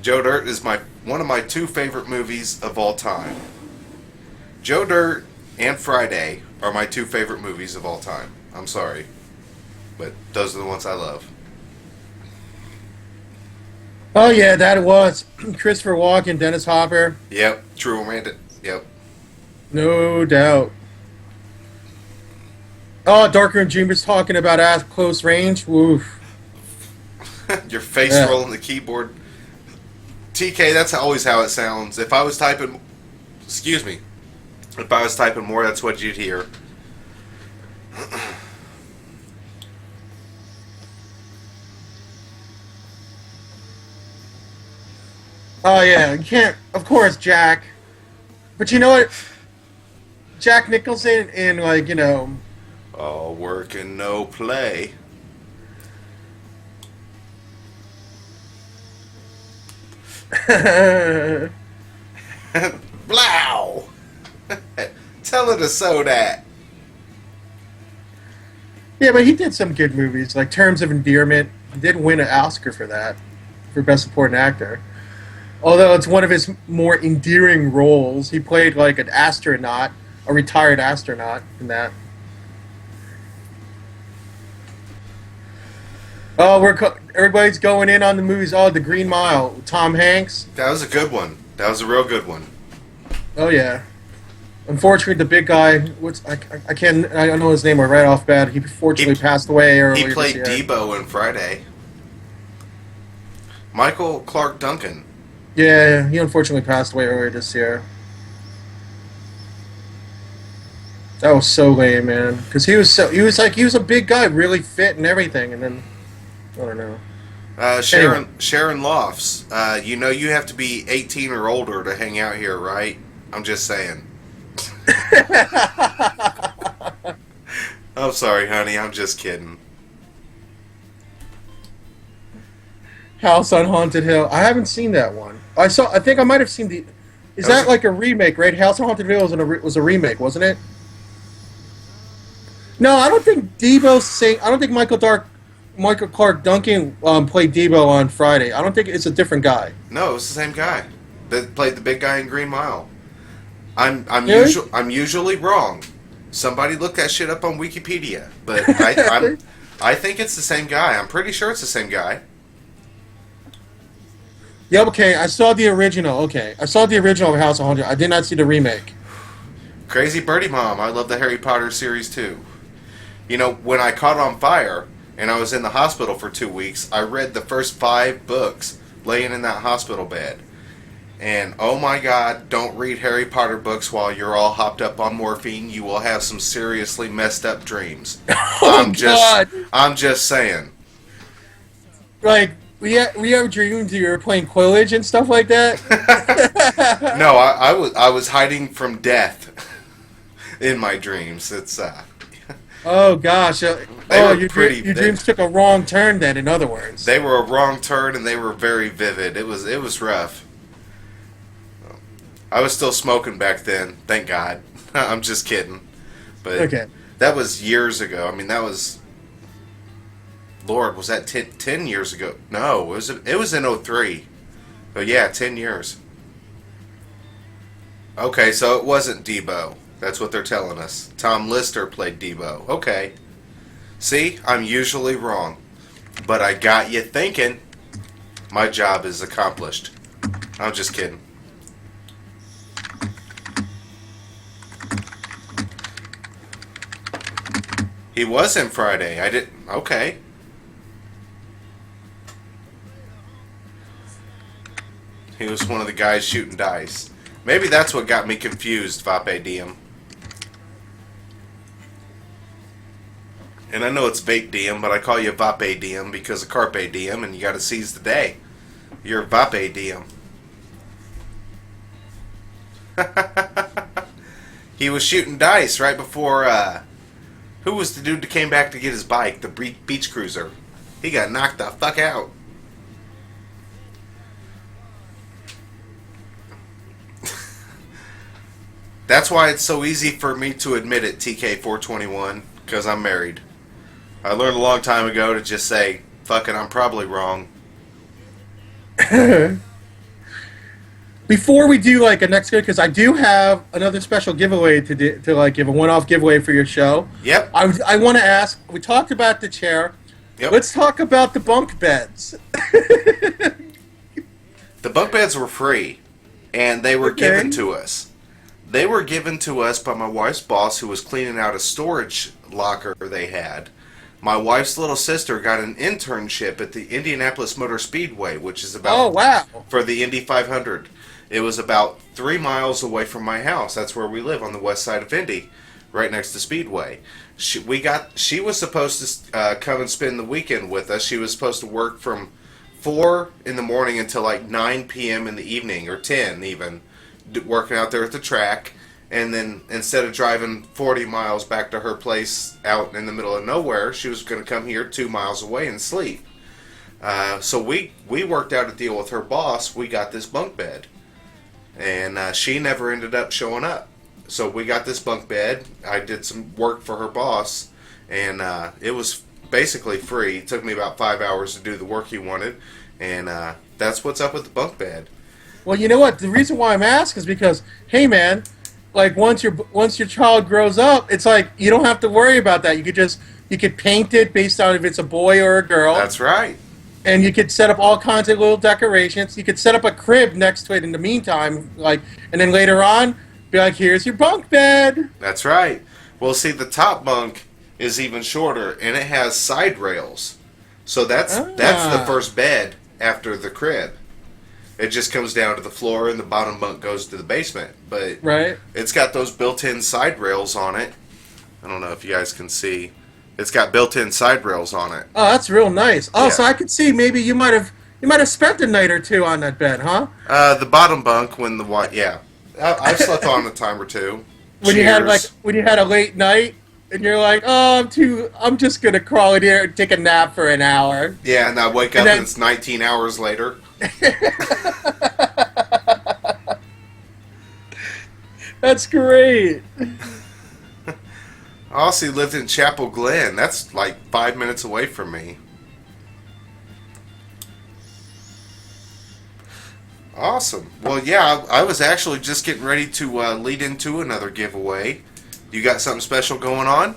Joe Dirt is one of my two favorite movies of all time. Joe Dirt and Friday are my two favorite movies of all time. I'm sorry, but those are the ones I love. Oh yeah, that was Christopher Walken, Dennis Hopper. Yep, True Romantic. Yep. No doubt. Oh, Darkroom Junior's talking about at close range. Woof. Your face rolling the keyboard. TK, that's always how it sounds. If I was typing, excuse me, if I was typing more, that's what you'd hear. Oh yeah, you can't. Of course, Jack. But you know what? Jack Nicholson in All work and no play. Blow! Tell her to sew that. Yeah, but he did some good movies, like Terms of Endearment. He did win an Oscar for that, for Best Supporting Actor. Although it's one of his more endearing roles. He played like an astronaut, a retired astronaut in that. Oh, everybody's going in on the movies. Oh, The Green Mile, Tom Hanks. That was a good one. That was a real good one. Oh yeah. Unfortunately, the big guy. I can't. I don't know his name right off bat. He fortunately passed away earlier He played this year. Debo in Friday. Michael Clark Duncan. Yeah, he unfortunately passed away earlier this year. That was so lame, man. Because he was a big guy, really fit and everything, and then I don't know. Sharon Lofts. You know you have to be 18 or older to hang out here, right? I'm just saying. I'm sorry, honey. I'm just kidding. House on Haunted Hill. I haven't seen that one. I think I might have seen the. Is that like a remake, right? House on Haunted Hill was a remake, wasn't it? No, I don't think Debo's saying. I don't think Michael Clark Duncan played Debo on Friday. I don't think it's a different guy. No, it was the same guy that played the big guy in Green Mile. I'm Really? I'm usually wrong. Somebody look that shit up on Wikipedia, but I think it's the same guy. I'm pretty sure it's the same guy. Yeah, okay. I saw the original. Okay, I saw the original of House on Haunted. I did not see the remake. Crazy Birdie Mom. I love the Harry Potter series too. You know, when I caught on fire and I was in the hospital for 2 weeks, I read the first 5 books laying in that hospital bed. And oh my God, don't read Harry Potter books while you're all hopped up on morphine. You will have some seriously messed up dreams. Oh God! I'm just saying. Like we have dreams you were playing Quidditch and stuff like that. No, I was hiding from death in my dreams. It's Oh gosh! Your dreams took a wrong turn. Then, in other words, they were a wrong turn and they were very vivid. It was rough. I was still smoking back then. Thank God. I'm just kidding. But okay. That was years ago. I mean, that was... Lord, was that 10 years ago? No, it was in '03. Oh, yeah, 10 years. Okay, so it wasn't Debo. That's what they're telling us. Tom Lister played Debo. Okay. See, I'm usually wrong. But I got you thinking. My job is accomplished. I'm just kidding. He was in Friday. I didn't... Okay. He was one of the guys shooting dice. Maybe that's what got me confused, Vape Diem. And I know it's Vape Diem, but I call you Vape Diem because of Carpe Diem, and you got to seize the day. You're Vape Diem. He was shooting dice right before, who was the dude that came back to get his bike? The beach cruiser. He got knocked the fuck out. That's why it's so easy for me to admit it, TK421, because I'm married. I learned a long time ago to just say, fuck it, I'm probably wrong. Before we do like a next good, because I do have another special giveaway to like give a one-off giveaway for your show. Yep. I want to ask. We talked about the chair. Yep. Let's talk about the bunk beds. The bunk beds were free, and they were given to us. They were given to us by my wife's boss, who was cleaning out a storage locker they had. My wife's little sister got an internship at the Indianapolis Motor Speedway, which is about for the Indy 500. It was about 3 miles away from my house. That's where we live, on the west side of Indy, right next to Speedway. She was supposed to come and spend the weekend with us. She was supposed to work from 4 in the morning until like 9 p.m. in the evening, or 10 even, working out there at the track. And then instead of driving 40 miles back to her place out in the middle of nowhere, she was going to come here 2 miles away and sleep. So we worked out a deal with her boss. We got this bunk bed. And she never ended up showing up. So we got this bunk bed. I did some work for her boss. And it was basically free. It took me about 5 hours to do the work he wanted. And that's what's up with the bunk bed. Well, you know what? The reason why I'm asking is because, hey, man, like once your child grows up, it's like you don't have to worry about that. You could paint it based on if it's a boy or a girl. That's right. And you could set up all kinds of little decorations. You could set up a crib next to it in the meantime, and then later on, be like, here's your bunk bed. That's right. Well, see, the top bunk is even shorter, and it has side rails. So that's the first bed after the crib. It just comes down to the floor, and the bottom bunk goes to the basement. But it's got those built-in side rails on it. I don't know if you guys can see. It's got built-in side rails on it. Oh, that's real nice. Oh, yeah. So I could see maybe you might have spent a night or two on that bed, huh? The bottom bunk I've slept on a time or two. When you had a late night and you're like, oh, I'm just gonna crawl in here and take a nap for an hour. Yeah, and I wake up and it's 19 hours later. That's great. Aussie lived in Chapel Glen. That's like 5 minutes away from me. Awesome. Well, yeah, I was actually just getting ready to lead into another giveaway. You got something special going on?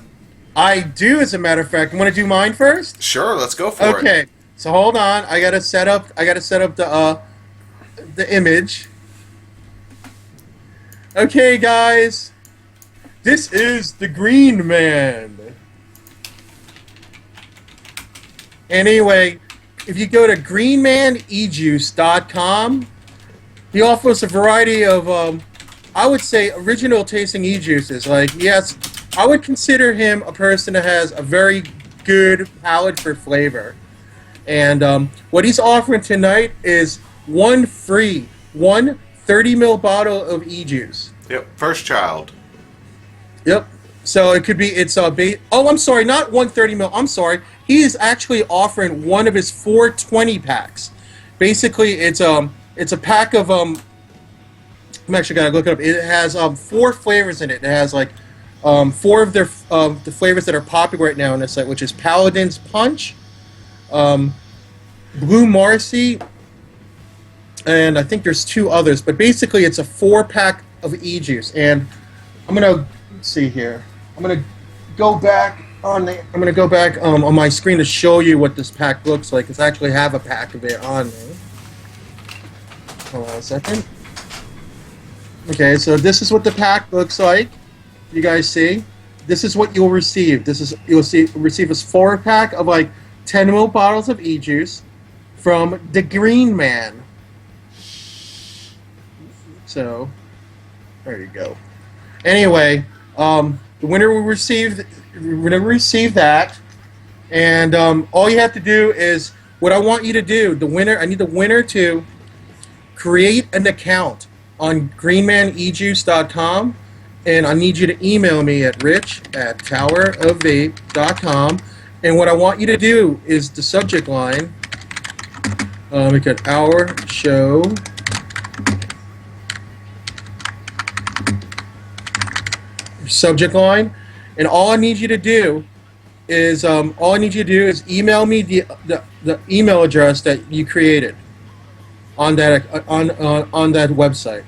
I do, as a matter of fact. You want to do mine first? Sure, let's go for it. Okay. So hold on. I gotta set up the image. Okay, guys. This is the Green Man. Anyway, if you go to greenmanejuice.com, he offers a variety of, I would say, original tasting e-juices. Like, yes, I would consider him a person that has a very good palate for flavor. And what he's offering tonight is one 30 ml bottle of e-juice. Yep, first child. Yep. So it could be, I'm sorry, not 130 ml. I'm sorry. He is actually offering one of his 420 packs. Basically, it's a pack of I'm actually gonna look it up. It has 4 flavors in it. It has like four of the flavors that are popular right now on this site, which is Paladin's Punch, Blue Marcy, and I think there's two others. But basically, it's a 4-pack of e-juice. And I'm gonna see here. I'm gonna go back on my screen to show you what this pack looks like. Because I actually have a pack of it on me. Hold on a second. Okay, so this is what the pack looks like. You guys see? This is what you'll receive. You'll receive a 4-pack of like 10 ml bottles of e-juice from the Green Man. So, there you go. Anyway, the winner will receive that, and all you have to do is what I want you to do. I need the winner to create an account on greenmanejuice.com, and I need you to email me at rich@towerofvape.com. And what I want you to do is the subject line. We got our show. Subject line, and all I need you to do is email me the email address that you created on that on that website,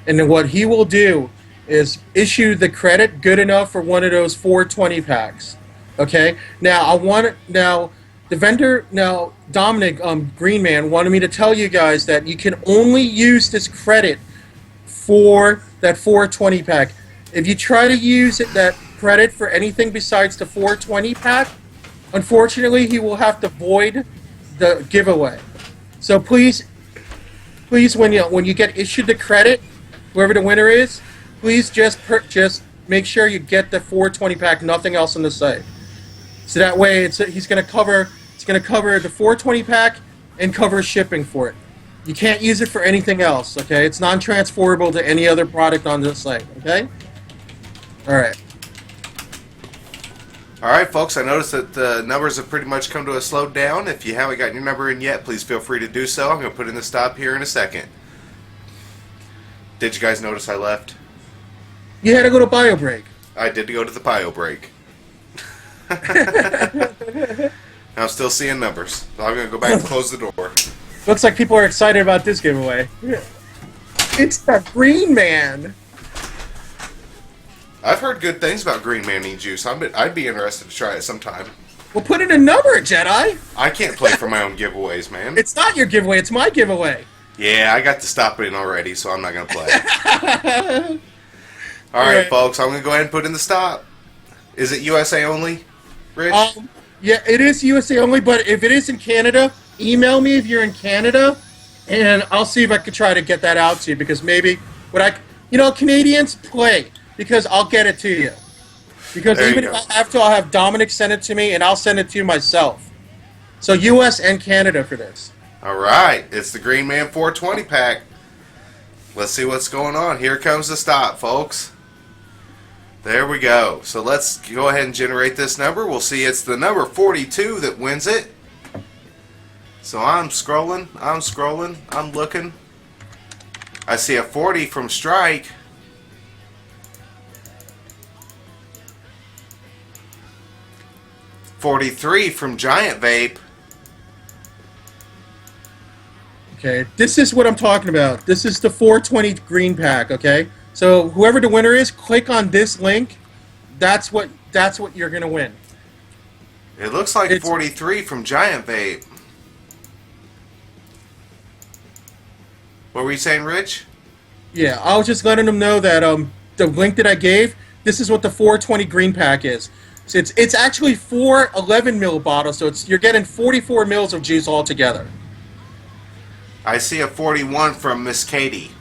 and then what he will do is issue the credit good enough for one of those 420 packs. Okay. Now the vendor Dominic Greenman wanted me to tell you guys that you can only use this credit for that 420 pack. If you try to use that credit for anything besides the 420 pack, unfortunately, he will have to void the giveaway. So please, when you get issued the credit, whoever the winner is, please just make sure you get the 420 pack, nothing else on the site. So that way, he's going to cover the 420 pack and cover shipping for it. You can't use it for anything else. Okay, it's non-transferable to any other product on this site. Okay. All right. All right, folks, I noticed that the numbers have pretty much come to a slow down. If you haven't gotten your number in yet, please feel free to do so. I'm going to put in the stop here in a second. Did you guys notice I left? You had to go to bio break. I did go to the bio break. I'm still seeing numbers. So I'm going to go back and close the door. Looks like people are excited about this giveaway. It's the Green Man. I've heard good things about Green Man e-juice. I'd be interested to try it sometime. Well, put in a number, Jedi. I can't play for my own giveaways, man. It's not your giveaway. It's my giveaway. Yeah, I got the stop in already, so I'm not going to play. All right, folks, I'm going to go ahead and put in the stop. Is it USA only, Rich? Yeah, it is USA only, but if it is in Canada, email me if you're in Canada, and I'll see if I can try to get that out to you, because maybe Canadians play. Because I'll get it to you. Because even if I have to, I'll have Dominic send it to me, and I'll send it to you myself. So U.S. and Canada for this. All right. It's the Green Man 420 pack. Let's see what's going on. Here comes the stop, folks. There we go. So let's go ahead and generate this number. We'll see it's the number 42 that wins it. So I'm scrolling. I'm looking. I see a 40 from Strike. 43 from Giant Vape. Okay, this is what I'm talking about. This is the 420 green pack, okay? So whoever the winner is, click on this link. That's what you're going to win. It looks like 43 from Giant Vape. What were you saying, Rich? Yeah, I was just letting them know that the link that I gave, this is what the 420 green pack is. So it's actually 4 11 ml bottles, so you're getting 44 mils of juice altogether. I see a 41 from Miss Katie.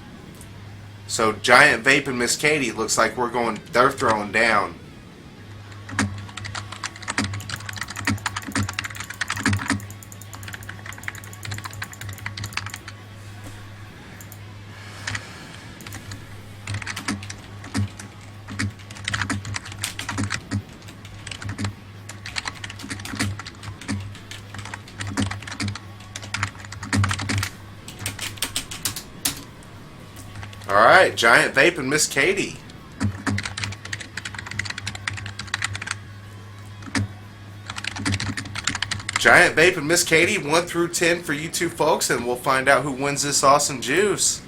So Giant Vape and Miss Katie looks like they're throwing down. Alright, Giant Vape and Miss Katie. Giant Vape and Miss Katie, 1 through 10 for you two folks, and we'll find out who wins this awesome juice.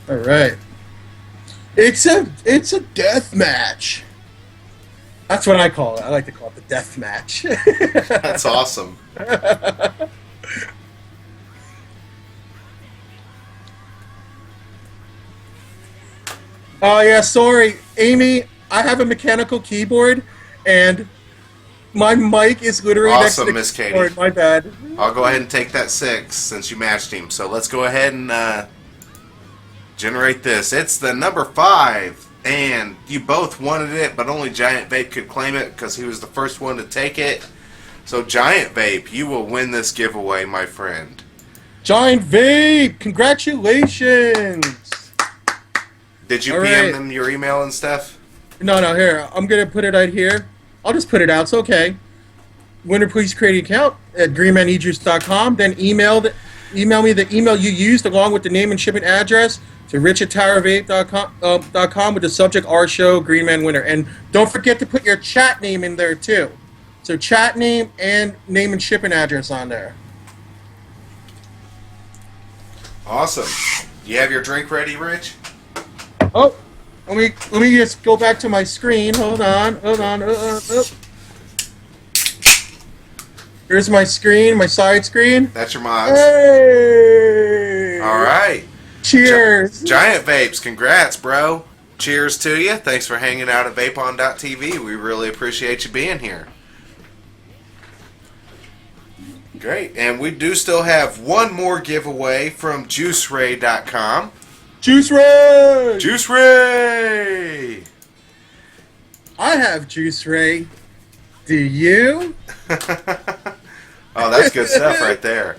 All right. It's a death match. That's what I call it. I like to call it the death match. That's awesome. Oh yeah, sorry, Amy. I have a mechanical keyboard, and my mic is literally next to Awesome, the Miss Katie. keyboard. My bad. I'll go ahead and take that 6 since you matched him. So let's go ahead and generate this. It's the number 5, and you both wanted it, but only Giant Vape could claim it because he was the first one to take it. So Giant Vape, you will win this giveaway, my friend. Giant Vape, congratulations! Did you All PM right. them your email and stuff? No, here. I'm gonna put it right here. I'll just put it out. It's okay. Winner, please create an account at greenmanejuice.com. Then email me the email you used along with the name and shipping address to rich@towervape.com with the subject our show Green Man winner. And don't forget to put your chat name in there too. So chat name and name and shipping address on there. Awesome. You have your drink ready, Rich? Oh, let me just go back to my screen. Hold on. Oh. Here's my screen, my side screen. That's your mods. Hey! All right. Cheers! Giant Vapes, congrats, bro. Cheers to you. Thanks for hanging out at vapon.tv. We really appreciate you being here. Great. And we do still have one more giveaway from juiceray.com. Juice Ray! Juice Ray! I have Juice Ray. Do you? Oh, that's good stuff right there.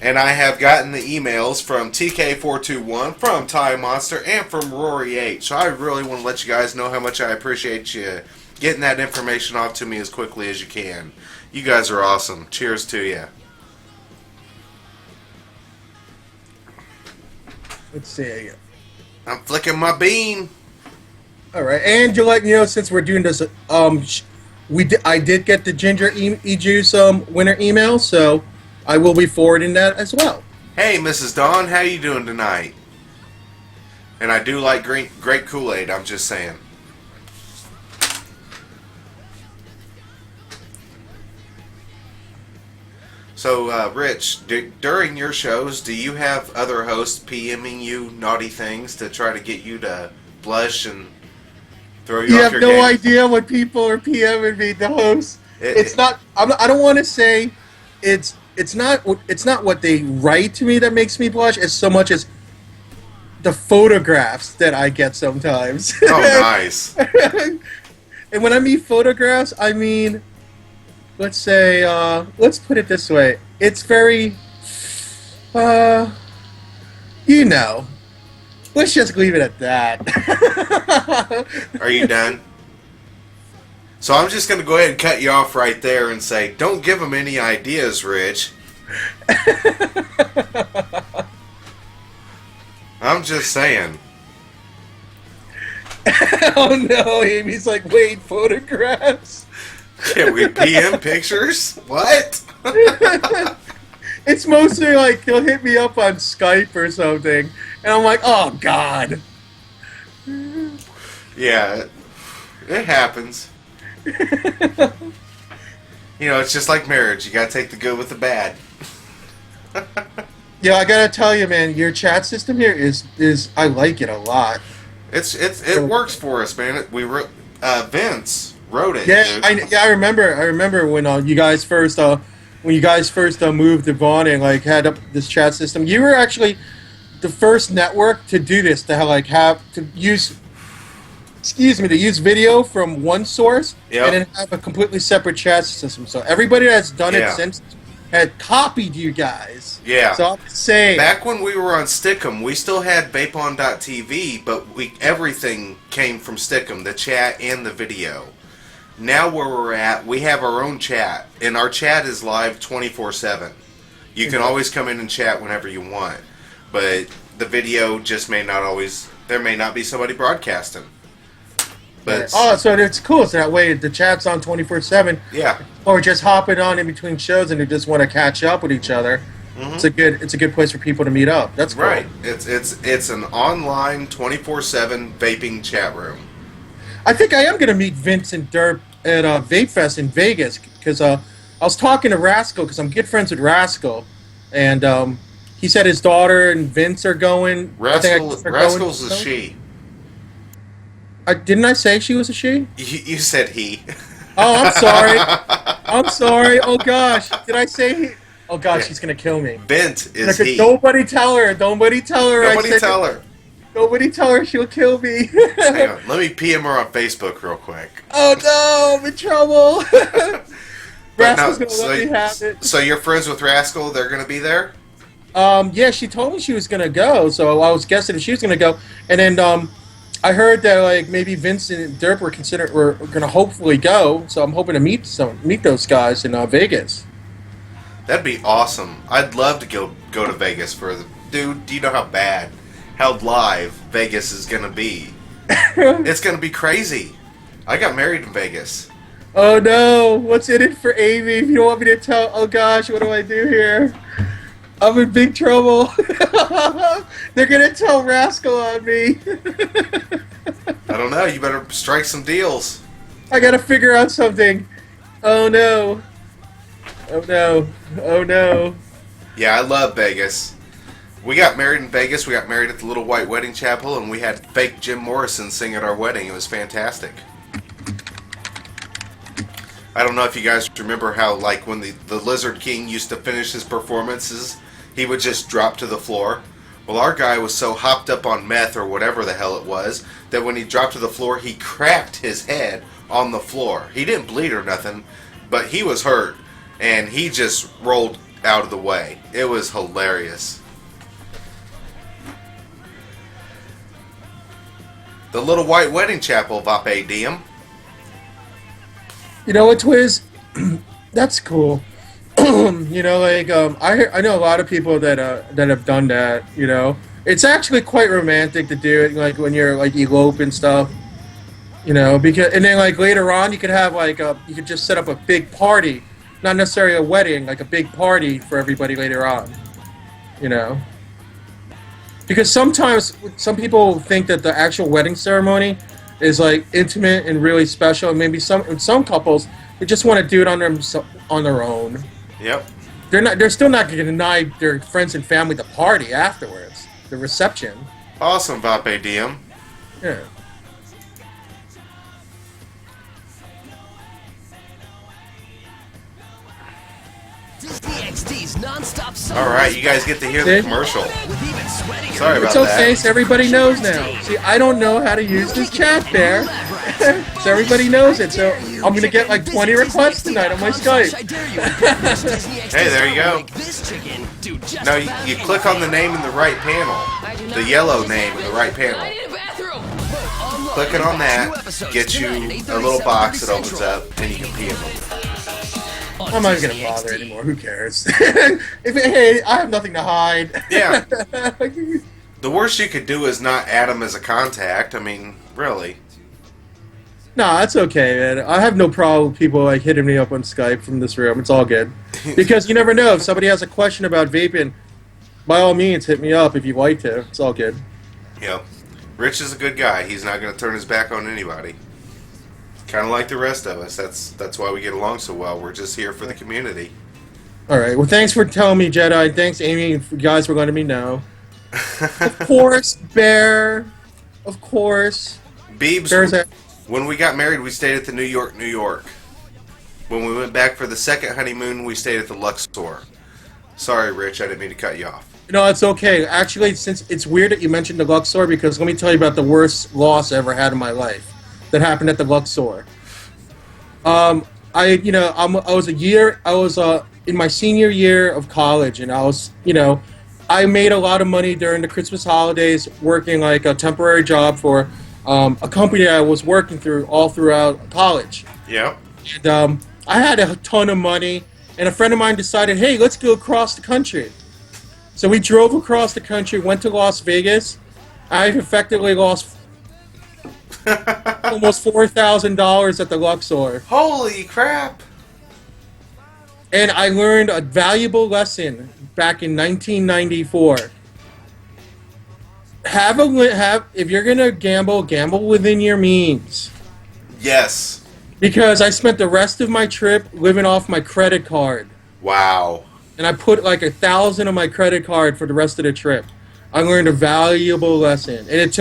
And I have gotten the emails from TK421, from Ty Monster, and from Rory H. So I really want to let you guys know how much I appreciate you getting that information off to me as quickly as you can. You guys are awesome. Cheers to you. Let's see. I'm flicking my bean. All right, and to let you know, since we're doing this, I did get the Ginger E-Juice winner email, so I will be forwarding that as well. Hey, Mrs. Dawn, how you doing tonight? And I do like great Kool-Aid, I'm just saying. So, Rich, during your shows, do you have other hosts PMing you naughty things to try to get you to blush and throw you You off have your no game? idea what people are PMing me, the hosts. It's not. I don't want to say it's not what they write to me that makes me blush as so much as the photographs that I get sometimes. Oh, nice. And when I mean photographs, I mean, let's say, let's put it this way. It's very, you know. Let's just leave it at that. Are you done? So I'm just going to go ahead and cut you off right there and say, don't give them any ideas, Rich. I'm just saying. Oh no, Amy's like, wait, photographs? Can we PM pictures? What? It's mostly like he'll hit me up on Skype or something, and I'm like, oh god. Yeah, it happens. You know, it's just like marriage. You gotta take the good with the bad. Yeah, I gotta tell you, man, your chat system here is I like it a lot. It works for us, man. Vince wrote it. Yeah, I remember when you guys first moved to Vaughn and like had up this chat system. You were actually the first network to do this, to use video from one source and then have a completely separate chat system. So everybody that's done it since had copied you guys. Yeah. So I'm saying, back when we were on Stickum, we still had vapon.tv, but everything came from Stickum, the chat and the video. Now where we're at, we have our own chat, and our chat is live 24/7. You can always come in and chat whenever you want, but the video just may not always. There may not be somebody broadcasting. But Oh, so it's cool. So that way the chat's on 24/7. yeah, Or just hopping on in between shows and they just want to catch up with each other. It's a good place for people to meet up. That's cool. right. It's an online 24/7 vaping chat room. I think I am going to meet Vince and Derp at Vape Fest in Vegas because I was talking to Rascal because I'm good friends with Rascal, and he said his daughter and Vince are going. Rascal's a she. Didn't I say she was a she? You said he. Oh, I'm sorry. I'm sorry. Oh gosh, did I say he? Oh gosh, she's gonna kill me. Bent is he. Nobody tell her. Nobody tell her. Nobody tell her. Nobody tell her. She'll kill me. Hang on. Let me PM her on Facebook real quick. Oh no, I'm in trouble. Rascal's gonna so, let me have it. So you're friends with Rascal? They're gonna be there? Yeah, she told me she was gonna go, so I was guessing if she was gonna go, and then I heard that like maybe Vince and Derp were gonna hopefully go, so I'm hoping to meet those guys in Vegas. That'd be awesome. I'd love to go to Vegas for the dude. Do you know how live Vegas is gonna be? It's gonna be crazy. I got married in Vegas. Oh no, what's in it for Amy? If you don't want me to tell, oh gosh, what do I do here? I'm in big trouble. They're gonna tell Rascal on me. I don't know. You better strike some deals. I gotta figure out something. Oh no. Oh no. Oh no. Yeah, I love Vegas. We got married in Vegas. We got married at the Little White Wedding Chapel, and we had fake Jim Morrison sing at our wedding. It was fantastic. I don't know if you guys remember how, like, when the Lizard King used to finish his performances, he would just drop to the floor. Well, our guy was so hopped up on meth or whatever the hell it was that when he dropped to the floor, he cracked his head on the floor. He didn't bleed or nothing, but he was hurt, and he just rolled out of the way. It was hilarious. The Little White Wedding Chapel, Vape Diem. You know what, Twiz? That's cool. You know, like I know a lot of people that have done that. You know, it's actually quite romantic to do it, like when you're like elope and stuff. You know, because and then like later on you could have like you could just set up a big party, not necessarily a wedding, like a big party for everybody later on. You know, because sometimes some people think that the actual wedding ceremony is like intimate and really special, and maybe some couples they just want to do it on their own. Yep. They're still not going to deny their friends and family the party afterwards, the reception. Awesome, Vape Diem. Yeah. All right, you guys get to hear the commercial. Sorry about It's okay, that. so everybody knows now. See, I don't know how to use this chat there, so everybody knows it. So I'm going to get like 20 requests tonight on my Skype. Hey, there you go. Now, you click on the name in the right panel. The yellow name in the right panel. Clicking on that gets you a little box that opens up, and you can PM them. I'm not even going to bother anymore. Who cares? Hey, I have nothing to hide. Yeah. The worst you could do is not add them as a contact. I mean, really. No, that's okay, man. I have no problem with people like hitting me up on Skype from this room. It's all good. Because you never know. If somebody has a question about vaping, by all means, hit me up if you'd like to. It's all good. Yeah. Rich is a good guy. He's not going to turn his back on anybody. Kind of like the rest of us. That's why we get along so well. We're just here for the community. All right. Well, thanks for telling me, Jedi. Thanks, Amy, and you guys for letting me know. Of course, Bear. Of course. Beebs, when we got married, we stayed at the New York. When we went back for the second honeymoon, we stayed at the Luxor. Sorry, Rich, I didn't mean to cut you off. No, it's okay. Actually, since it's weird that you mentioned the Luxor, because let me tell you about the worst loss I ever had in my life that happened at the Luxor. I was in my senior year of college, and I made a lot of money during the Christmas holidays working like a temporary job for a company that I was working through all throughout college. Yeah. And I had a ton of money, and a friend of mine decided, hey, let's go across the country. So we drove across the country, went to Las Vegas. I effectively lost... almost $4,000 at the Luxor. Holy crap! And I learned a valuable lesson back in 1994. If you're gonna gamble, gamble within your means. Yes. Because I spent the rest of my trip living off my credit card. Wow. And I put like $1,000 on my credit card for the rest of the trip. I learned a valuable lesson. And it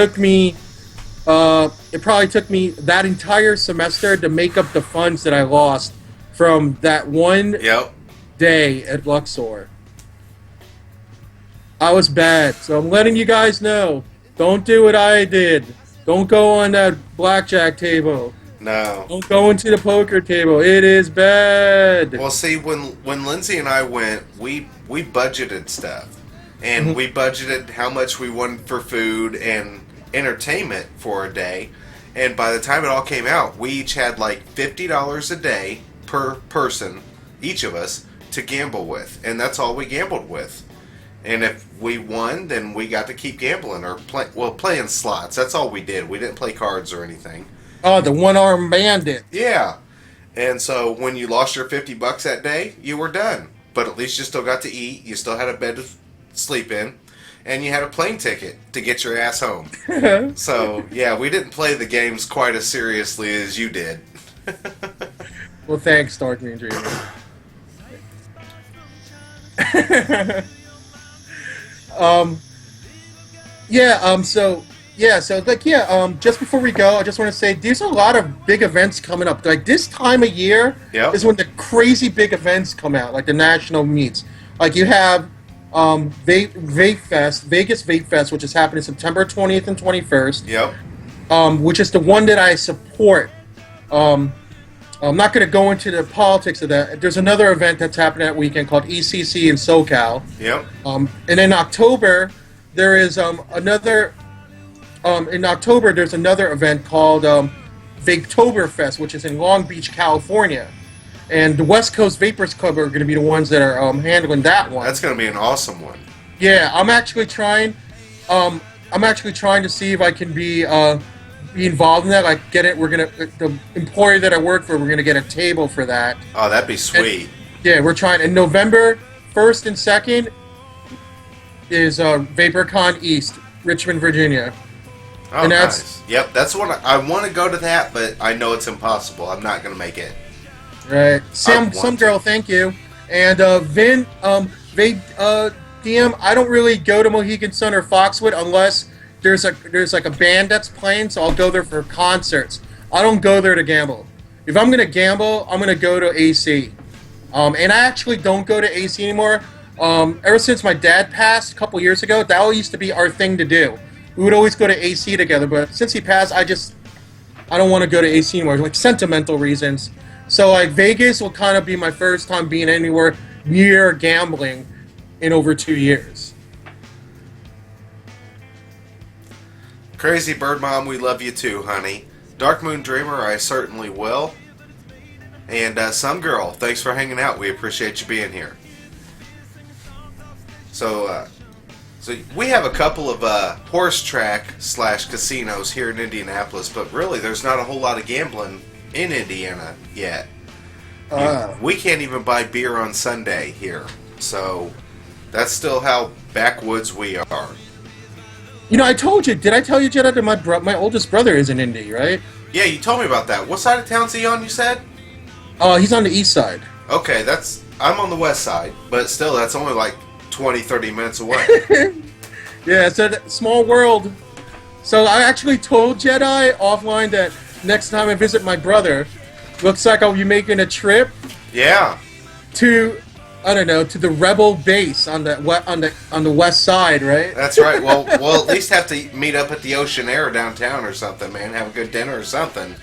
probably took me that entire semester to make up the funds that I lost from that one day at Luxor. I was bad, so I'm letting you guys know. Don't do what I did. Don't go on that blackjack table. No. Don't go into the poker table. It is bad. Well, see, when Lindsay and I went, we budgeted stuff. And we budgeted how much we wanted for food and entertainment for a day. And by the time it all came out, we each had like $50 a day per person, each of us, to gamble with. And that's all we gambled with. And if we won, then we got to keep gambling or playing slots. That's all we did. We didn't play cards or anything. Oh, the one-armed bandit. Yeah. And so when you lost your $50 that day, you were done. But at least you still got to eat. You still had a bed to sleep in. And you had a plane ticket to get your ass home. So, yeah, we didn't play the games quite as seriously as you did. Well, thanks, Dark Moon Dreamer. Just before we go, I just want to say there's a lot of big events coming up. Like this time of year is when the crazy big events come out, like the national meets. Like you have Vape Fest, Vegas Vape Fest, which is happening September 20th and 21st. Yep. Which is the one that I support. I'm not going to go into the politics of that. There's another event that's happening that weekend called ECC in SoCal. Yep. And in October, there is another. In October, there's another event called Vapetoberfest, which is in Long Beach, California. And the West Coast Vapors Club are going to be the ones that are handling that one. That's going to be an awesome one. Yeah, I'm actually trying. I'm actually trying to see if I can be involved in that. Like, the employer that I work for, we're gonna get a table for that. Oh, that'd be sweet. And, we're trying. In November 1st and 2nd is VaporCon East, Richmond, Virginia. Oh, and nice. Yep, that's one. I want to go to that, but I know it's impossible. I'm not gonna make it. Right, some girl, thank you. And Vin, DM, I don't really go to Mohegan Sun or Foxwood unless there's like a band that's playing, so I'll go there for concerts. I don't go there to gamble. If I'm gonna gamble, I'm gonna go to AC. And I actually don't go to AC anymore. Ever since my dad passed a couple years ago, that used to be our thing to do. We would always go to AC together, but since he passed, I don't want to go to AC anymore, like sentimental reasons. So like Vegas will kind of be my first time being anywhere near gambling in over 2 years. Crazy Bird Mom, we love you too, honey. Dark Moon Dreamer, I certainly will. And Some Girl, thanks for hanging out. We appreciate you being here. So we have a couple of horse track / casinos here in Indianapolis, but really there's not a whole lot of gambling in Indiana yet. We can't even buy beer on Sunday here. So that's still how backwoods we are. You know, I told you, did I tell you, Jedi, that my oldest brother is in Indy, right? Yeah, you told me about that. What side of town's he on, you said? He's on the east side. Okay, I'm on the west side, but still, that's only like 20, 30 minutes away. Yeah, it's a small world. So I actually told Jedi offline that next time I visit my brother, looks like I'll be making a trip. Yeah. To the rebel base on the west side, right? That's right. Well, we'll at least have to meet up at the Ocean Air downtown or something, man. Have a good dinner or something.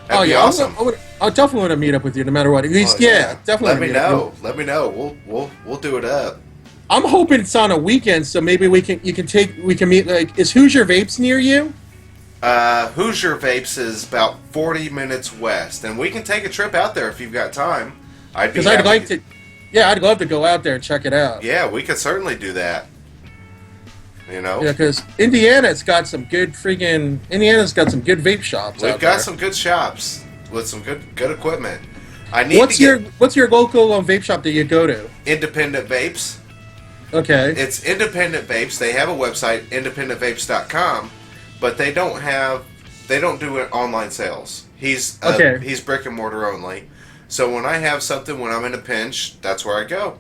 That'd be awesome. I'll definitely want to meet up with you no matter what. At least, definitely. Let me know. Let me know. We'll do it up. I'm hoping it's on a weekend, so maybe we can meet. Like, is Hoosier Vapes near you? Hoosier Vapes is about 40 minutes west, and we can take a trip out there if you've got time. I'd love to go out there and check it out. Yeah, we could certainly do that. You know, Yeah, because Indiana's got some good vape shops we've out got there. some good shops with some good equipment. I need to What's your local vape shop that you go to? Independent Vapes. Okay. It's Independent Vapes. They have a website, independentvapes.com, but they don't do it online sales. Okay. He's brick and mortar only. So when I have something, when I'm in a pinch, that's where I go.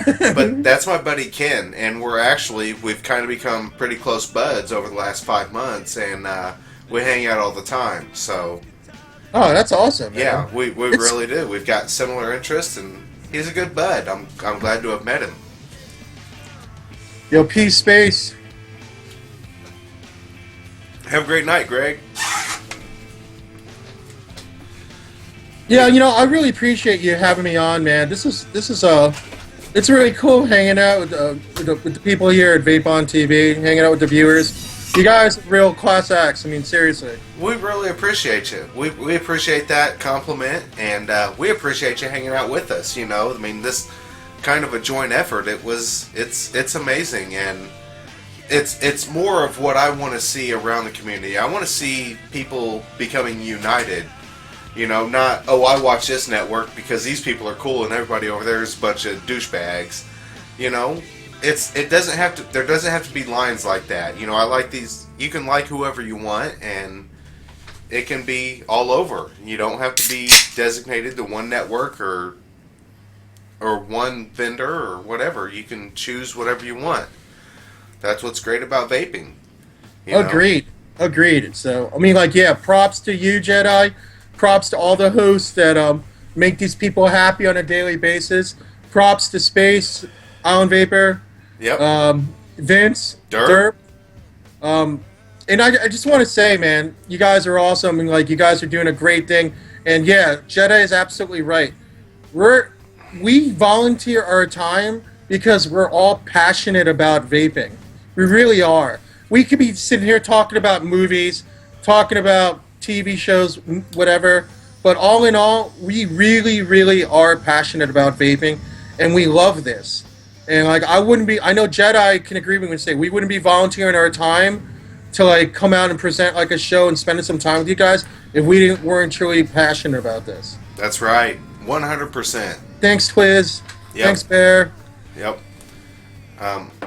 But that's my buddy Ken, and we've kind of become pretty close buds over the last 5 months, and we hang out all the time. So Oh, that's awesome, man. yeah, we really do. We've got similar interests, and he's a good bud. I'm glad to have met him. Yo, peace, space. Have a great night, Greg. Yeah, I really appreciate you having me on, man. This is it's really cool hanging out with the people here at Vape on TV, hanging out with the viewers. You guys are real class acts. I mean, seriously. We really appreciate you. We appreciate that compliment, and we appreciate you hanging out with us. I mean, this kind of a joint effort. It's amazing, and it's more of what I want to see around the community. I want to see people becoming united. Not, oh, I watch this network because these people are cool and everybody over there is a bunch of douchebags. There doesn't have to be lines like that. I like these. You can like whoever you want, and it can be all over. You don't have to be designated to one network or one vendor or whatever. You can choose whatever you want. That's what's great about vaping. Agreed. So, I mean, props to you, JEDII. Props to all the hosts that make these people happy on a daily basis. Props to Space, Island Vapor, Yep. Vince, Derp. And I just want to say, man, you guys are awesome, and you guys are doing a great thing. And yeah, JEDII is absolutely right. We volunteer our time because we're all passionate about vaping. We really are. We could be sitting here talking about movies, talking about TV shows, whatever. But all in all, we really, really are passionate about vaping, and we love this. And I know JEDII can agree with me and say we wouldn't be volunteering our time to come out and present a show and spending some time with you guys if we weren't truly passionate about this. That's right, 100%. Thanks, Twiz. Yep. Thanks, Bear. Yep.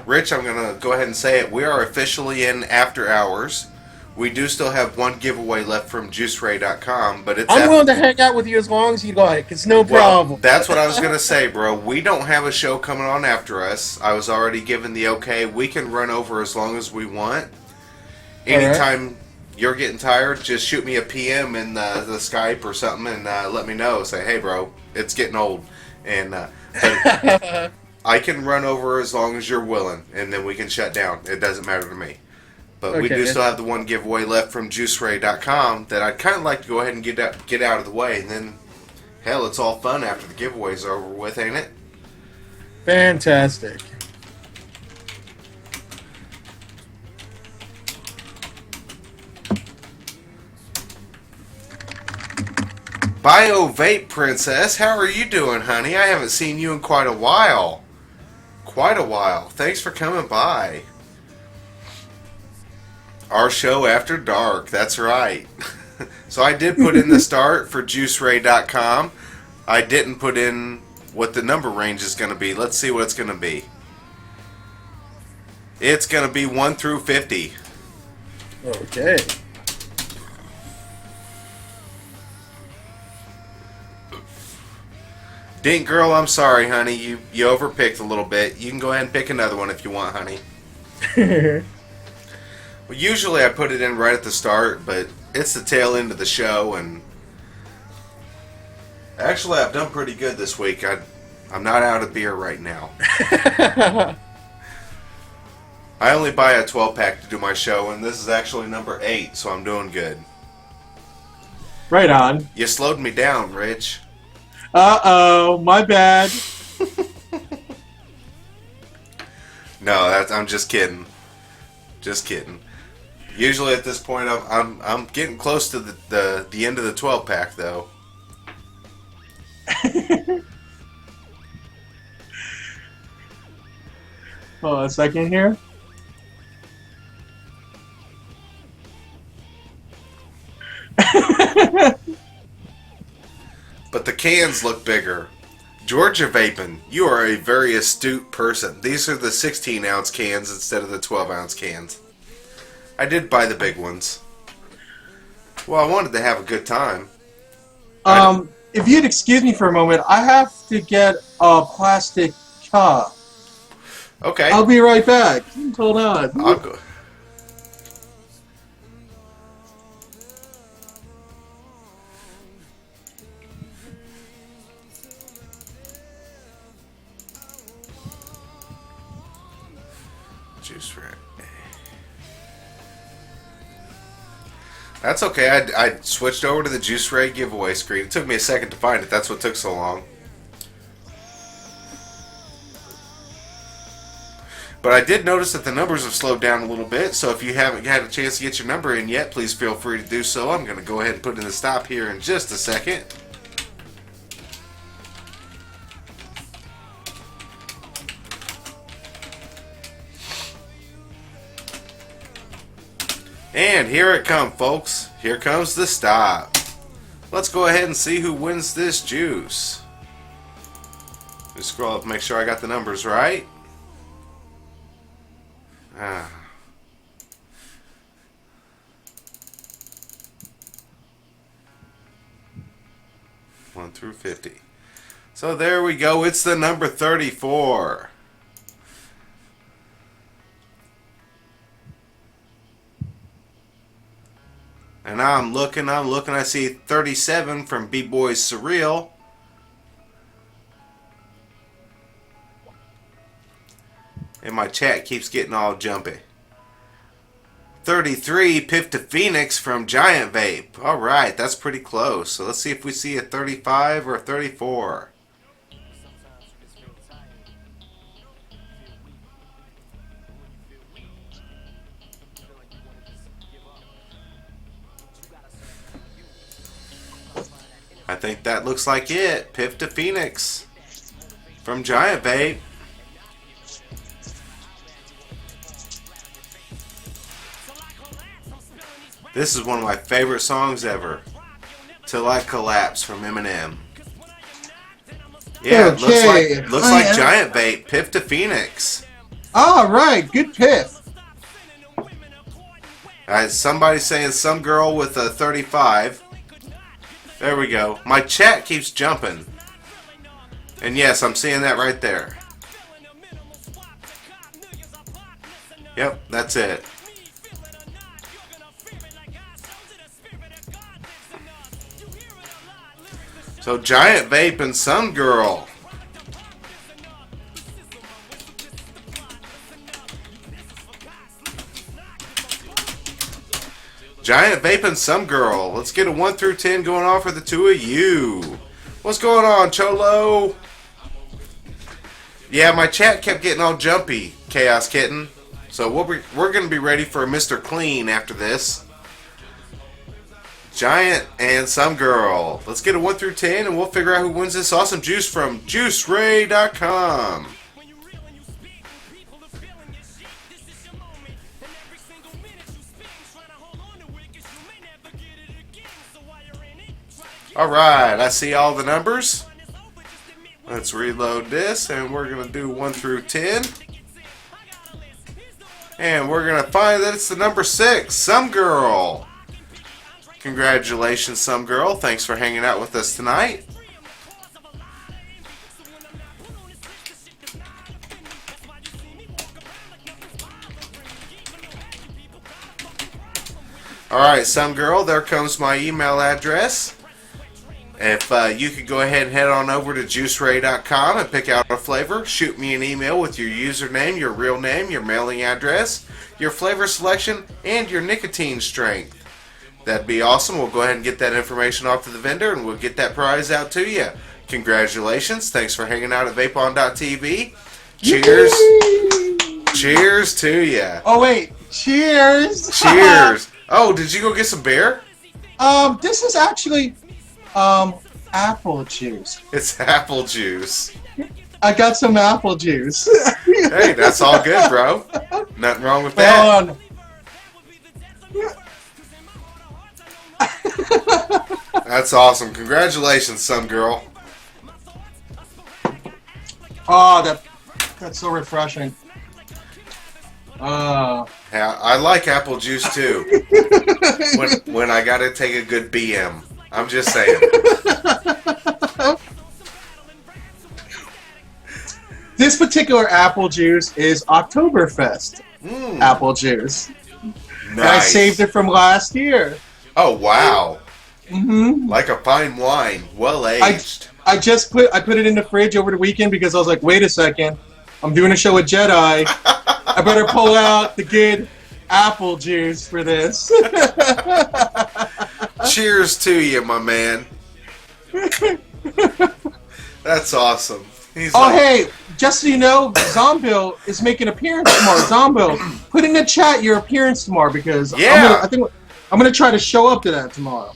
Rich, I'm going to go ahead and say it. We are officially in after hours. We do still have one giveaway left from juiceray.com, but I'm willing to hang out with you as long as you like. It's no problem. That's what I was going to say, bro. We don't have a show coming on after us. I was already given the okay. We can run over as long as we want. Anytime you're getting tired, just shoot me a PM in the Skype or something and let me know. Say, hey, bro, it's getting old. And but I can run over as long as you're willing, and then we can shut down. It doesn't matter to me. But we do still have the one giveaway left from juiceray.com that I'd kind of like to go ahead and get out of the way. And then, hell, it's all fun after the giveaways are over with, ain't it? Fantastic. Bio Vape Princess, how are you doing, honey? I haven't seen you in quite a while. Thanks for coming by. Our show after dark, that's right. So I did put in the start for juiceray.com. I didn't put in what the number range is going to be. Let's see what it's going to be. It's going to be 1 through 50. Okay. Dink Girl, I'm sorry, honey. You overpicked a little bit. You can go ahead and pick another one if you want, honey. Well, usually I put it in right at the start, but it's the tail end of the show, and actually I've done pretty good this week. I'm not out of beer right now. I only buy a 12-pack to do my show, and this is actually number 8, so I'm doing good. Right on. You slowed me down, Rich. Uh-oh, my bad. No, I'm just kidding. Just kidding. Usually at this point, I'm getting close to the end of the 12-pack, though. Hold on a second here. cans look bigger. Georgia Vaping, you are a very astute person. These are the 16-ounce cans instead of the 12-ounce cans. I did buy the big ones. Well, I wanted to have a good time. If you'd excuse me for a moment, I have to get a plastic cup. Okay. I'll be right back. Hold on. I'll go. Juice Ray. That's okay. I switched over to the Juice Ray giveaway screen. It took me a second to find it. That's what took so long. But I did notice that the numbers have slowed down a little bit, so if you haven't had a chance to get your number in yet, please feel free to do so. I'm going to go ahead and put in the stop here in just a second. And here it comes, folks. Here comes the stop. Let's go ahead and see who wins this juice. Let me scroll up, make sure I got the numbers right. 1 through 50. So there we go. It's the number 34. And I'm looking. I see 37 from B-Boys Surreal. And my chat keeps getting all jumpy. 33, Piff to Phoenix from Giant Vape. Alright, that's pretty close. So let's see if we see a 35 or a 34. I think that looks like it. Piff to Phoenix from Giant Vape. This is one of my favorite songs ever. Till I Collapse from Eminem. Yeah, Okay. it looks like Giant Vape. Piff to Phoenix. All right, good piff. Somebody saying some girl with a 35. There we go. My chat keeps jumping. And yes, I'm seeing that right there. Yep, that's it. So Giant Vape and some girl. Giant Vape and some girl. Let's get a 1 through 10 going on for the two of you. What's going on, Cholo? Yeah, my chat kept getting all jumpy, Chaos Kitten. So we're going to be ready for Mr. Clean after this. Giant and some girl. Let's get a 1 through 10 and we'll figure out who wins this awesome juice from JuiceRay.com. Alright, I see all the numbers. Let's reload this and we're going to do 1 through 10. And we're going to find that it's the number 6, Some Girl. Congratulations, Some Girl. Thanks for hanging out with us tonight. Alright, Some Girl, there comes my email address. If you could go ahead and head on over to JuiceRay.com and pick out a flavor, shoot me an email with your username, your real name, your mailing address, your flavor selection, and your nicotine strength. That'd be awesome. We'll go ahead and get that information off to the vendor and we'll get that prize out to you. Congratulations. Thanks for hanging out at VapeOn.tv. Cheers. Cheers to you. Oh, wait. Cheers. Cheers. Oh, did you go get some beer? This is actually, apple juice. It's apple juice. I got some apple juice. Hey, that's all good, bro. Nothing wrong with that. Hold on. That's awesome. Congratulations, Some Girl. Oh, that's so refreshing. Yeah, I like apple juice too. when I gotta take a good BM. I'm just saying. This particular apple juice is Oktoberfest apple juice. Nice. And I saved it from last year. Oh wow. Mm-hmm. Like a fine wine, well aged. I put it in the fridge over the weekend because I was like, wait a second, I'm doing a show with JEDI. I better pull out the good apple juice for this. Cheers to you, my man. That's awesome. Hey, just so you know, Zombil is making an appearance tomorrow. Zombil, put in the chat your appearance tomorrow because I think I'm gonna try to show up to that tomorrow.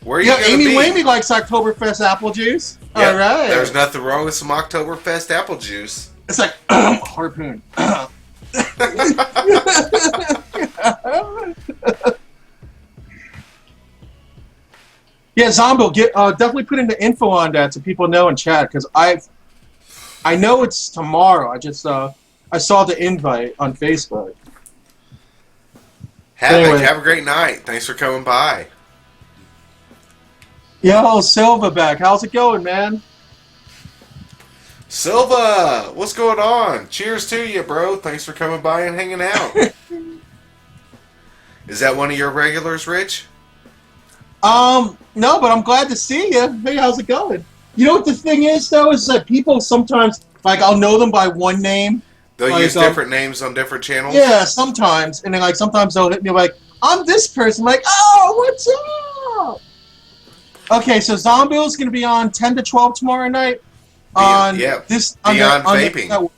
Where are you gonna Amy be? Wamey likes Oktoberfest apple juice. Yep, All right. There's nothing wrong with some Oktoberfest apple juice. It's like harpoon. Yeah, Zombo, definitely put in the info on that so people know in chat because I know it's tomorrow. I saw the invite on Facebook. Have a great night. Thanks for coming by. Yo, Silva back. How's it going, man? Silva, what's going on? Cheers to you, bro. Thanks for coming by and hanging out. Is that one of your regulars, Rich? No, but I'm glad to see you. Hey, how's it going? You know what the thing is, though, is that people sometimes, like, I'll know them by one name. They'll use different names on different channels? Yeah, sometimes. And then, like, sometimes they'll hit me like, I'm this person. I'm like, oh, what's up? Okay, so Zombil's going to be on 10 to 12 tomorrow night. Beyond Vaping.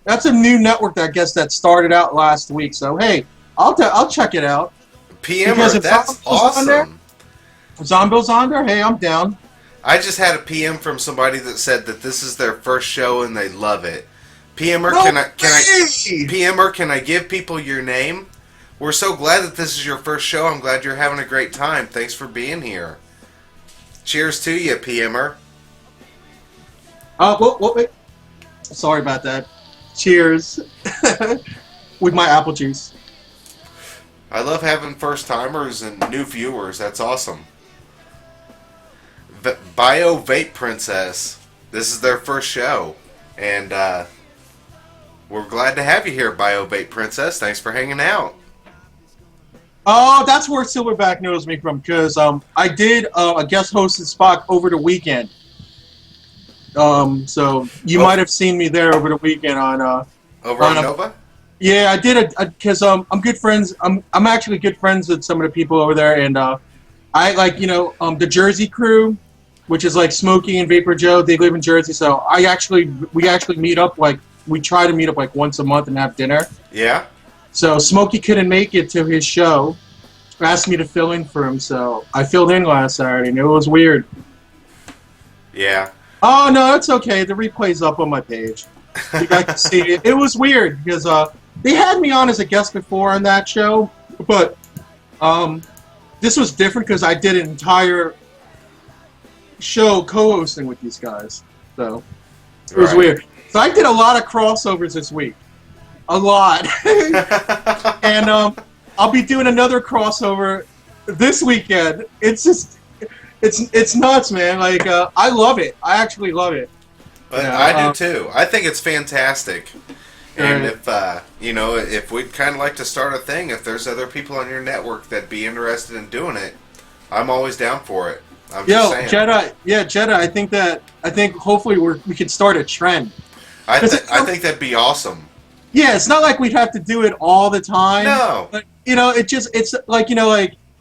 That's a new network that I guess that started out last week. So, hey, I'll check it out. PMer, that's awesome. Zombil's on there? Hey, I'm down. I just had a PM from somebody that said that this is their first show and they love it. PMer, PMer, can I give people your name? We're so glad that this is your first show. I'm glad you're having a great time. Thanks for being here. Cheers to you, PMer. Wait. Sorry about that. Cheers. With my apple juice. I love having first-timers and new viewers. That's awesome. Bio Vape Princess. This is their first show. And we're glad to have you here, Bio Vape Princess. Thanks for hanging out. Oh, that's where Silverback knows me from, because I did a guest hosted spot over the weekend. So you might have seen me there over the weekend on over on Nova? Yeah, I did because I'm good friends. I'm actually good friends with some of the people over there, and I like the Jersey crew, which is like Smokey and Vapor Joe. They live in Jersey, so we actually meet up we try to meet up like once a month and have dinner. Yeah. So Smokey couldn't make it to his show. Asked me to fill in for him, so I filled in last Saturday, and it was weird. Yeah. Oh no, it's okay. The replay's up on my page. You guys can see it. It was weird because they had me on as a guest before on that show, but this was different because I did an entire show co-hosting with these guys, so it was weird. So I did a lot of crossovers this week, a lot, and I'll be doing another crossover this weekend. It's just, it's nuts, man. Like I love it. I actually love it. I do too. I think it's fantastic. And if we'd kind of like to start a thing, if there's other people on your network that'd be interested in doing it, I'm always down for it. I'm just saying. JEDI, I think hopefully we could start a trend. I think that'd be awesome. Yeah, it's not like we'd have to do it all the time. No. But it's like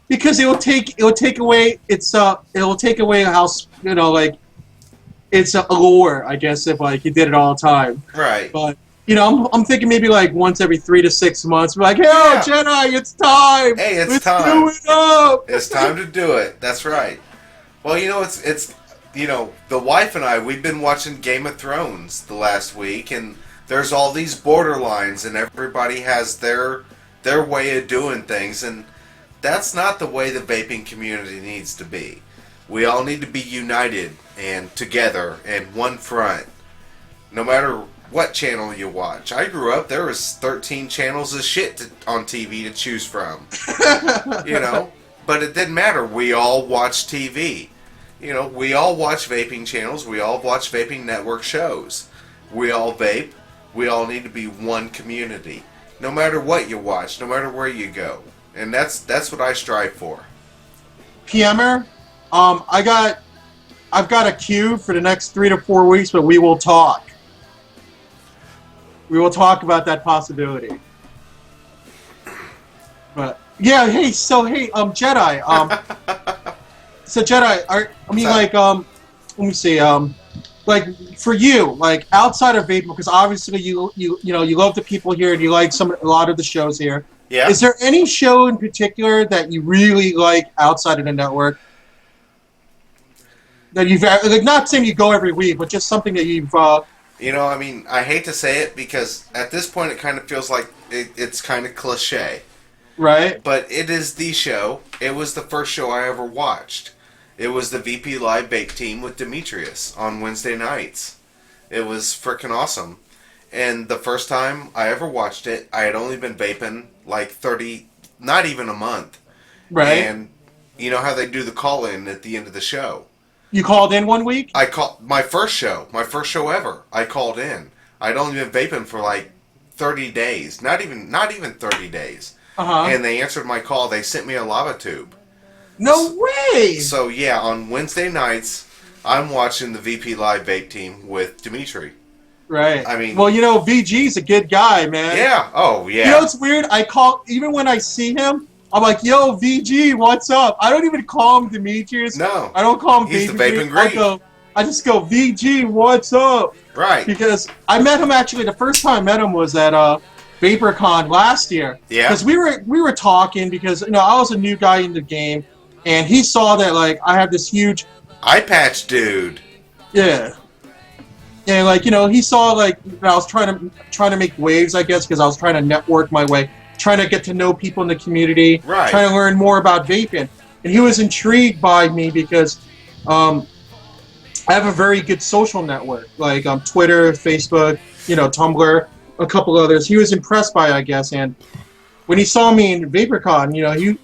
because it'll take away how it's a allure, I guess, if like you did it all the time. Right. But I'm thinking maybe like once every 3 to 6 months. We're like, hey, JEDI, it's time. Hey, Let's time. Do it up. It's time to do it. That's right. Well, it's the wife and I, we've been watching Game of Thrones the last week, and there's all these borderlines, and everybody has their way of doing things, and that's not the way the vaping community needs to be. We all need to be united. and together in one front, no matter what channel you watch. I grew up, there was 13 channels of shit on TV to choose from. You know? But it didn't matter. We all watched TV. You know, we all watch vaping channels. We all watch vaping network shows. We all vape. We all need to be one community. No matter what you watch, no matter where you go. And that's what I strive for. PMer, I've got a queue for the next 3 to 4 weeks, but we will talk. We will talk about that possibility. But yeah, hey, JEDI, so JEDI, let me see, like for you, like outside of vaping, because obviously you love the people here and you like a lot of the shows here. Yeah. Is there any show in particular that you really like outside of the network? That you've, like, not saying you go every week, but just something that you've. You know, I mean, I hate to say it because at this point it kind of feels like it's kind of cliche. Right. But it is the show. It was the first show I ever watched. It was the VP Live Vape Team with Demetrius on Wednesday nights. It was freaking awesome. And the first time I ever watched it, I had only been vaping like 30, not even a month. Right. And you know how they do the call-in at the end of the show? You called in one week? I called my first show ever. I called in. I'd only been vaping for like 30 days, not even 30 days. And they answered my call. They sent me a lava tube. No way! So yeah, on Wednesday nights, I'm watching the VP Live Vape Team with Dimitri. Right. I mean, well, VG's a good guy, man. Yeah. Oh yeah. You know what's weird? I call, even when I see him, I'm like, yo, VG, what's up? I don't even call him Demetrius. No. I don't call him He's the Vape and Greek. I just go, VG, what's up? Right. Because I met him actually, the first time I met him was at VaporCon last year. Yeah. Because we were talking because, I was a new guy in the game, and he saw that, like, I have this huge... Eye patch dude. Yeah. And, like, he saw, like, I was trying to make waves, I guess, because I was trying to network my way, trying to get to know people in the community, right. Trying to learn more about vaping. And he was intrigued by me because I have a very good social network, like Twitter, Facebook, Tumblr, a couple others. He was impressed by it, I guess. And when he saw me in VaporCon,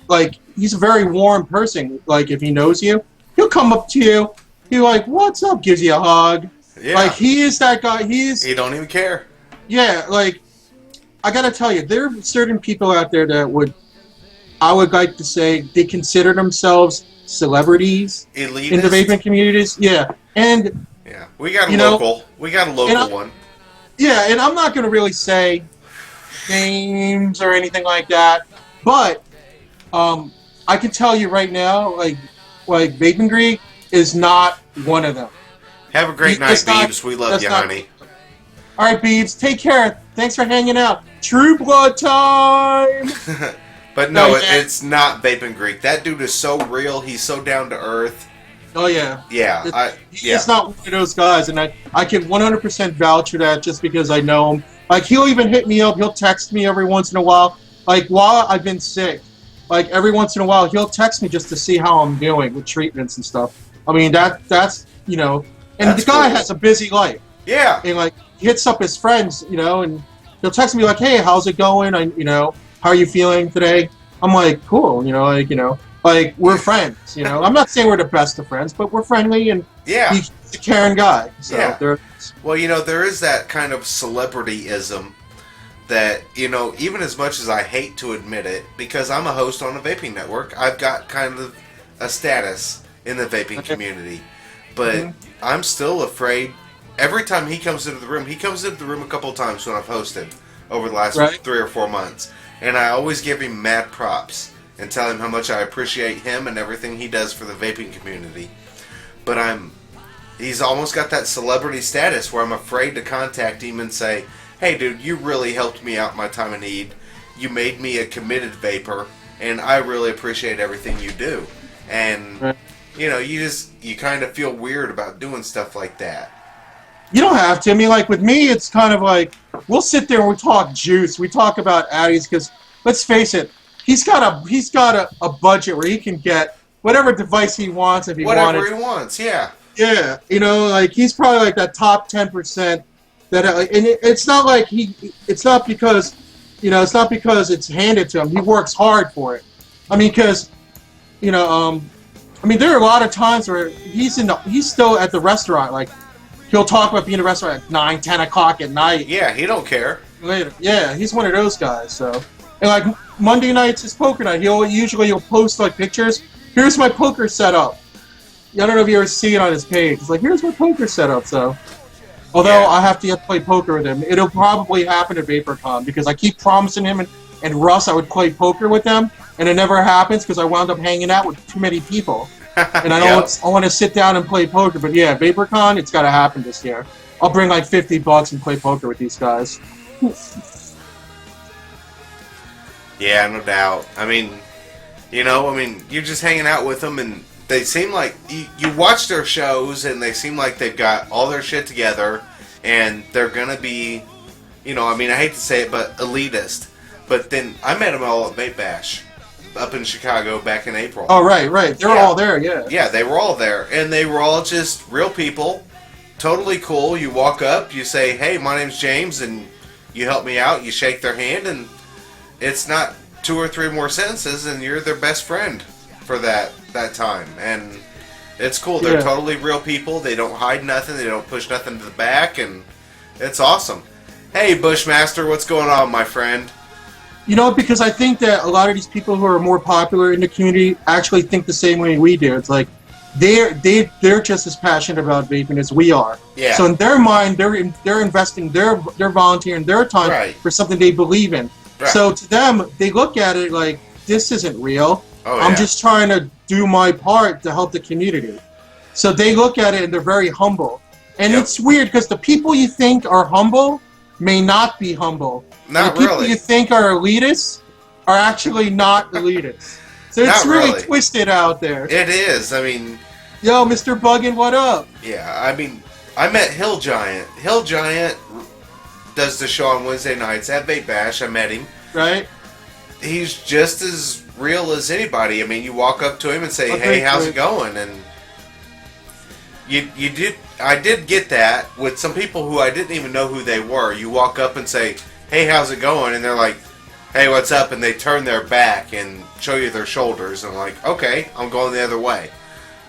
he's a very warm person. Like, if he knows you, he'll come up to you. He's like, what's up? Gives you a hug. Yeah. Like, he is that guy. He don't even care. Yeah, like, I gotta tell you, there are certain people out there that I would like to say, they consider themselves celebrities Elitist. in the vaping communities. Yeah, and yeah, we got a local one. Yeah, and I'm not gonna really say names or anything like that, but I can tell you right now, like Vaping Greek is not one of them. Have a great night, Beebs. We love you, honey. All right, Beebs. Take care. Thanks for hanging out. True Blood time! But no, it's not Vaping Greek. That dude is so real. He's so down to earth. Oh, yeah. Yeah. He's not one of those guys, and I can 100% vouch for that just because I know him. Like, he'll even hit me up. He'll text me every once in a while. Like, while I've been sick, like, every once in a while, he'll text me just to see how I'm doing with treatments and stuff. I mean, that's and the guy has a busy life. Yeah. And, like, he hits up his friends, and he'll text me like, hey, how's it going? How are you feeling today? I'm like, cool, like, we're friends, I'm not saying we're the best of friends, but we're friendly, and he's a caring guy. So yeah. Well, there is that kind of celebrityism that, even as much as I hate to admit it, because I'm a host on a vaping network, I've got kind of a status in the vaping community. But I'm still afraid. Every time he comes into the room a couple of times when I've hosted over the last 3 or 4 months. And I always give him mad props and tell him how much I appreciate him and everything he does for the vaping community. But he's almost got that celebrity status where I'm afraid to contact him and say, hey dude, you really helped me out in my time of need. You made me a committed vapor, and I really appreciate everything you do. And you kind of feel weird about doing stuff like that. You don't have to. I mean, like, with me, it's kind of like, we'll sit there and we talk juice. We talk about Addies, because, let's face it, he's got a budget where he can get whatever device he wants if he wanted. Whatever he wants, yeah. Yeah, like he's probably like that top 10% that, and it's not like it's not because, it's handed to him. He works hard for it. I mean, because, there are a lot of times where he's still at the restaurant. Like, he'll talk about being in the restaurant at 9, 10 o'clock at night. Yeah, he don't care. Later. Yeah, he's one of those guys. So, and like Monday nights is poker night. He'll post like pictures. Here's my poker setup. I don't know if you ever see it on his page. It's like, here's my poker setup. So, although I have to play poker with him, it'll probably happen at VaporCon because I keep promising him and Russ I would play poker with them, and it never happens because I wound up hanging out with too many people. And I want to sit down and play poker. But yeah, VaporCon, it's got to happen this year. I'll bring like $50 and play poker with these guys. Yeah, no doubt. I mean, you're just hanging out with them, and they seem like you watch their shows, and they seem like they've got all their shit together, and they're gonna be, I hate to say it, but elitist. But then I met them all at Vape Bash up in Chicago back in April. Oh, right. They were all there, yeah. Yeah, they were all there, and they were all just real people, totally cool. You walk up, you say, "Hey, my name's James," and you help me out. You shake their hand, and it's not 2 or 3 more sentences, and you're their best friend for that time. And it's cool. They're totally real people. They don't hide nothing. They don't push nothing to the back, and it's awesome. Hey, Bushmaster, what's going on, my friend? Because I think that a lot of these people who are more popular in the community actually think the same way we do. It's like they're just as passionate about vaping as we are. Yeah. So in their mind, they're investing they're volunteering their time for something they believe in. Right. So to them, they look at it like, this isn't real. Oh, I'm just trying to do my part to help the community. So they look at it and they're very humble. And it's weird because the people you think are humble may not be humble. Not the people really. you think are elitists are actually not elitists. So it's really twisted out there. It is. Yo, Mr. Buggin, what up? Yeah, I met Hill Giant. Hill Giant does the show on Wednesday nights at Vape Bash. I met him. Right. He's just as real as anybody. You walk up to him and say, "Hey, how's it going?" And I did get that with some people who I didn't even know who they were. You walk up and say, "Hey, how's it going?" And they're like, "Hey, what's up?" And they turn their back and show you their shoulders. And I'm like, okay, I'm going the other way.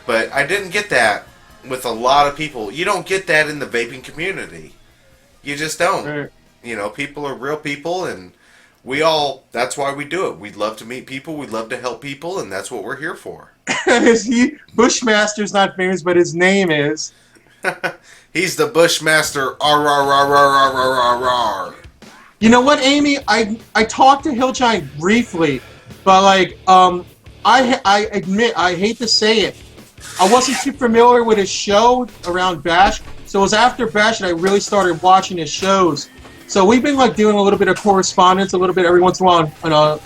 But I didn't get that with a lot of people. You don't get that in the vaping community. You just don't. Right. People are real people, and that's why we do it. We love to meet people, we love to help people, and that's what we're here for. Bushmaster's not famous, but his name is. He's the Bushmaster. Arr. You know what, Amy? I talked to Hill Giant briefly, but I admit, I hate to say it, I wasn't too familiar with his show around Bash, so it was after Bash that I really started watching his shows. So we've been doing a little bit of correspondence, a little bit every once in a while on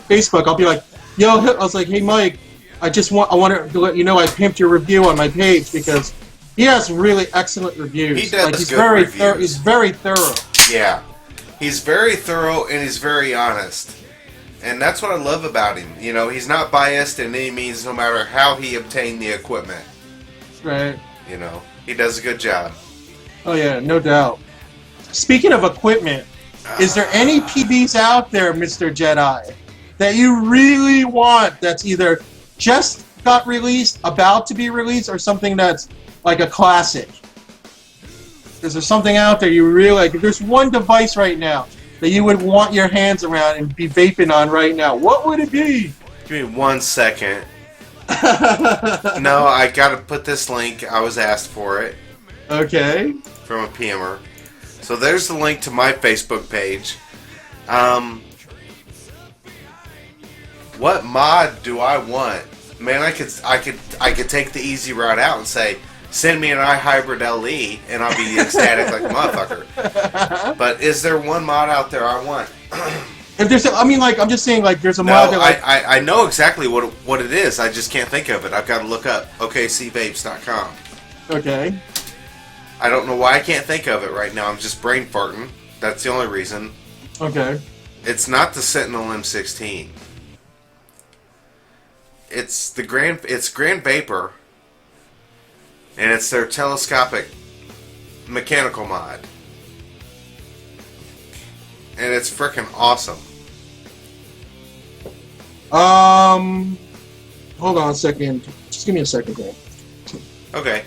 Facebook. I'll be like, "Yo," I was like, "Hey, Mike, I wanted to let you know I pimped your review on my page because he has really excellent reviews. He does he's good very reviews. He's very thorough. Yeah, he's very thorough and he's very honest, and that's what I love about him. He's not biased in any means, no matter how he obtained the equipment. Right. He does a good job. Oh yeah, no doubt. Speaking of equipment, is there any PBs out there, Mr. JEDII, that you really want that's either just got released, about to be released, or something that's like a classic? Is there something out there you really like? If there's one device right now that you would want your hands around and be vaping on right now, what would it be? Give me 1 second. No, I gotta put this link. I was asked for it. Okay. From a PMer. So there's the link to my Facebook page. What mod do I want? Man, I could take the easy route out and say, send me an iHybrid LE, and I'll be ecstatic like a motherfucker. But is there one mod out there I want? If there's, I'm just saying, there's a mod that, I know exactly what it is. I just can't think of it. I've got to look up okcvapes.com. Okay. I don't know why I can't think of it right now. I'm just brain farting. That's the only reason. Okay. It's not the Sentinel M16. It's Grand Vapor. And it's their telescopic mechanical mod. And it's freaking awesome. Hold on a second. Just give me a second here. Okay.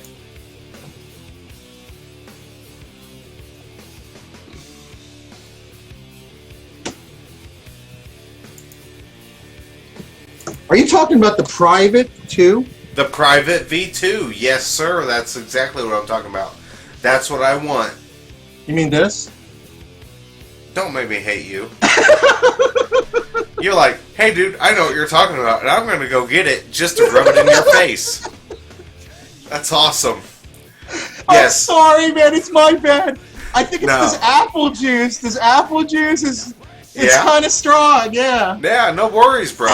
Are you talking about the private too? The private V2. Yes, sir. That's exactly what I'm talking about. That's what I want. You mean this? Don't make me hate you. You're like, hey, dude, I know what you're talking about, and I'm going to go get it just to rub it in your face. That's awesome. I'm sorry, man. It's my bad. I think it's this apple juice. This apple juice is kind of strong. Yeah. Yeah, no worries, bro.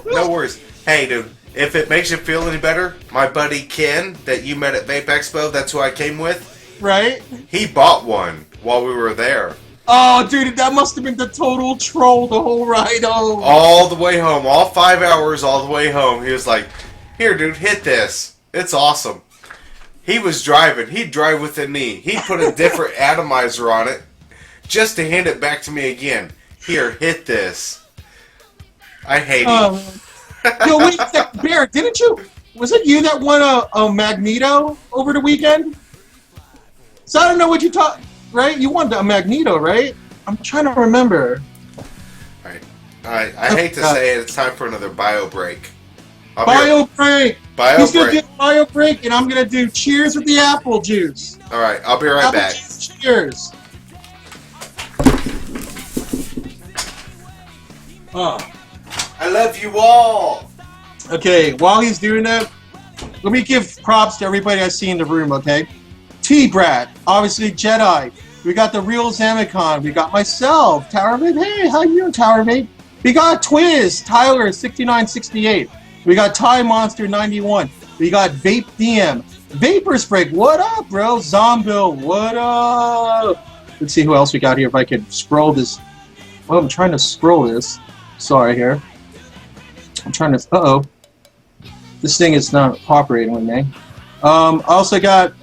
No worries. Hey, dude, if it makes you feel any better, my buddy Ken that you met at Vape Expo, that's who I came with. Right? He bought one while we were there. Oh, dude, that must have been the total troll the whole ride home. All the way home. All 5 hours, all the way home. He was like, here, dude, hit this. It's awesome. He was driving. He'd drive with a knee. He put a different atomizer on it just to hand it back to me again. Here, hit this. I hate it. Yo, wait a sec, Bear, didn't you... Was it you that won a Magneto over the weekend? So I don't know what you taught... Right? You won a Magneto, right? I'm trying to remember. Alright. I hate to say it, it's time for another bio break. Bio break! He's break. gonna do a bio break, and I'm gonna do cheers with the apple juice. Alright, I'll be right back. Juice, cheers. I love you all! Okay, while he's doing that, let me give props to everybody I see in the room, okay? T-Brat, obviously Jedi. We got the real Zamicon. We got myself, Tower Vape. Hey, how you doing, Tower Vape? We got Twiz, Tyler 6968. We got Ty Monster 91. We got Vape DM. Vapors Break, what up, bro? Zombil, what up? Let's see who else we got here if I could scroll this. Well, I'm trying to scroll this. Sorry here. I'm trying to... Uh-oh. This thing is not cooperating with me. Also got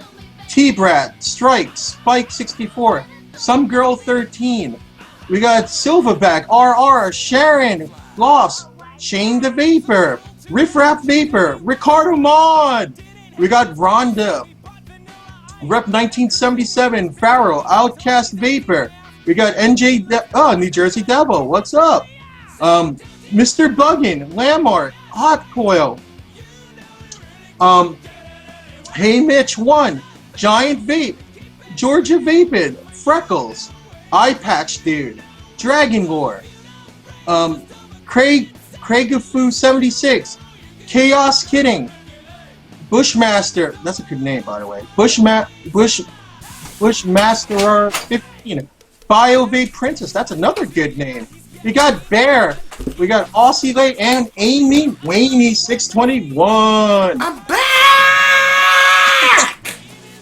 T-Brat, Strike, Spike 64, Some Girl 13. We got Silverback, RR, Sharon, Loss, Shane the Vapor, Riff Raff Vapor, Ricardo Mod. We got Rhonda, Rep 1977, Farrell, Outcast Vapor. We got NJ, New Jersey Devil, what's up? Mr. Buggin, Lamart, Hot Coil. Hey Mitch 1, Giant Vape, Georgia Vapid, Freckles, Eye Patch Dude, Dragon Lore, Craigafu 76, Chaos Kidding, Bushmaster, that's a good name by the way, Bushmaster 15, BioVape Princess, that's another good name. We got Bear, we got Aussie Lay, and Amy Waney 621. I'm back!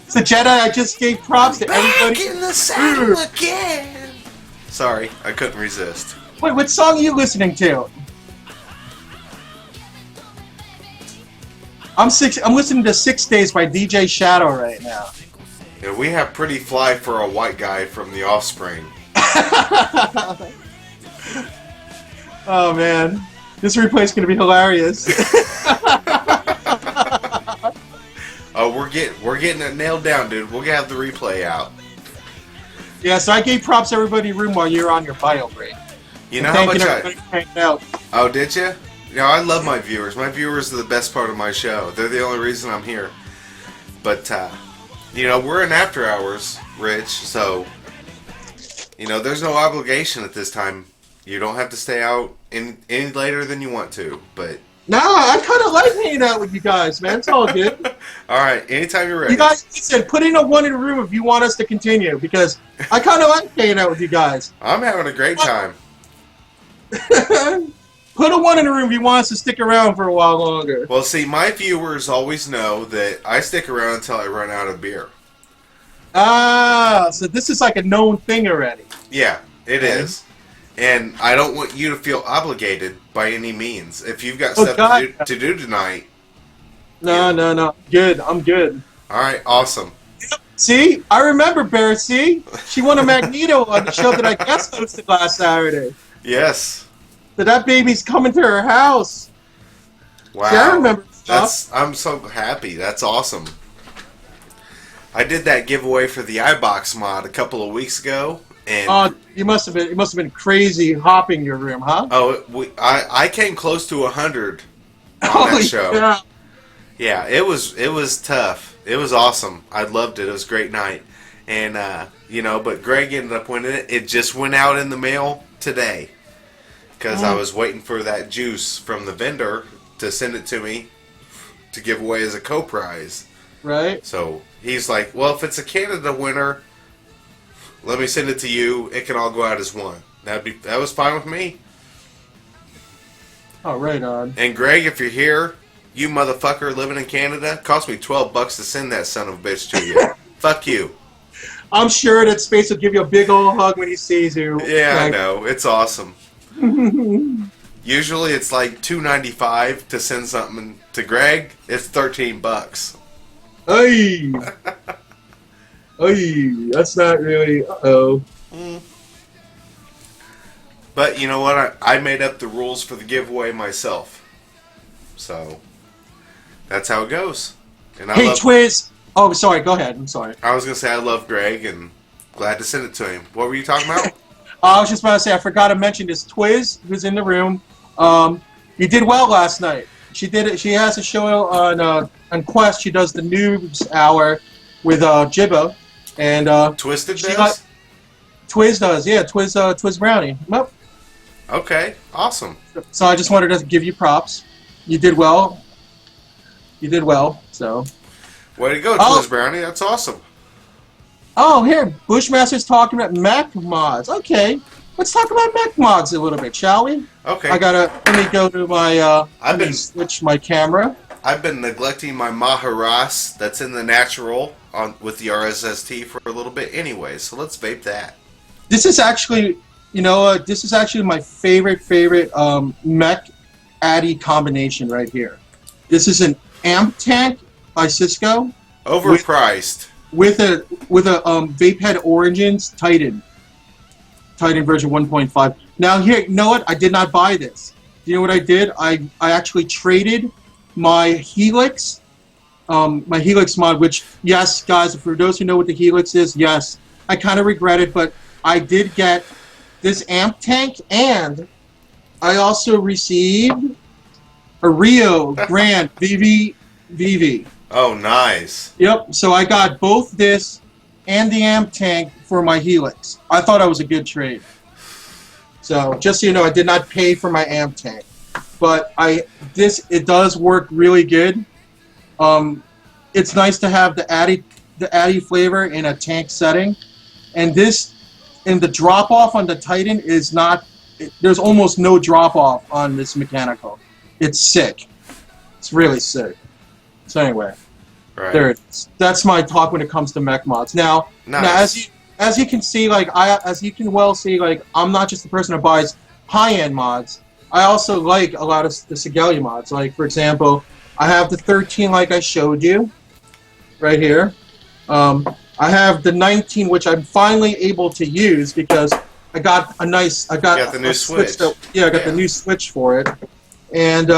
So Jedi, I just gave props to everybody. Back in the saddle again! Sorry, I couldn't resist. Wait, what song are you listening to? I'm listening to 6 Days by DJ Shadow right now. Yeah, we have Pretty Fly for a white guy from The Offspring. Oh man, this replay's gonna be hilarious. Oh, we're getting it nailed down, dude. We'll have the replay out. Yeah, so I gave props to everybody in the room while you were on your bio break. You know how much out. Oh, did you? You know, I love my viewers. My viewers are the best part of my show. They're the only reason I'm here. But, you know, we're in after hours, Rich, so, you know, there's no obligation at this time. You don't have to stay out any later than you want to, but... Nah, I kind of like hanging out with you guys, man. It's all good. All right, anytime you're ready. You guys said put in a one in the room if you want us to continue, because I kind of like hanging out with you guys. I'm having a great time. Put a one in the room if you want us to stick around for a while longer. Well, see, my viewers always know that I stick around until I run out of beer. Ah, so this is like a known thing already. Yeah, it is. And I don't want you to feel obligated by any means. If you've got stuff to do tonight, No. Good. I'm good. All right, awesome. See, I remember Bear. See, she won a Magneto on the show that I guest hosted last Saturday. Yes. So that baby's coming to her house. Wow. See, I remember stuff. I'm so happy. That's awesome. I did that giveaway for the iBox mod a couple of weeks ago, and It must have been crazy hopping your room, huh? I came close to 100 on Holy that show. cow. Yeah, it was tough. It was awesome. I loved it. It was a great night, and but Greg ended up winning it. It just went out in the mail today because I was waiting for that juice from the vendor to send it to me to give away as a co-prize. Right. So he's like, well, if it's a Canada winner, let me send it to you. It can all go out as one. That was fine with me. Oh, right on. And Greg, if you're here, you motherfucker living in Canada, cost me $12 to send that son of a bitch to you. Fuck you. I'm sure that Space will give you a big old hug when he sees you. Yeah, Like, I know. It's awesome. Usually it's like $2.95 to send something to Greg. It's $13. Hey. Hey, that's not really. Uh-oh. But you know what? I made up the rules for the giveaway myself. So that's how it goes. And Hey, Twiz. Oh, sorry. Go ahead. I'm sorry. I was going to say I love Greg and glad to send it to him. What were you talking about? I was just about to say I forgot to mention this. Twiz, who's in the room, you did well last night. She did it. She has a show on Quest. She does the news hour with Jibba and Twisted does? Twiz does. Yeah, Twiz Brownie. Well, okay, awesome. so I just wanted to give you props. You did well. You did well. So. Way to go, Twiz Brownie. That's awesome. Oh, here, Bushmaster's talking about mech mods. Okay, let's talk about mech mods a little bit, shall we? Okay. Let me go to my, switch my camera. I've been neglecting my Maharas that's in the natural with the RSST for a little bit anyway, so let's vape that. This is actually, this is actually my favorite mech Addy combination right here. This is an amp tank by Cisco. Overpriced. With a Vape Head Origins Titan version 1.5. Now here, you know what? I did not buy this. Do you know what I did? I actually traded my Helix mod, which, yes, guys, for those who know what the Helix is, yes, I kind of regret it, but I did get this amp tank, and I also received a Rio Grand VV. Oh, nice. Yep, so I got both this and the amp tank for my Helix. I thought it was a good trade. So, just so you know, I did not pay for my amp tank. But it does work really good. It's nice to have the Addy flavor in a tank setting. And the drop-off on the Titan is not... There's almost no drop-off on this mechanical. It's sick. It's really sick. So anyway, right. There it is. That's my talk when it comes to mech mods. Now, as you can see, as you can well see, I'm not just the person who buys high-end mods. I also like a lot of the Sigelia mods. Like, for example, I have the 13, like I showed you, right here. I have the 19, which I'm finally able to use because I got the new switch. I got the new switch for it. And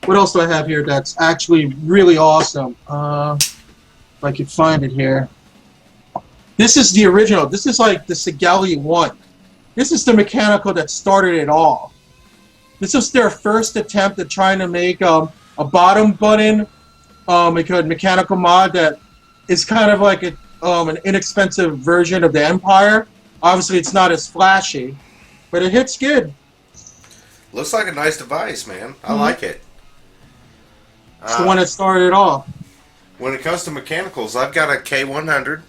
what else do I have here that's actually really awesome? If I could find it here. This is the original. This is like the Sigelia 1. This is the mechanical that started it all. This was their first attempt at trying to make a bottom button mechanical mod that is kind of like an inexpensive version of the Empire. Obviously, it's not as flashy, but it hits good. Looks like a nice device, man. I like it. It's the one that started it all. When it comes to mechanicals, I've got a K100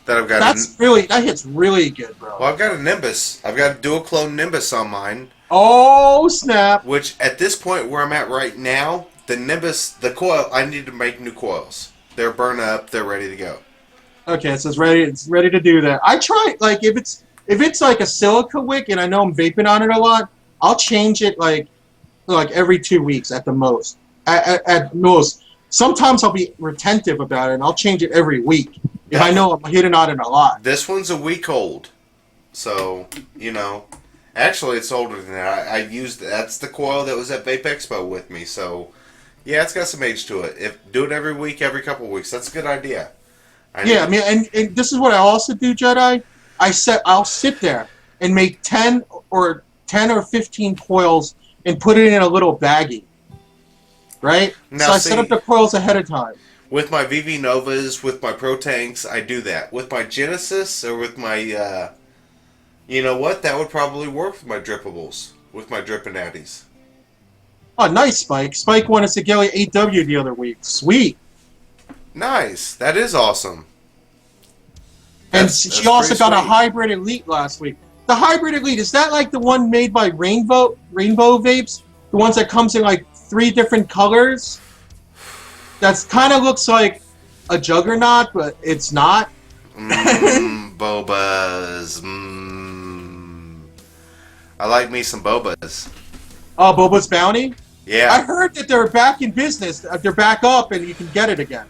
that I've got. That hits really good, bro. Well, I've got a Nimbus. I've got a dual clone Nimbus on mine. Oh snap! Which at this point where I'm at right now, the Nimbus, the coil, I need to make new coils. They're burned up. They're ready to go. Okay, so it's ready to do that. I try if it's like a silica wick and I know I'm vaping on it a lot, I'll change it like every 2 weeks at the most. At most. sometimes I'll be retentive about it, and I'll change it every week if I know I'm hitting on it a lot. This one's a week old, so actually it's older than that. I used that's the coil that was at Vape Expo with me, so yeah, it's got some age to it. Do it every week, every couple of weeks. That's a good idea. I mean, and this is what I also do, Jedi. I'll sit there and make 10 or 15 coils and put it in a little baggie. Right? Now, so I set up the coils ahead of time. With my VV Novas, with my Pro Tanks, I do that. With my Genesis or with my, you know what? That would probably work with my drippables, with my Drippinatties. Oh, nice, Spike. Spike won a Segalia 8W the other week. Sweet. Nice. That is awesome. And she also got a Hybrid Elite last week. The Hybrid Elite, is that like the one made by Rainbow Vapes? The ones that comes in like 3 different colors? That's kind of looks like a Juggernaut, but it's not. Bobas. I like me some Bobas. Oh, Boba's Bounty? Yeah. I heard that they're back in business. They're back up and you can get it again.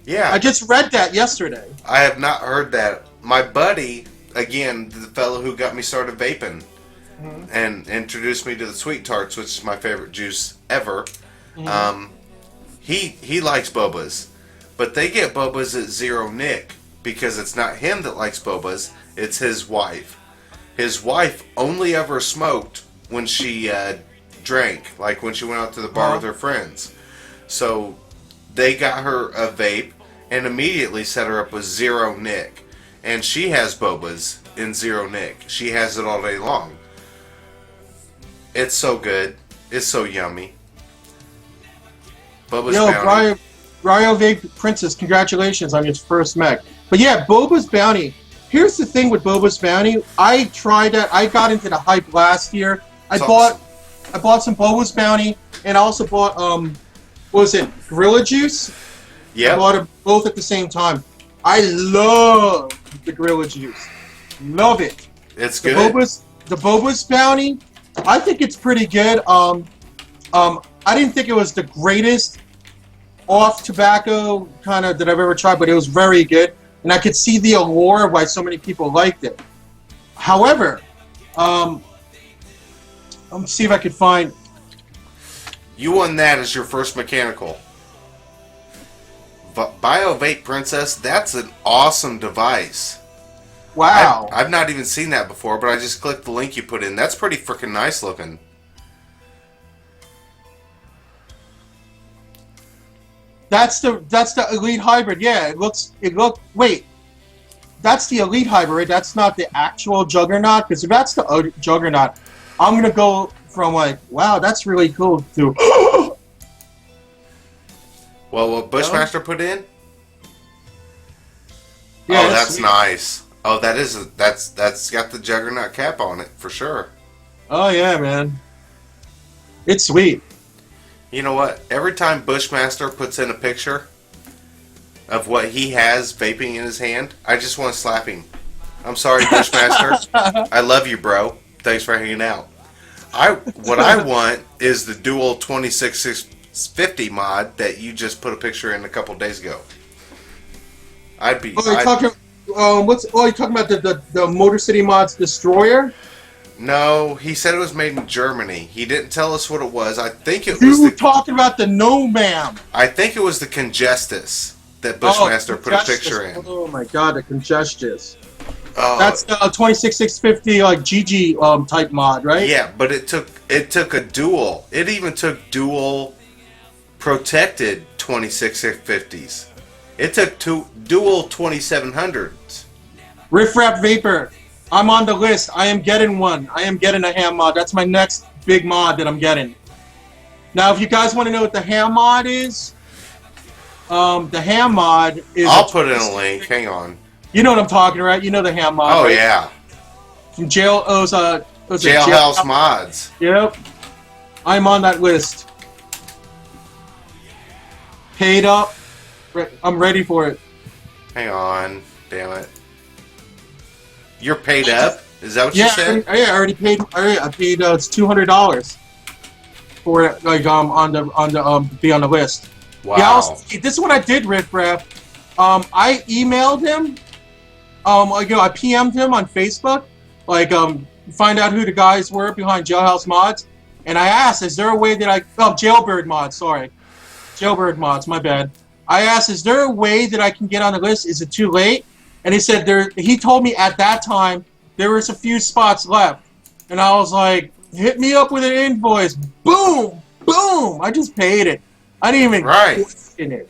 Yeah. I just read that yesterday. I have not heard that. My buddy, again, the fellow who got me started vaping and introduced me to the Sweet Tarts, which is my favorite juice ever, he likes Bobas. But they get Bobas at zero nick because it's not him that likes Bobas, it's his wife. His wife only ever smoked when she drank, like when she went out to the bar with her friends. So they got her a vape and immediately set her up with zero nick. And she has Bobas in zero nick. She has it all day long. It's so good. It's so yummy. Boba's Bounty. Ryo Vape Princess, congratulations on your first mech. But yeah, Boba's Bounty. Here's the thing with Boba's Bounty. I tried that. I got into the hype last year. I bought some Boba's Bounty and I also bought what was it, Gorilla Juice? Yeah. I bought them both at the same time. I love the Gorilla Juice. Love it. It's good. The Boba's Bounty, I think it's pretty good. I didn't think it was the greatest off tobacco kind of that I've ever tried, but it was very good. And I could see the allure of why so many people liked it. However, let me see if I could find... You won that as your first mechanical. Bio Vape Princess, that's an awesome device. Wow. I've not even seen that before, but I just clicked the link you put in. That's pretty freaking nice looking. That's the Elite Hybrid. Yeah, wait. That's the Elite Hybrid, right? That's not the actual Juggernaut, because if that's the Juggernaut, I'm going to go from like, wow, that's really cool, to Well, what Bushmaster put in? Yeah, oh, that's sweet. nice. Oh, that's got the Juggernaut cap on it for sure. Oh yeah, man. It's sweet. You know what? Every time Bushmaster puts in a picture of what he has vaping in his hand, I just want to slap him. I'm sorry, Bushmaster. I love you, bro. Thanks for hanging out. What I want is the dual 26650 mod that you just put a picture in a couple days ago. You're talking about the Motor City Mods Destroyer? No, he said it was made in Germany. He didn't tell us what it was. I think it was You talking about the No Ma'am. I think it was the Congestus that Bushmaster put a picture in. Oh my god, the Congestus. Oh. That's the 26650 like GG type mod, right? Yeah, but it took a dual. It even took dual protected 26650s. It took dual 2700s. Riff Raff Vapor. I'm on the list. I am getting one. I am getting a ham mod. That's my next big mod that I'm getting. Now, if you guys want to know what the ham mod is, the ham mod is... I'll put in a link. Hang on. You know what I'm talking about. You know the ham mod, Oh, right? yeah. From Jailhouse Mods. Yep. I'm on that list. Paid up. I'm ready for it. Hang on. Damn it. You're paid up? Is that what you said? I already paid. I paid. It's $200 for it. Like be on the list. Wow. Yeah, this is what I did, Riff Raff. I emailed him. I PM'd him on Facebook, find out who the guys were behind Jailhouse Mods, and I asked, is there a way that Jailbird Mods, sorry. Jailbird Mods, my bad. I asked, is there a way that I can get on the list? Is it too late? And he said he told me at that time there was a few spots left. And I was like, hit me up with an invoice. Boom! Boom! I just paid it. I didn't even question it.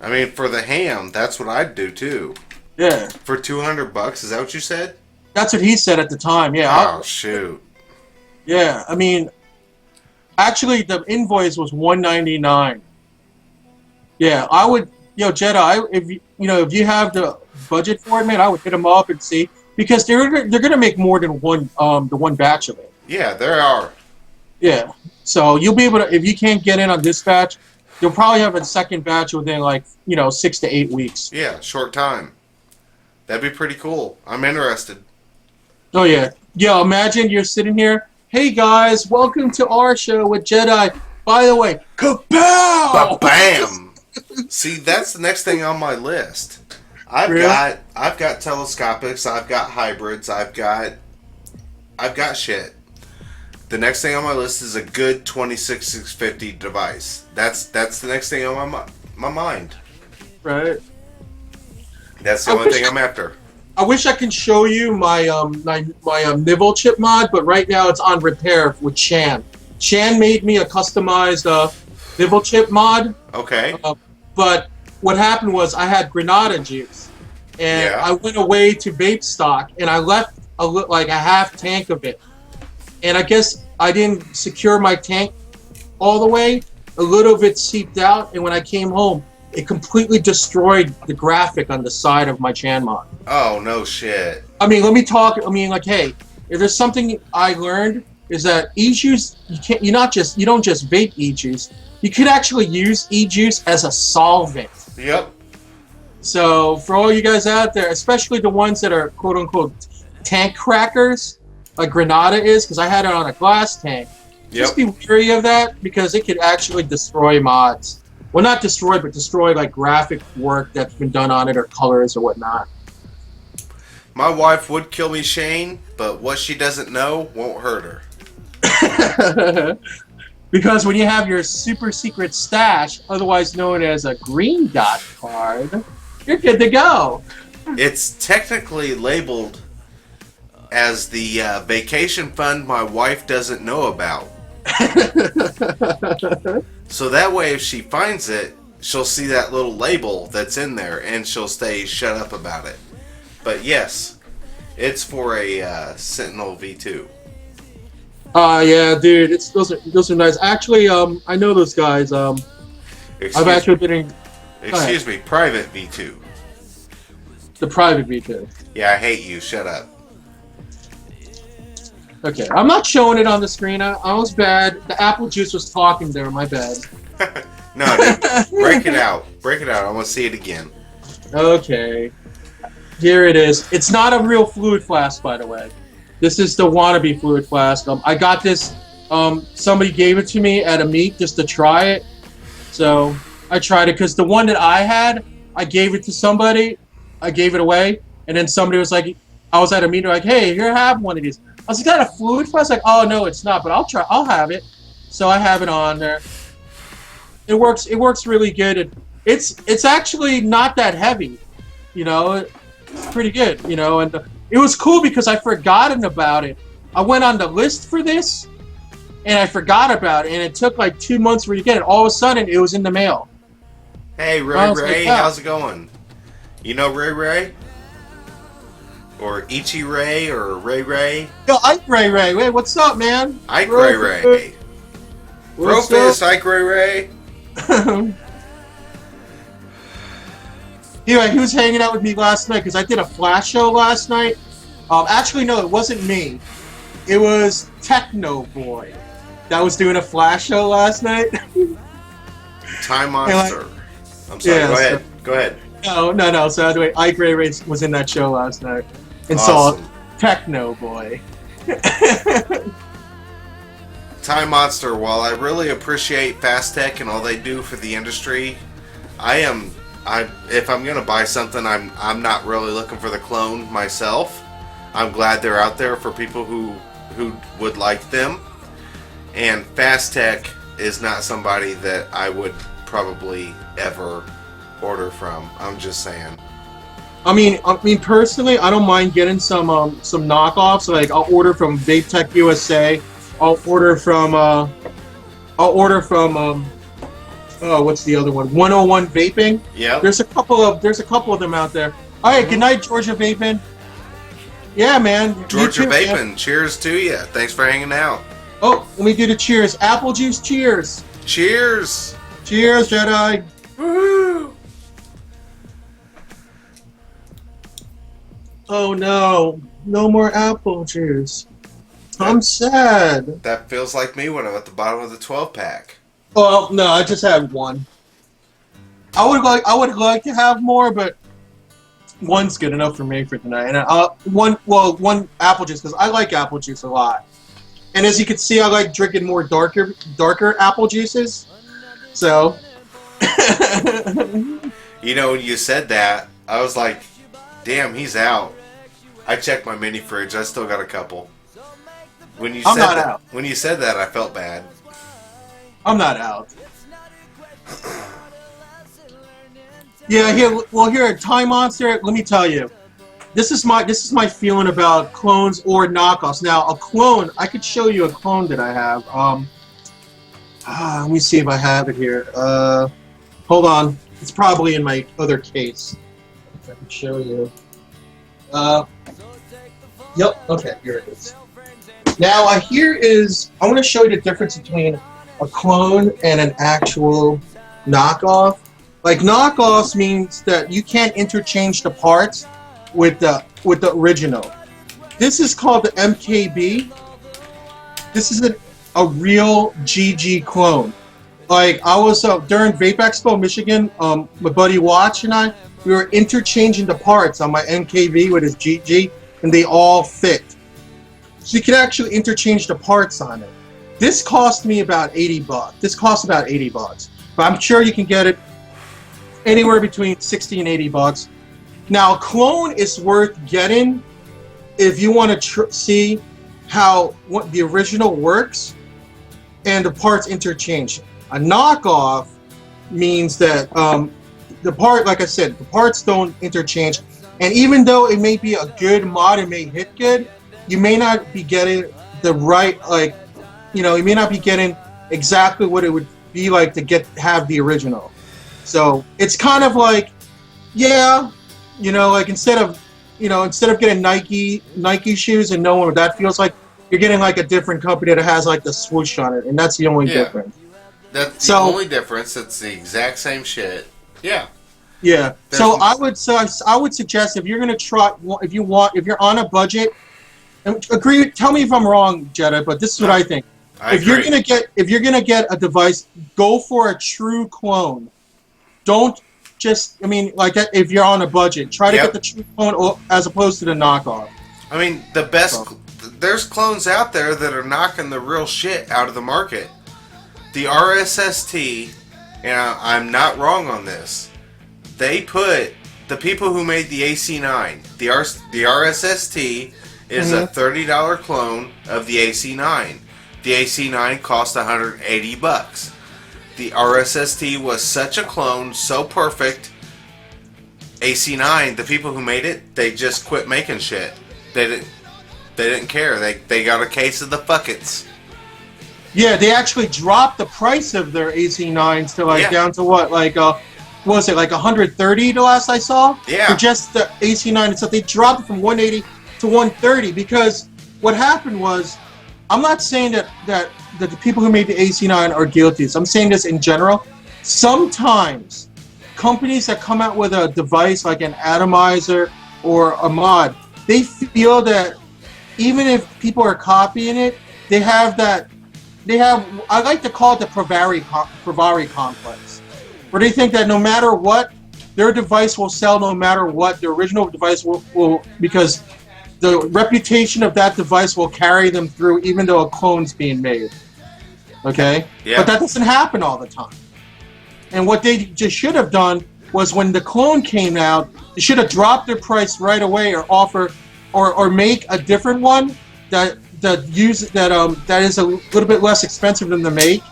I mean, for the ham, that's what I'd do too. Yeah. For $200, is that what you said? That's what he said at the time, yeah. Oh, shoot. Yeah, I mean, actually, the invoice was $199. Yeah, I would, JEDI, if you have the budget for it, man, I would hit them up and see, because they're gonna make more than the one batch of it. Yeah, there are. Yeah, so you'll be able to, if you can't get in on this batch, you'll probably have a second batch within 6 to 8 weeks. Yeah, short time. That'd be pretty cool. I'm interested. Oh yeah, imagine you're sitting here. Hey guys, welcome to our show with JEDI. By the way, kapow! Ba-bam! See, that's the next thing on my list. I've got telescopics, I've got hybrids, I've got shit. The next thing on my list is a good 26650 device. That's the next thing on my mind. Right. That's the only thing I'm after. I wish I could show you my nibble chip mod, but right now it's on repair with Chan. Chan made me a customized nibble chip mod. Okay. But what happened was I had Granada juice, and I went away to vape stock, and I left a half tank of it. And I guess I didn't secure my tank all the way. A little of it seeped out, and when I came home, it completely destroyed the graphic on the side of my Chan mod. Oh, no shit. I mean, let me talk. I mean, hey, if there's something I learned is that e-juice, you don't just vape e-juice. You could actually use e-juice as a solvent. Yep. So for all you guys out there, especially the ones that are quote unquote tank crackers, like Granada is, because I had it on a glass tank. Just be wary of that, because it could actually destroy mods. Well, not destroy, but destroy graphic work that's been done on it, or colors or whatnot. My wife would kill me, Shane, but what she doesn't know won't hurt her. Because when you have your super secret stash, otherwise known as a green dot card, you're good to go. It's technically labeled as the vacation fund my wife doesn't know about. So that way, if she finds it, she'll see that little label that's in there, and she'll stay shut up about it. But yes, it's for a Sentinel V2. Yeah, dude, those are nice. Actually, I know those guys. I've actually been in. Excuse me, private V2. The private V2. Yeah, I hate you. Shut up. Okay, I'm not showing it on the screen. I was bad. The apple juice was talking there. My bad. No, dude, break it out. Break it out. I want to see it again. Okay. Here it is. It's not a real fluid flask, by the way. This is the wannabe fluid flask. I got this. Somebody gave it to me at a meet just to try it. So I tried it, because the one that I had, I gave it to somebody. I gave it away, and then somebody was like, I was at a meet, like, hey, here, have one of these. I was like, is that a fluid flask? Like, oh no, it's not, but I'll try. I'll have it. So I have it on there. It works. It works really good. It's actually not that heavy. It's pretty good. And it was cool because I forgotten about it. I went on the list for this, and I forgot about it. And it took 2 months for you to get it. All of a sudden, it was in the mail. Hey, Ray, how's it going? You know Ray? Or Ichi Ray, or Ray? Yo, Ike Ray. Wait, what's up, man? Ike Ray. Brofist, Ike Ray. Anyway, he was hanging out with me last night because I did a flash show last night. Actually, no, it wasn't me. It was Techno Boy that was doing a flash show last night. Time Monster. I'm sorry, yeah, go ahead. No. So anyway, Ike Ray was in that show last night and awesome. saw Techno Boy. Time Monster, while I really appreciate Fast Tech and all they do for the industry, if I'm gonna buy something, I'm not really looking for the clone myself. I'm glad they're out there for people who would like them. And Fast Tech is not somebody that I would probably ever order from. I'm just saying. I mean, personally, I don't mind getting some knockoffs. Like, I'll order from Vape Tech USA. I'll order from what's the other one? 101 Vaping. Yeah. There's a couple of them out there. All right, good night, Georgia Vaping. Yeah, man. Georgia too, Vaping, man. cheers to you. Thanks for hanging out. Oh, let me do the cheers. Apple juice, cheers. Cheers. Cheers, Jedi. Woohoo. Oh no, no more apple juice. I'm sad. That feels like me when I'm at the bottom of the 12-pack. Well, no, I just had one. I would like to have more, but one's good enough for me for tonight. And one apple juice, because I like apple juice a lot. And as you can see, I like drinking more darker apple juices. So. You know, when you said that, I was like, damn, he's out. I checked my mini fridge. I still got a couple. When you I'm not out. When you said that, I felt bad. I'm not out. Yeah, here, Time Monster. Let me tell you, this is my feeling about clones or knockoffs. Now, a clone, I could show you a clone that I have. Let me see if I have it here. Hold on, it's probably in my other case. If I can show you. Yep. Okay, here it is. Now, I want to show you the difference between a clone and an actual knockoff. Like, knockoffs means that you can't interchange the parts with the original. This is called the MKB. This is a real GG clone. Like, I was during Vape Expo Michigan, my buddy Watch and I, we were interchanging the parts on my MKB with his GG, and they all fit. So you can actually interchange the parts on it. This cost me about $80. This costs about $80, but I'm sure you can get it anywhere between $60 and $80. Now, a clone is worth getting if you want to see how the original works and the parts interchange. A knockoff means that the part, like I said, the parts don't interchange, and even though it may be a good mod, it may hit good, you may not be getting the right, like, you may not be getting exactly what it would be like to have the original. So it's kind of like, yeah, like instead of getting Nike shoes and knowing what that feels like, you're getting like a different company that has like the swoosh on it, and that's the only difference. That's the only difference. It's the exact same shit. Yeah. Yeah. So I would suggest if you're gonna try, if you're on a budget, and tell me if I'm wrong, Jedi, but this is what I think. If you're gonna get a device, go for a true clone. Don't just, if you're on a budget, try to get the true clone as opposed to the knockoff. I mean, the best, there's clones out there that are knocking the real shit out of the market. The RSST, and I'm not wrong on this, they put, the people who made the AC9, the RSST is a $30 clone of the AC9. The AC9 cost $180. The RSST was such a clone, so perfect. AC9, the people who made it, they just quit making shit. They didn't care. They got a case of the fuckets. Yeah, they actually dropped the price of their AC9s to down to what, what was it, like $130 the last I saw? Yeah. For just the AC9 and stuff. They dropped it from $180 to $130 because what happened was, I'm not saying that the people who made the AC9 are guilty. So I'm saying this in general. Sometimes companies that come out with a device like an atomizer or a mod, they feel that even if people are copying it, they have, I like to call it the Pravari complex, where they think that no matter what, their device will sell no matter what. The original device will because the reputation of that device will carry them through even though a clone's being made. Okay? Yeah. But that doesn't happen all the time. And what they just should have done was when the clone came out, they should have dropped their price right away or offer or make a different one that is a little bit less expensive than the make.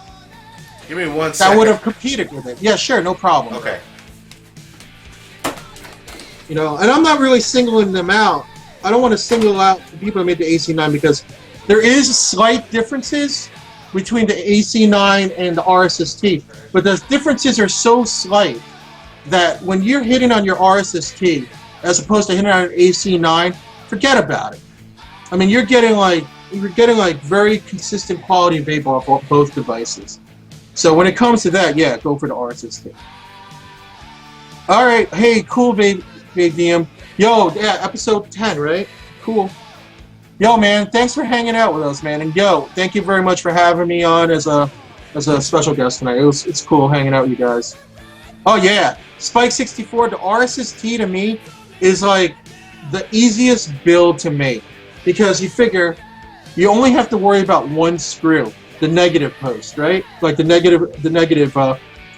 Give me 1 That second. would have competed with it. Yeah, sure, no problem. Okay. You know, and I'm not really singling them out. I don't want to single out the people who made the AC9 because there is slight differences between the AC9 and the RSST, but the differences are so slight that when you're hitting on your RSST as opposed to hitting on an AC9, forget about it. I mean, you're getting like very consistent quality vape off both devices. So when it comes to that, yeah, go for the RSST. All right, hey, cool, babe DM. Yo, yeah, episode 10, right? Cool. Yo, man, thanks for hanging out with us, man. And yo, thank you very much for having me on as a special guest tonight. It's cool hanging out with you guys. Oh yeah, Spike 64. The RSST to me is like the easiest build to make because you figure you only have to worry about one screw, the negative post, right? Like the negative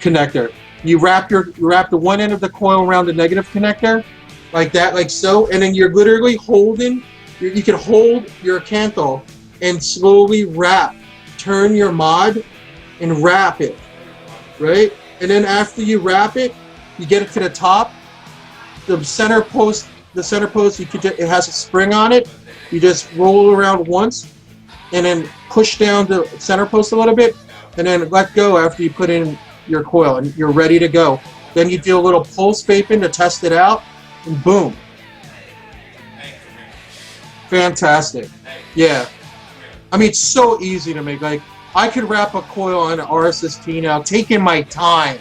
connector. You wrap the one end of the coil around the negative connector, like that, like so, and then you're literally holding. You can hold your canthal and slowly turn your mod, and wrap it, right? And then after you wrap it, you get it to the top. The center post, it has a spring on it. You just roll around once, and then push down the center post a little bit, and then let go after you put in your coil, and you're ready to go. Then you do a little pulse vaping to test it out, and boom. Fantastic. Yeah. I mean, it's so easy to make. Like, I could wrap a coil on an RSST now, taking my time.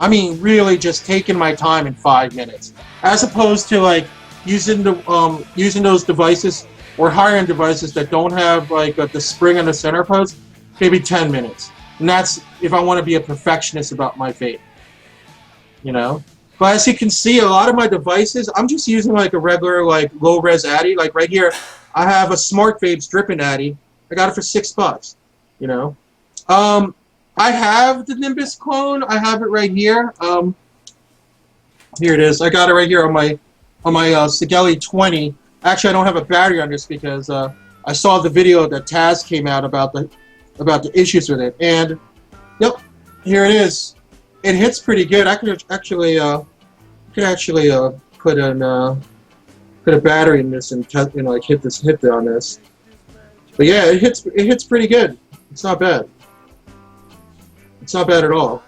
I mean, really just taking my time in 5 minutes. As opposed to, like, using those devices or higher-end devices that don't have, like, the spring on the center post, maybe 10 minutes. And that's if I want to be a perfectionist about my vape. You know? But as you can see, a lot of my devices, I'm just using like a regular like low-res Addy. Like right here, I have a Smart Vapes dripping Addy. I got it for $6. You know, I have the Nimbus clone. I have it right here. Here it is. I got it right here on my JEDII 20. Actually, I don't have a battery on this because I saw the video that Taz came out about the issues with it. And yep, here it is. It hits pretty good. I could actually put a battery in this and like hit on this. But yeah, it hits pretty good. It's not bad. It's not bad at all.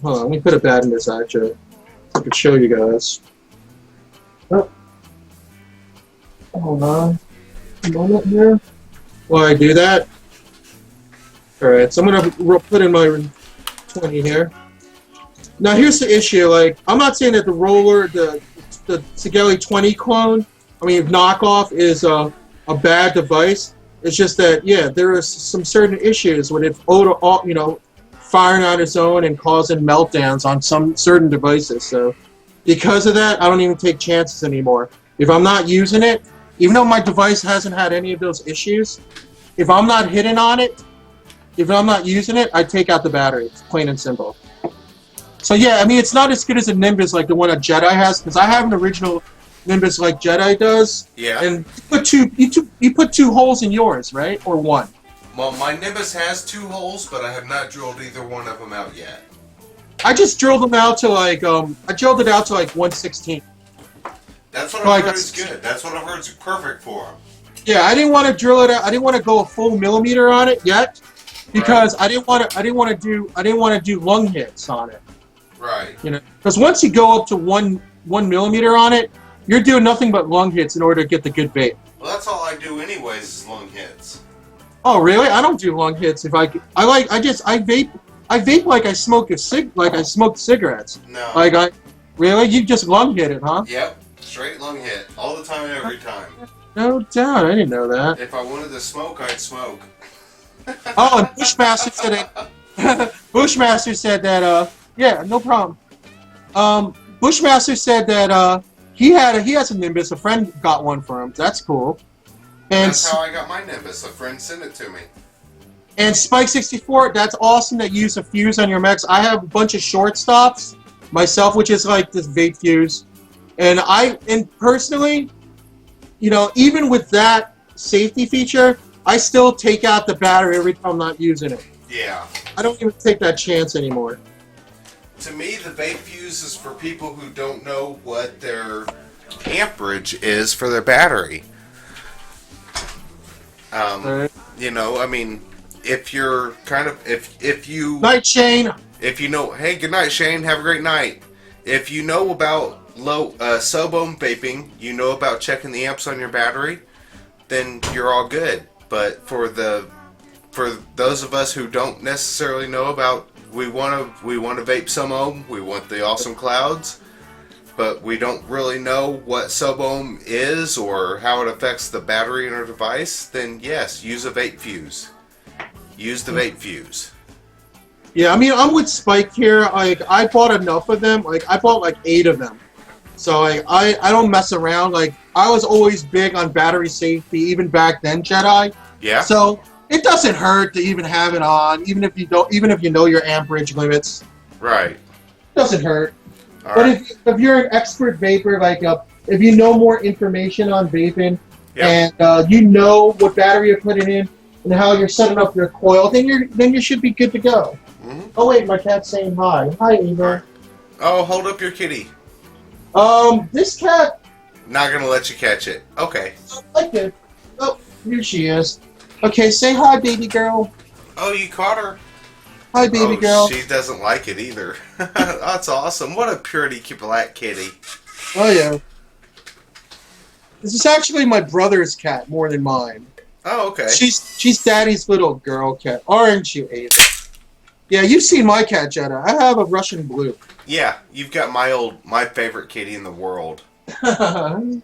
Hold on, let me put a bat in this actually. I can show you guys. Oh. Hold on. A moment here. While I do that. Alright, so I'm gonna put in my 20 here. Now here's the issue, like, I'm not saying that the roller, the JEDII 20 clone, I mean knockoff, is a bad device. It's just that, yeah, there are some certain issues with it, you know, firing on its own and causing meltdowns on some certain devices. So because of that, I don't even take chances anymore. If I'm not using it, even though my device hasn't had any of those issues, if I'm not hitting on it, if I'm not using it, I take out the battery. It's plain and simple. So yeah, I mean, it's not as good as a Nimbus like the one that JEDII has, because I have an original Nimbus like JEDII does. Yeah. And you put two holes in yours, right? Or one? Well, my Nimbus has 2 holes, but I have not drilled either one of them out yet. I just drilled them out to like I drilled it out to like 1/16. That's what I've heard is good. That's what I've heard is perfect for them. Yeah, I didn't want to drill it out. I didn't want to go a full millimeter on it yet, because right. I didn't want to do lung hits on it. Right. You know, because once you go up to one millimeter on it, you're doing nothing but lung hits in order to get the good vape. Well, that's all I do anyways is lung hits. Oh really? I don't do lung hits. I vape like I smoke cigarettes. No. Really? You just lung hit it, huh? Yep. Straight lung hit. All the time, every time. No doubt. I didn't know that. If I wanted to smoke, I'd smoke. Oh, and Bushmaster said it. Bushmaster said that. Yeah, no problem. Bushmaster said that he has a Nimbus. A friend got one for him. That's cool. And that's how I got my Nimbus. A friend sent it to me. And Spike 64, that's awesome that you use a fuse on your mechs. I have a bunch of short stops myself, which is like this vape fuse. And personally, you know, even with that safety feature, I still take out the battery every time I'm not using it. Yeah. I don't even take that chance anymore. To me, the vape fuse is for people who don't know what their amperage is for their battery. Right. You know, I mean, if you're kind of if you Night, Shane. if you know, hey, good night, Shane. Have a great night. If you know about Sobo vaping, you know about checking the amps on your battery, then you're all good. But for those of us who don't necessarily know about, we want to vape some ohm, we want the awesome clouds, but we don't really know what sub-ohm is or how it affects the battery in our device, then yes, use a vape fuse. Use the vape fuse. Yeah, I mean, I'm with Spike here. Like, I bought enough of them. Like, I bought like 8 of them. So like, I don't mess around. Like, I was always big on battery safety, even back then, JEDI. Yeah. So it doesn't hurt to even have it on, even if you know your amperage limits. Right. It doesn't hurt. All But right. if you're an expert vapor, like if you know more information on vaping, Yeah. and you know what battery you're putting in and how you're setting up your coil, then you should be good to go. Mm-hmm. Oh wait, my cat's saying hi. Hi, Eva. Oh, hold up your kitty. This cat, Not gonna let you catch it. Okay. I like it. Oh, here she is. Okay, say hi, baby girl. Oh, you caught her. Hi, baby girl. She doesn't like it either. That's awesome. What a pretty black kitty. Oh yeah. This is actually my brother's cat more than mine. Oh, okay. She's daddy's little girl cat. Aren't you, Ava? Yeah, you've seen my cat, Jeddah. I have a Russian blue. Yeah, you've got my favorite kitty in the world. But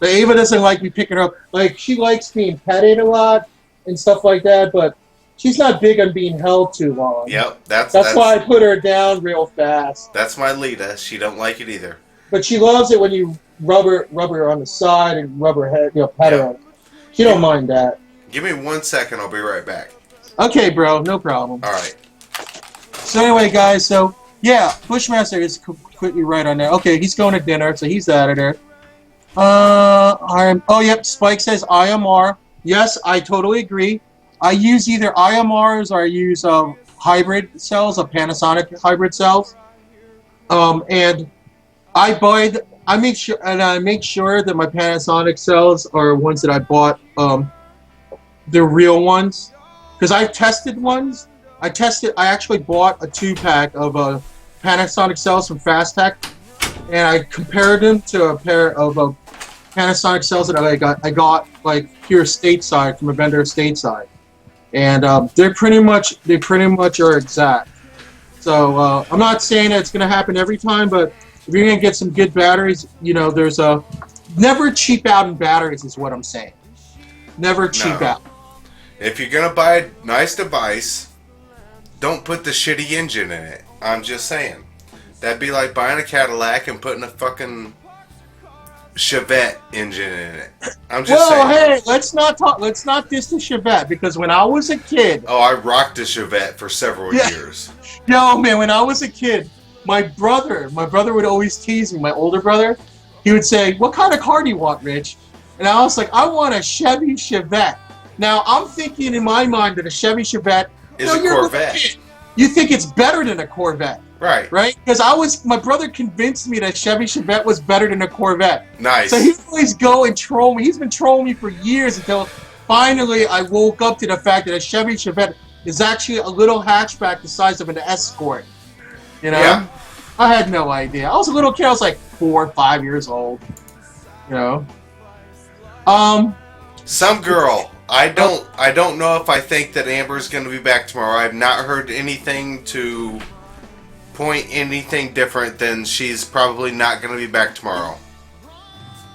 Ava doesn't like me picking her up. Like, she likes being petted a lot and stuff like that, but she's not big on being held too long. Yep, that's why I put her down real fast. That's my Lita. She don't like it either. But she loves it when you rub her on the side and rub her head, pet her on. She don't mind that. Give me 1 second. I'll be right back. Okay, bro, no problem. All right. So anyway, guys, so yeah, Bushmaster is completely right on that. Okay, he's going to dinner, so he's out of there. Oh, yep, Spike says IMR. Yes, I totally agree. I use either IMRs or I use hybrid cells, Panasonic hybrid cells. And I make sure that my Panasonic cells are ones that I bought, they're real ones. Because I've tested ones. I actually bought a 2-pack of Panasonic cells from Fast Tech, and I compared them to a pair of Panasonic cells that I got like here stateside from a vendor stateside, and they pretty much are exact. So I'm not saying that it's going to happen every time, but if you're going to get some good batteries, there's never cheap out in batteries is what I'm saying. Never cheap out. If you're going to buy a nice device, don't put the shitty engine in it. I'm just saying. That'd be like buying a Cadillac and putting a fucking Chevette engine in it. I'm just saying. Well, hey, let's not diss the Chevette, because when I was a kid... Oh, I rocked a Chevette for several years. Yo, man, when I was a kid, my brother would always tease me, my older brother. He would say, "What kind of car do you want, Rich?" And I was like, "I want a Chevy Chevette." Now, I'm thinking in my mind that a Chevy Chevette is a Corvette. You think it's better than a Corvette. Right. Right? Because my brother convinced me that Chevy Chevette was better than a Corvette. Nice. So he'd always go and troll me. He's been trolling me for years until finally I woke up to the fact that a Chevy Chevette is actually a little hatchback the size of an Escort. Yeah. I had no idea. I was a little kid. I was like 4 or 5 years old. Some girl. I don't know if I think that Amber's going to be back tomorrow. I've not heard anything to point anything different than she's probably not going to be back tomorrow.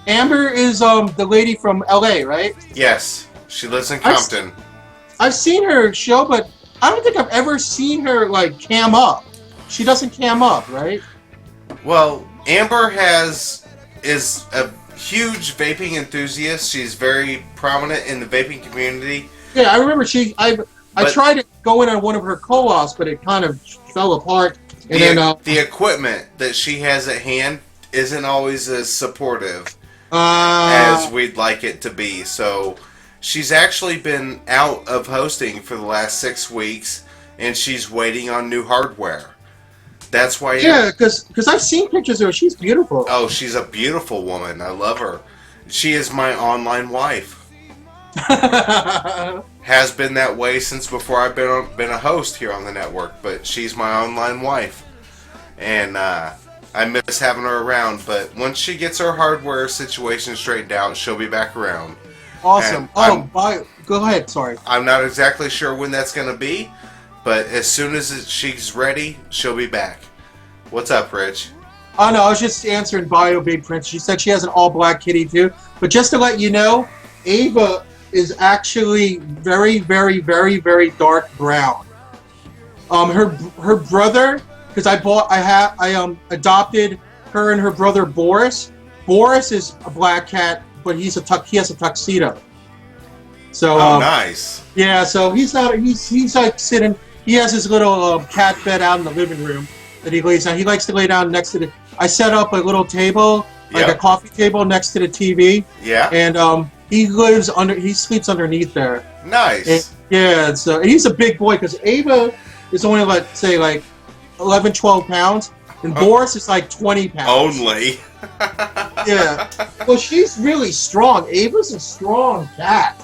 Amber is the lady from LA, right? Yes. She lives in Compton. I've seen her show, but I don't think I've ever seen her like cam up. She doesn't cam up, right? Well, Amber is a huge vaping enthusiast. She's very prominent in the vaping community. Yeah, I remember I But- tried to go in on one of her co-ops, but it kind of fell apart. And The equipment that she has at hand isn't always as supportive then as we'd like it to be. So she's actually been out of hosting for the last 6 weeks, and she's waiting on new hardware. That's why. yeah, because I've seen pictures of her. She's beautiful. Oh, she's a beautiful woman. I love her. She is my online wife. Has been that way since before I've been a host here on the network. But she's my online wife, and I miss having her around. But once she gets her hardware situation straightened out, she'll be back around. Awesome. And Go ahead. Sorry. I'm not exactly sure when that's going to be, but as soon as she's ready, she'll be back. What's up, Rich? Oh no, I was just answering Bio Big Prince. She said she has an all-black kitty too. But just to let you know, Ava is actually very, very, very, very dark brown. Her brother, because I adopted her and her brother Boris. Boris is a black cat, but he has a tuxedo. So Nice. yeah, so he's like sitting. He has his little cat bed out in the living room that he lays down. He likes to lay down next to the. I set up a little table, like Yep. a coffee table, next to the TV, Yeah. and he sleeps underneath there. Nice. And, yeah, so and he's a big boy because Ava is only like 11, 12 pounds, and Boris is like 20 pounds. Only. Yeah. Well, she's really strong. Ava's a strong cat.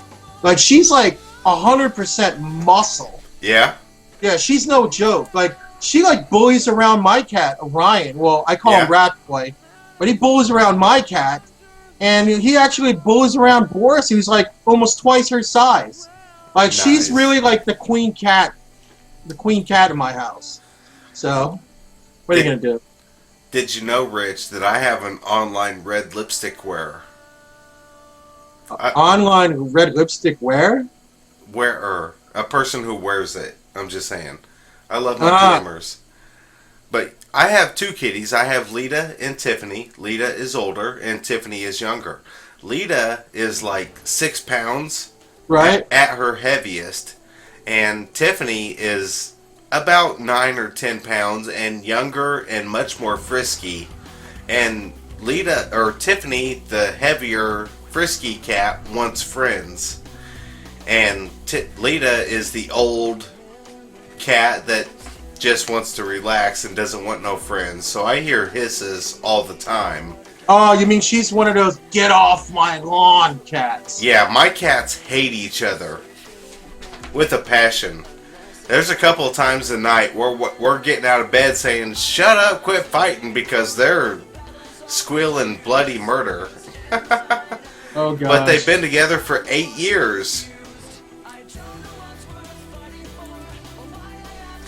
Like she's like 100% muscle. Yeah. Yeah, she's no joke. Like she like bullies around my cat, Orion. Well, I call him Rat Boy, but he bullies around my cat, and he actually bullies around Boris, who's like almost twice her size. Like she's Nice. really like the queen cat in my house. So, what are you gonna do? Did you know, Rich, that I have an online red lipstick wearer? Online red lipstick wear? Wearer. A person who wears it. I'm just saying. I love my gamers. But I have 2 kitties. I have Lita and Tiffany. Lita is older and Tiffany is younger. Lita is like 6 pounds. Right. At her heaviest. And Tiffany is about 9 or 10 pounds and younger and much more frisky. And Tiffany, the heavier, frisky cat, wants friends. And Lita is the old cat that just wants to relax and doesn't want no friends. So I hear hisses all the time. Oh, you mean she's one of those get off my lawn cats? Yeah, my cats hate each other with a passion. There's a couple of times a night where we're getting out of bed saying, "Shut up, quit fighting," because they're squealing bloody murder. Oh, gosh. But they've been together for 8 years.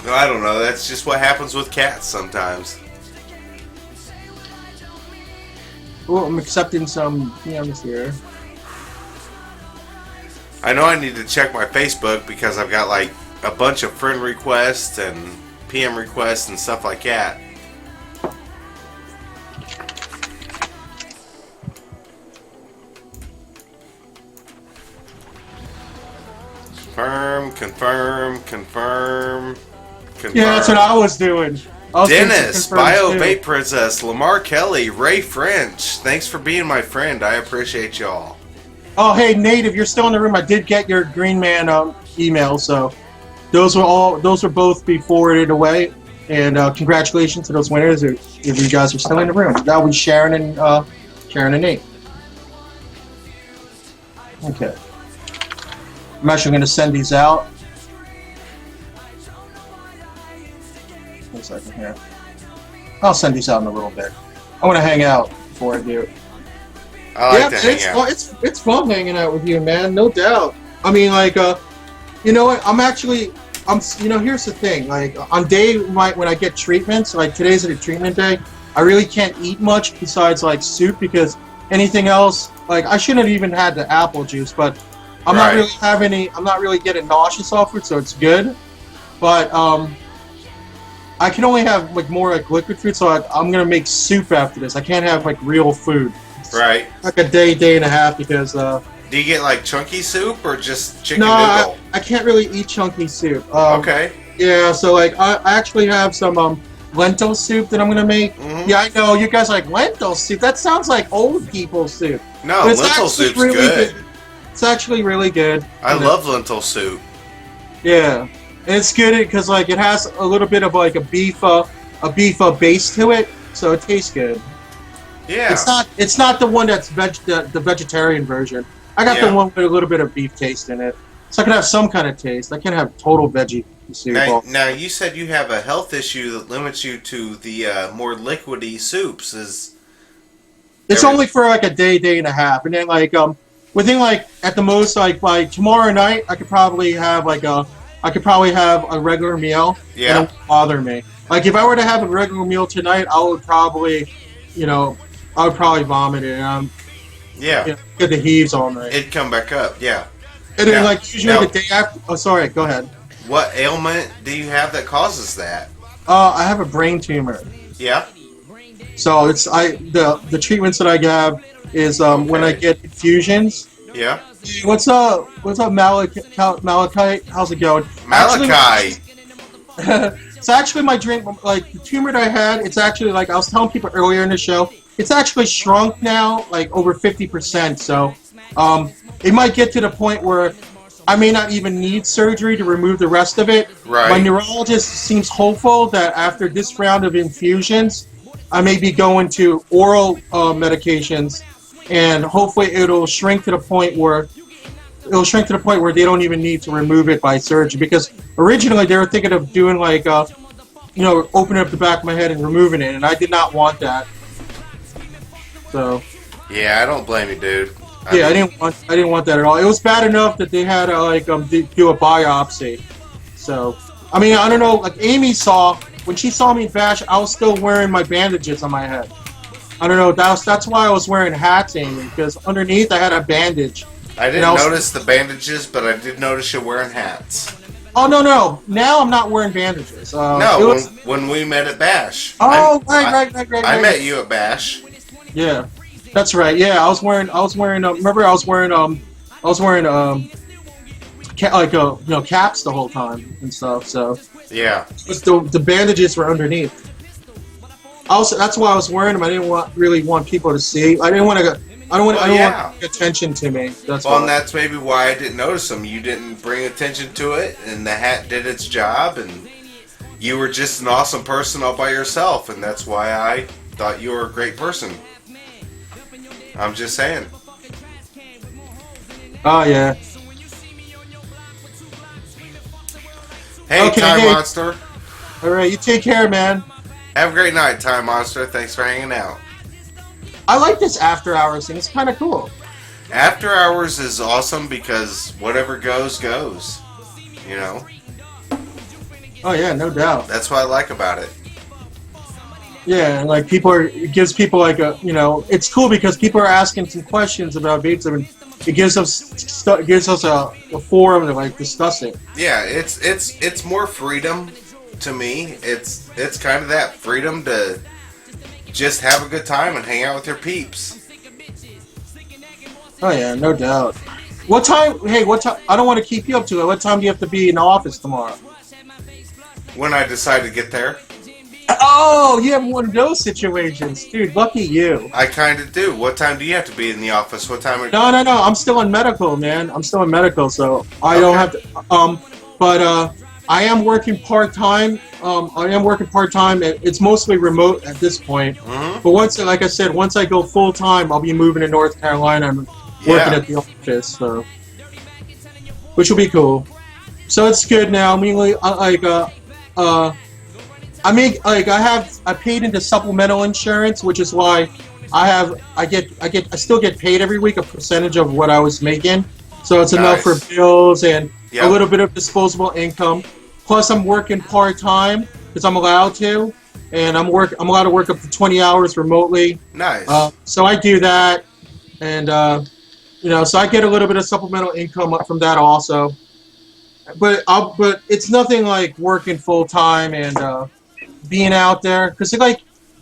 I don't know. That's just what happens with cats sometimes. Oh, I'm accepting some PMs here. I know I need to check my Facebook because I've got like a bunch of friend requests and PM requests and stuff like that. Confirm. Yeah, that's what I was doing. Dennis, Bio Vape Princess, Lamar Kelly, Ray French. Thanks for being my friend. I appreciate y'all. Oh, hey, Nate, if you're still in the room, I did get your Green Man email, so those were both be forwarded away. And congratulations to those winners if you guys are still in the room. That'll be Sharon and Nate. Okay. I'm actually going to send these out. 1 second here. I'll send these out in a little bit. I want to hang out before I do. I like to hang out. It's fun hanging out with you, man. No doubt. I mean, like, you know what? Here's the thing. Like, on day when I get treatments, like today's a treatment day, I really can't eat much besides like soup because anything else, like, I shouldn't have even had the apple juice, but I'm not really getting nauseous off it, so it's good. But I can only have like more like liquid food, so I'm gonna make soup after this. I can't have like real food. Right. Like a day and a half because Do you get like chunky soup or just chicken No, noodle? I can't really eat chunky soup. Okay. Yeah, so like I actually have some lentil soup that I'm gonna make. Mm-hmm. Yeah, I know you guys like lentil soup. That sounds like old people soup. No, But it's lentil actually soup's really good. It's actually really good. I You know? love lentil soup. Yeah, and it's good because like it has a little bit of like a beef base to it, so it tastes good. Yeah. It's not the one that's the vegetarian version. I got the one with a little bit of beef taste in it, so I can have some kind of taste. I can't have total veggie soup. Now you said you have a health issue that limits you to the more liquidy soups. It's only for like a day and a half, and then like within like at the most like by tomorrow night I could probably have a regular meal. Yeah. And it won't bother me. Like if I were to have a regular meal tonight, I would probably vomit it. And get the heaves all night. It'd come back up. Yeah. And then like usually the day after. Oh, sorry. Go ahead. What ailment do you have that causes that? I have a brain tumor. Yeah. So the treatments that I have is when I get infusions. Yeah. What's up, Malachite? How's it going? Malachi. It's actually my drink. Like the tumor that I had, it's actually like I was telling people earlier in the show. It's actually shrunk now, like over 50%. So, it might get to the point where I may not even need surgery to remove the rest of it. Right. My neurologist seems hopeful that after this round of infusions, I may be going to oral medications, and hopefully it'll shrink to the point where they don't even need to remove it by surgery. Because originally they were thinking of doing like, opening up the back of my head and removing it, and I did not want that. So. Yeah, I don't blame you, dude. I didn't want that at all. It was bad enough that they had to do a biopsy. So, I mean, I don't know. Like Amy when she saw me bash, I was still wearing my bandages on my head. I don't know. That's why I was wearing hats, Amy, because underneath I had a bandage. I didn't notice the bandages, but I did notice you wearing hats. Oh no! Now I'm not wearing bandages. When we met at Bash. Oh, right. I met you at Bash. Yeah, that's right. Yeah, I was wearing. Remember, I was wearing caps the whole time and stuff. So yeah, the bandages were underneath. That's why I was wearing them. I didn't really want people to see. I didn't want to want attention to me. And that's maybe why I didn't notice them. You didn't bring attention to it, and the hat did its job, and you were just an awesome person all by yourself, and that's why I thought you were a great person. I'm just saying. Oh, yeah. Hey, Time Monster. All right, you take care, man. Have a great night, Time Monster. Thanks for hanging out. I like this after hours thing. It's kind of cool. After hours is awesome because whatever goes, goes. You know? Oh, yeah, no doubt. That's what I like about it. Yeah, like it gives people like it's cool because people are asking some questions about vapes. I mean, it gives us a forum to like discuss it. Yeah, it's more freedom to me. It's kind of that freedom to just have a good time and hang out with your peeps. Oh yeah, no doubt. What time? Hey, what time? I don't want to keep you up to it. What time do you have to be in the office tomorrow? When I decide to get there. Oh, you have one of those situations, dude. Lucky you. I kind of do. What time do you have to be in the office? What time? No. I'm still in medical, man. I'm still in medical, so I don't have to. But I am working part time. It's mostly remote at this point. Mm-hmm. But once I go full time, I'll be moving to North Carolina and working at the office, so which will be cool. So it's good now. I mean, I paid into supplemental insurance, which is why I still get paid every week a percentage of what I was making. So it's enough for bills and a little bit of disposable income. Plus, I'm working part time because I'm allowed to, and I'm allowed to work up to 20 hours remotely. Nice. So I do that, and so I get a little bit of supplemental income up from that also. But it's nothing like working full time and being out there, because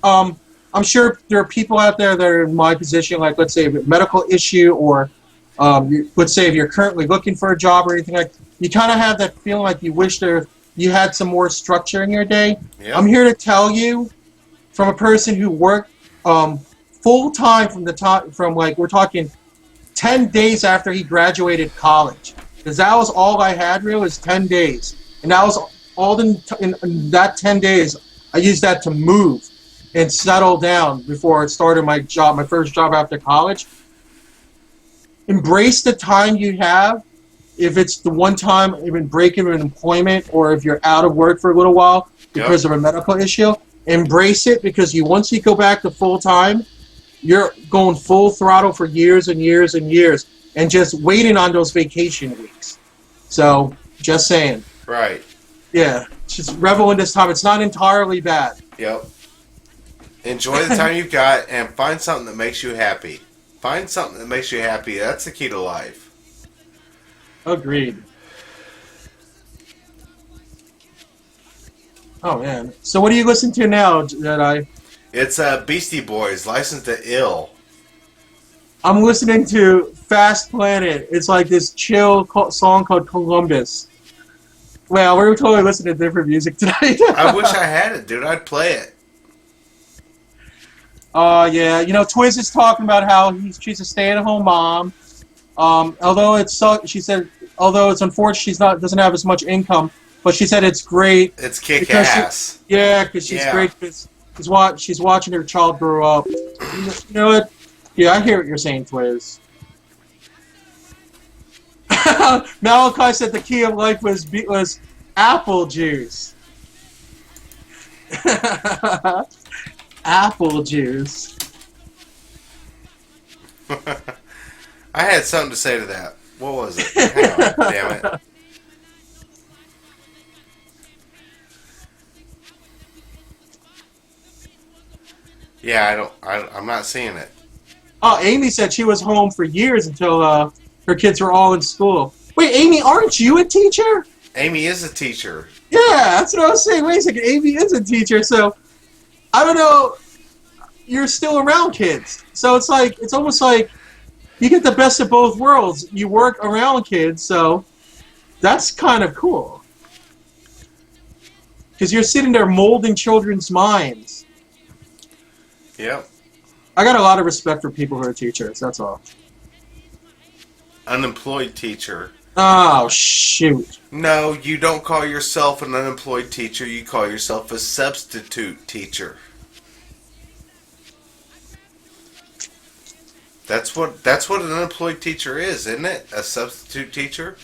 I'm sure there are people out there that are in my position, like let's say a medical issue or Let's say if you're currently looking for a job or anything like, you kind of have that feeling like you wish you had some more structure in your day. Yep. I'm here to tell you, from a person who worked full time from like we're talking 10 days after he graduated college, because that was all I had really was 10 days, and that was all in that 10 days. I used that to move and settle down before I started my first job after college. Embrace the time you have. If it's the one time even breaking an employment, or if you're out of work for a little while because of a medical issue, embrace it, because once you go back to full time, you're going full throttle for years and years and years, and just waiting on those vacation weeks. So, just saying. Right. Yeah, just revel in this time. It's not entirely bad. Yep. Enjoy the time you've got, and find something that makes you happy. Find something that makes you happy. That's the key to life. Agreed. Oh, man. So what do you listen to now, Jedi? It's Beastie Boys, License to Ill. I'm listening to Fast Planet. It's like this chill song called Columbus. Well, we're totally listening to different music tonight. I wish I had it, dude. I'd play it. Yeah. You know, Twiz is talking about how she's a stay-at-home mom. Although it's unfortunate she doesn't have as much income, but she said it's great. It's kick-ass. Because she's great. Because she's watching her child grow up. You know what? Yeah, I hear what you're saying, Twiz. Malachi said the key of life was apple juice. Apple juice. I had something to say to that. What was it? Hang on, damn it. Yeah, I'm not seeing it. Oh, Amy said she was home for years until her kids were all in school. Wait, Amy, aren't you a teacher? Amy is a teacher. Yeah, that's what I was saying. Wait a second, Amy is a teacher, so I don't know. You're still around kids, so it's almost like you get the best of both worlds. You work around kids, so that's kind of cool. Because you're sitting there molding children's minds. Yep. I got a lot of respect for people who are teachers, that's all. Unemployed teacher. Oh, shoot. No, you don't call yourself an unemployed teacher. You call yourself a substitute teacher. That's what an unemployed teacher is, isn't it? A substitute teacher?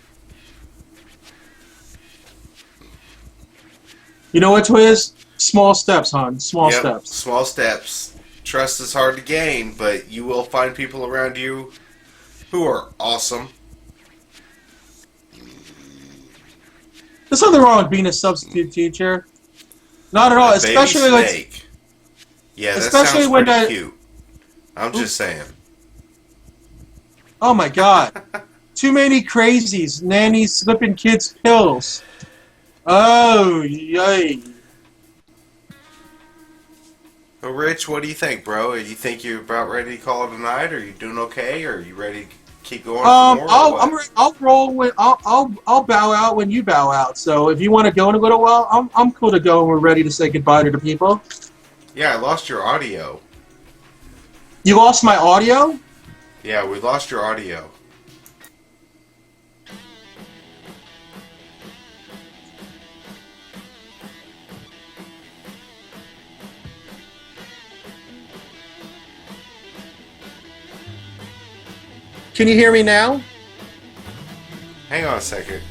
You know what, Twiz? Small steps, hon. Small steps. Small steps. Trust is hard to gain, but you will find people around you who are awesome. There's nothing wrong with being a substitute teacher. Not at all. Especially baby snake. Yeah, that especially sounds pretty cute. I'm just saying. Oh my God. Too many crazies. Nannies slipping kids pills. Oh, yay. Well, Rich, what do you think, bro? You think you're about ready to call it a night? Are you doing okay? Or are you ready to keep going for more? I'll roll when I'll bow out when you bow out. So if you want to go in a little while, I'm cool to go and we're ready to say goodbye to the people. Yeah, I lost your audio. You lost my audio? Yeah, we lost your audio. Can you hear me now? Hang on a second.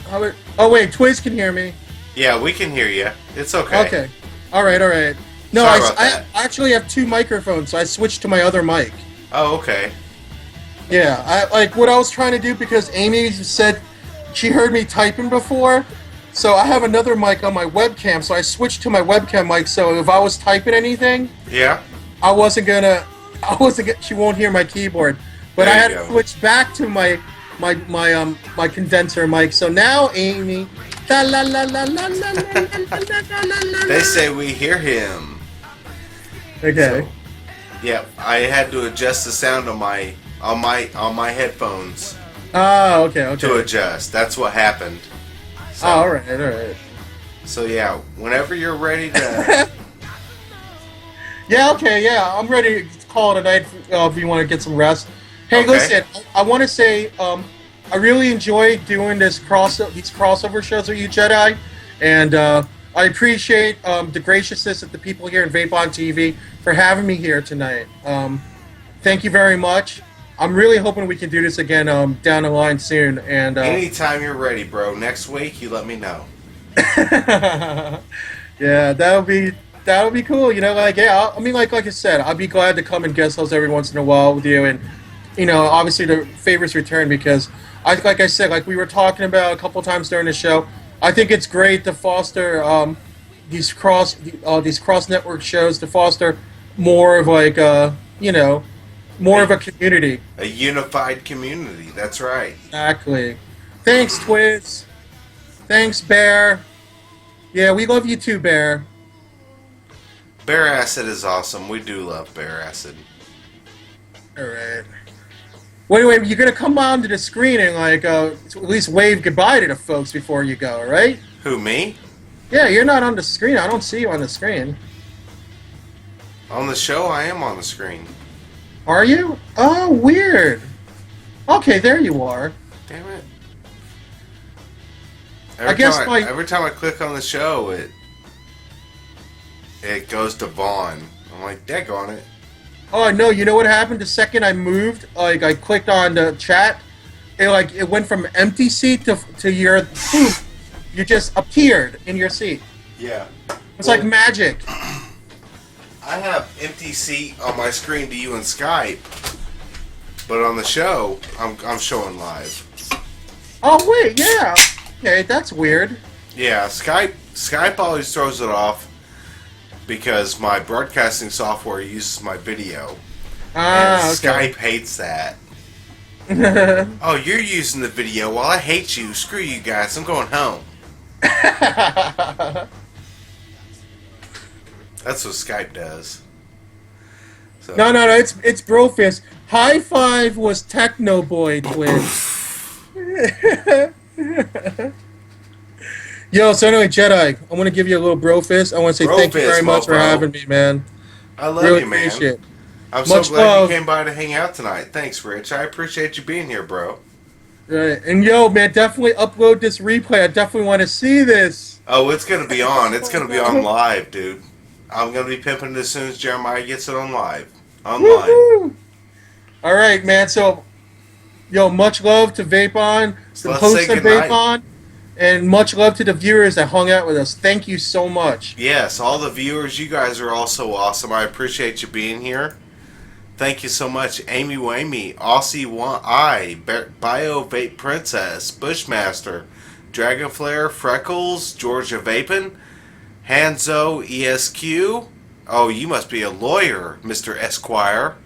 Oh wait, Twiz can hear me. Yeah, we can hear you. It's okay. Okay. All right. No, Sorry about that. I actually have two microphones, so I switched to my other mic. Oh, okay. Yeah, what I was trying to do, because Amy said she heard me typing before, so I have another mic on my webcam, so I switched to my webcam mic, so if I was typing anything, Yeah? she won't hear my keyboard. But There I you had go. to switch back to my condenser mic. So now, Amy, la la la la la la la la la la la. They say we hear him. Okay. Yeah, I had to adjust the sound on my headphones Oh, okay. to adjust. That's what happened. So, Oh, all right. So yeah, whenever you're ready to. Yeah, okay, yeah. I'm ready to call it a night if you want to get some rest. Hey, Okay. listen, I want to say I really enjoy doing these crossover shows with you, Jedi, and I appreciate the graciousness of the people here in Vape on TV for having me here tonight. Thank you very much. I'm really hoping we can do this again down the line soon. And Anytime you're ready, bro. Next week, you let me know. yeah, that would be cool. You know, like I mean, like I said, I'd be glad to come and guest host every once in a while with you, and you know, obviously the favors return because like I said, like we were talking about a couple times during the show, I think it's great to foster these cross network shows to foster more of like you know, more of a community. A unified community. That's right. Exactly. Thanks, Twiz. Thanks, Bear. Yeah, we love you too, Bear. Bear Acid is awesome. We do love Bear Acid. Alright. Well, anyway, you're gonna come on to the screen and like at least wave goodbye to the folks before you go, right? Who, me? Yeah, you're not on the screen. I don't see you on the screen. On the show, I am on the screen. Are you? Oh, weird. Okay, there you are. Damn it. Every time I click on the show, it goes to Vaughn. I'm like, daggone it. Oh no, you know what happened the second I moved? Like I clicked on the chat, it went from empty seat to your you just appeared in your seat. Yeah. It's like magic. I have empty seat on my screen to you in Skype, but on the show, I'm showing live. Oh wait, yeah. Okay, that's weird. Yeah, Skype always throws it off because my broadcasting software uses my video. Ah, and okay. Skype hates that. Oh, you're using the video. Well, I hate you. Screw you guys. I'm going home. That's what Skype does. So. No, it's Brofist. High Five was Techno Boy Twin. Yo, so anyway, Jedi, I want to give you a little brofist. I want to say thank you very much for having me, man. I love really you, man. Appreciate it. I'm Much so glad love. you came by to hang out tonight. Thanks, Rich. I appreciate you being here, bro. Right, and yo, man, definitely upload this replay. I definitely want to see this. Oh, it's gonna be on. It's gonna be on live, dude. I'm gonna be pimping it as soon as Jeremiah gets it on live. Online. Woo-hoo. All right, man. So, yo, much love to Vape On, So the let's host say of goodnight. Vape On, and much love to the viewers that hung out with us. Thank you so much. Yes, all the viewers, you guys are all so awesome. I appreciate you being here. Thank you so much, Amy Wamey, Aussie One Eye, Bio Vape Princess, Bushmaster, Dragon Flare, Freckles, Georgia Vapin, Hanzo ESQ. Oh, you must be a lawyer, Mr. Esquire.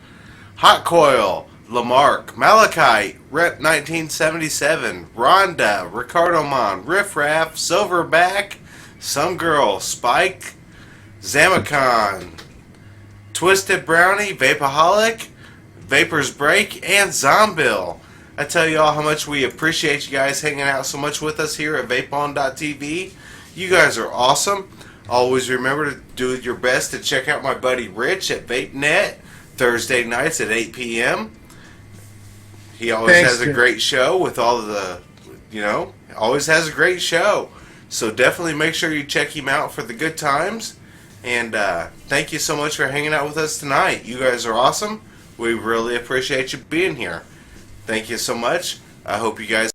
Hot Coil, Lamarck, Malachite, Rep 1977, Rhonda, Ricardo Mon, Riff Raff, Silverback, Some Girl, Spike, Zamicon, Twisted Brownie, Vapaholic, Vapors Break, and Zombill. I tell you all how much we appreciate you guys hanging out so much with us here at VapeOn.tv. You guys are awesome. Always remember to do your best to check out my buddy Rich at VapeNet Thursday nights at 8 p.m. He always has a great show with all of the, always has a great show. So definitely make sure you check him out for the good times. And thank you so much for hanging out with us tonight. You guys are awesome. We really appreciate you being here. Thank you so much. I hope you guys